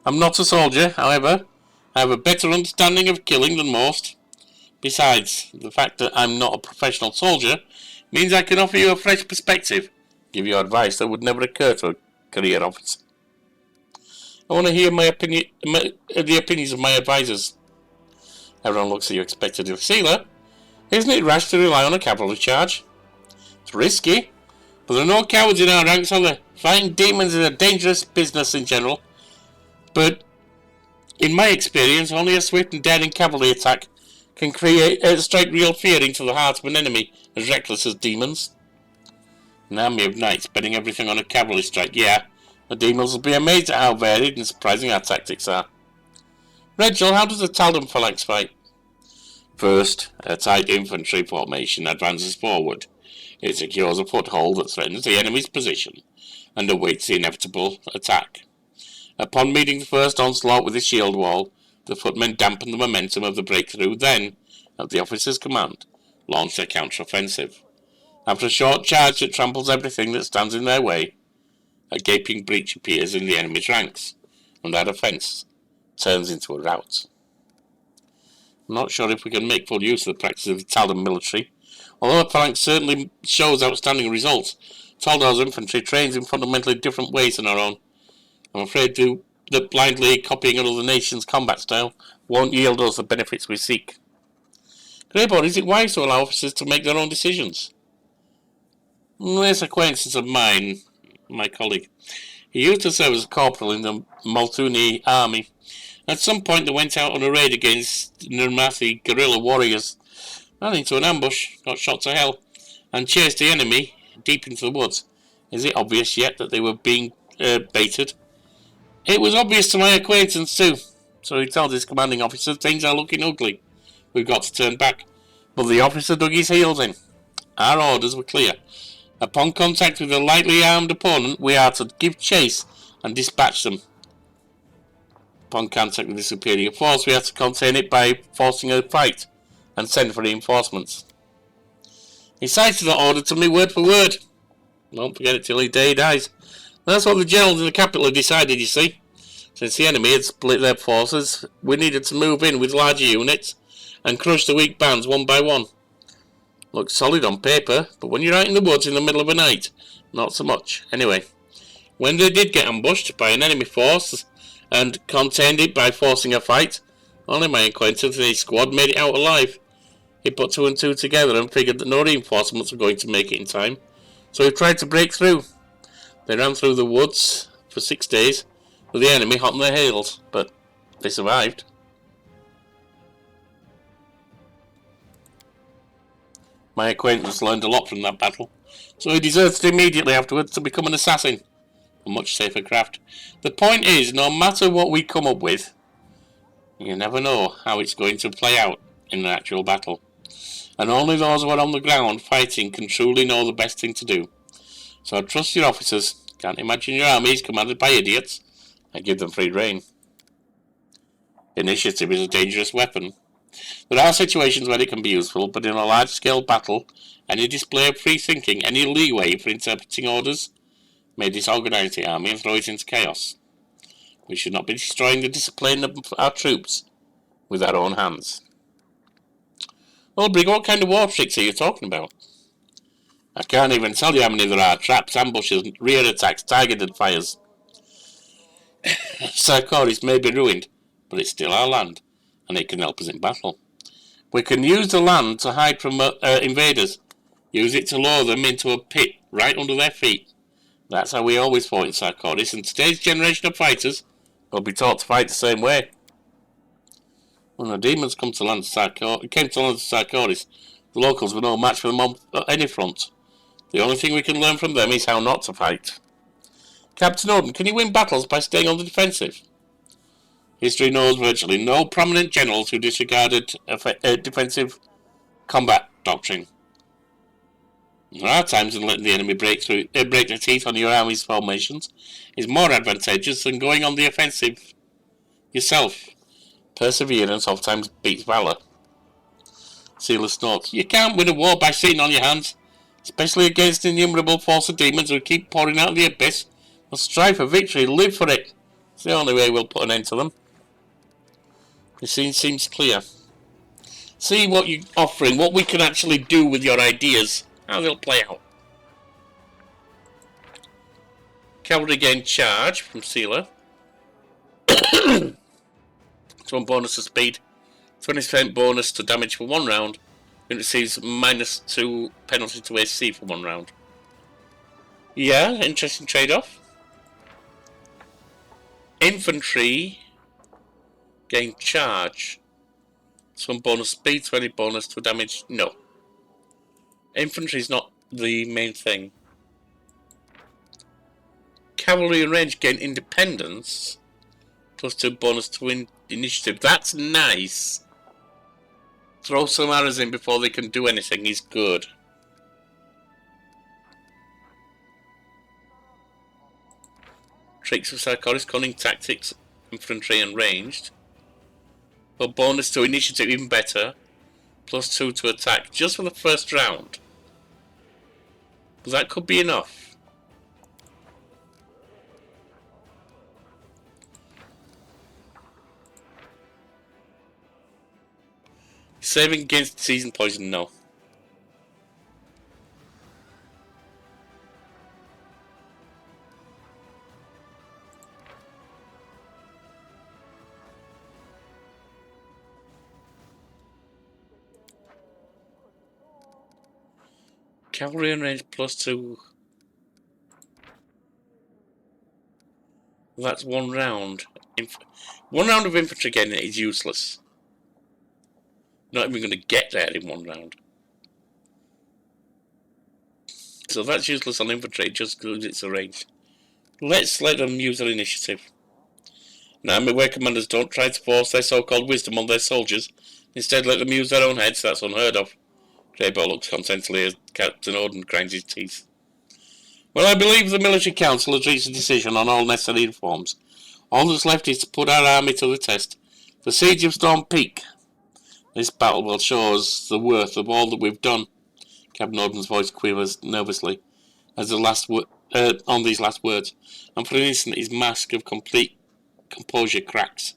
I'm not a soldier, however. I have a better understanding of killing than most. Besides, the fact that I'm not a professional soldier means I can offer you a fresh perspective, give you advice that would never occur to a career officer. I want to hear the opinions of my advisors. Everyone looks at you expectantly. Sealer, isn't it rash to rely on a cavalry charge? It's risky, but there are no cowards in our ranks, are there? Fighting demons is a dangerous business in general, but in my experience, only a swift and daring cavalry attack can strike real fear into the heart of an enemy as reckless as demons. An army of knights betting everything on a cavalry strike, yeah. The demons will be amazed at how varied and surprising our tactics are. Rachel, how does the Taldan phalanx fight? First, a tight infantry formation advances forward. It secures a foothold that threatens the enemy's position and awaits the inevitable attack. Upon meeting the first onslaught with a shield wall, the footmen dampen the momentum of the breakthrough, then, at the officer's command, launch their counter-offensive. After a short charge that tramples everything that stands in their way, a gaping breach appears in the enemy's ranks, and that offence turns into a rout. I'm not sure if we can make full use of the practice of the Taldan military. Although the phalanx certainly shows outstanding results, Taldar's infantry trains in fundamentally different ways than our own. I'm afraid that blindly copying another nation's combat style won't yield us the benefits we seek. Greyboard, is it wise to allow officers to make their own decisions? This acquaintance of mine, my colleague, he used to serve as a corporal in the Multuni army. At some point they went out on a raid against Nirmathi guerrilla warriors, ran into an ambush, got shot to hell, and chased the enemy deep into the woods. Is it obvious yet that they were being baited? It was obvious to my acquaintance too, so he told his commanding officer, things are looking ugly. We've got to turn back. But the officer dug his heels in. Our orders were clear. Upon contact with a lightly armed opponent, we are to give chase and dispatch them. Upon contact with the superior force, we are to contain it by forcing a fight and send for reinforcements. He cited the order to me word for word. Won't forget it till the day he dies. That's what the generals in the capital had decided, you see. Since the enemy had split their forces, we needed to move in with larger units and crush the weak bands one by one. Looks solid on paper, but when you're out in the woods in the middle of the night, not so much. Anyway, when they did get ambushed by an enemy force and contained it by forcing a fight, only my acquaintance and his squad made it out alive. He put two and two together and figured that no reinforcements were going to make it in time, so he tried to break through. They ran through the woods for 6 days with the enemy hot on their heels, but they survived. My acquaintance learned a lot from that battle, so he deserted immediately afterwards to become an assassin. A much safer craft. The point is, no matter what we come up with, you never know how it's going to play out in an actual battle. And only those who are on the ground fighting can truly know the best thing to do. So trust your officers. Can't imagine your armies commanded by idiots. I give them free rein. Initiative is a dangerous weapon. There are situations where it can be useful, but in a large-scale battle, any display of free thinking, any leeway for interpreting orders, may disorganize the army and throw it into chaos. We should not be destroying the discipline of our troops with our own hands. Well, Brig, what kind of war tricks are you talking about? I can't even tell you how many there are. Traps, ambushes, rear attacks, targeted fires. Sarkoris may be ruined, but it's still our land, and it can help us in battle. We can use the land to hide from invaders. Use it to lower them into a pit right under their feet. That's how we always fought in Sarkoris, and today's generation of fighters will be taught to fight the same way. When the demons came to land to Sarkoris, the locals were no match for them on any front. The only thing we can learn from them is how not to fight. Captain Odin, can you win battles by staying on the defensive? History knows virtually no prominent generals who disregarded defensive combat doctrine. There are times when letting the enemy break their teeth on your army's formations is more advantageous than going on the offensive yourself. Perseverance oftentimes beats valor. Sealer snorts. You can't win a war by sitting on your hands, especially against an innumerable force of demons who keep pouring out of the abyss. We'll strive for victory, live for it. It's the only way we'll put an end to them. The scene seems clear. See what you're offering, what we can actually do with your ideas, how they'll play out. Cavalry gain charge from Sealer. 1 bonus to speed, 20% bonus to damage for 1 round. It receives -2 penalty to AC for 1 round. Yeah, interesting trade-off. Infantry gain charge. Some bonus speed, 20 bonus to damage. No. Infantry is not the main thing. Cavalry and range gain independence. +2 bonus to initiative. That's nice. Throw some arrows in before they can do anything is good. Tricks of Sarkoris, cunning tactics, infantry and ranged. But bonus to initiative even better. +2 to attack just for the first round. But that could be enough. Saving against season poison, no. Cavalry and range +2. That's 1 round. 1 round of infantry getting it is useless. Not even going to get there in 1 round. So that's useless on infantry, just because it's arranged. Let's let them use their initiative. Now, where commanders don't try to force their so-called wisdom on their soldiers, instead let them use their own heads, that's unheard of. Greybow looks contentedly as Captain Odin grinds his teeth. Well, I believe the military council has reached a decision on all necessary reforms. All that's left is to put our army to the test. The siege of Storm Peak. This battle will show us the worth of all that we've done. Captain Odin's voice quivers nervously as on these last words, and for an instant his mask of complete composure cracks.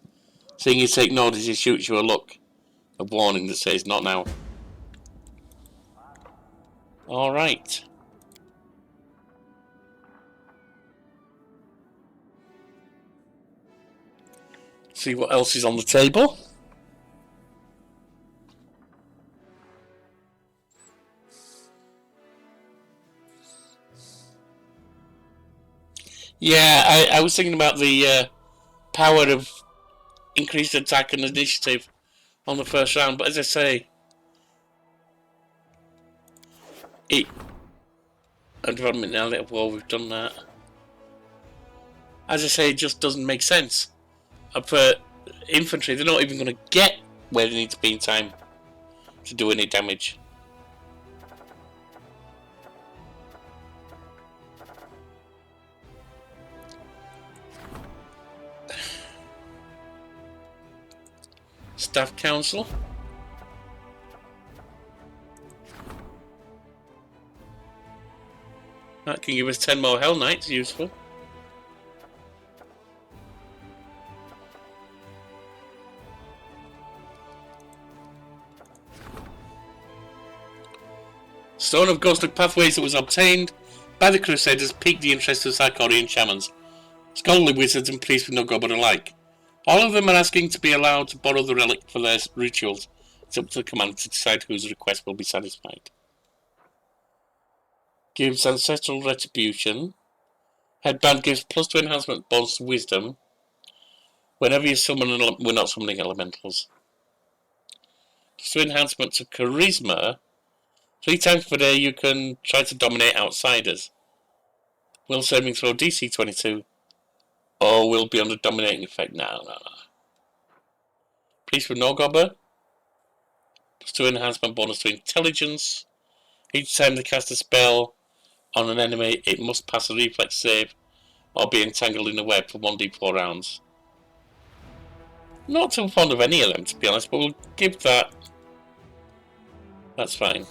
Seeing you take notice, he shoots you a look of warning that says, "Not now." All right. See what else is on the table. Yeah, I was thinking about the power of increased attack and initiative on the first round, but as I say, a development now that we've done that. As I say, it just doesn't make sense. For infantry, they're not even going to get where they need to be in time to do any damage. Staff Council. Can give us 10 more Hell Knights, useful. Stone of Ghostly Pathways that was obtained by the Crusaders piqued the interest of Antiquarian shamans, scholarly wizards and priests with no god alike. All of them are asking to be allowed to borrow the relic for their rituals. It's up to the commander to decide whose request will be satisfied. Gives Ancestral Retribution. Headband gives +2 enhancement bonus to Wisdom. Whenever you summon we're not summoning elementals. +2 enhancement to Charisma. 3 times per day you can try to dominate outsiders. Will saving throw DC 22. Or will be under dominating effect. No. Priest with no gobber. +2 enhancement bonus to Intelligence. Each time they cast a spell on an enemy, it must pass a reflex save or be entangled in a web for 1d4 rounds. Not too fond of any of them, to be honest, but we'll give that. That's fine.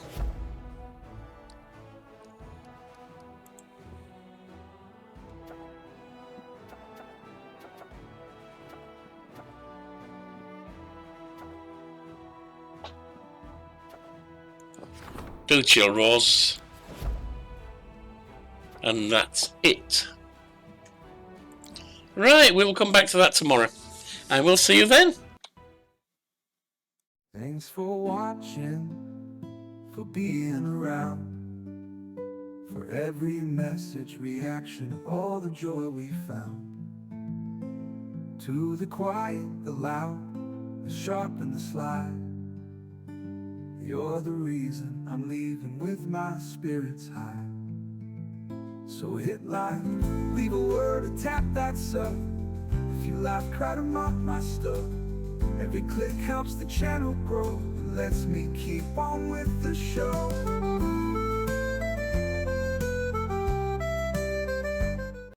Do chill rolls. And that's it. Right, we will come back to that tomorrow. I will see you then. Thanks for watching, for being around, for every message, reaction, all the joy we found. To the quiet, the loud, the sharp and the sly, you're the reason I'm leaving with my spirits high. So hit like, leave a word or tap that sub. If you laugh, cry to mock my stuff. Every click helps the channel grow, lets me keep on with the show.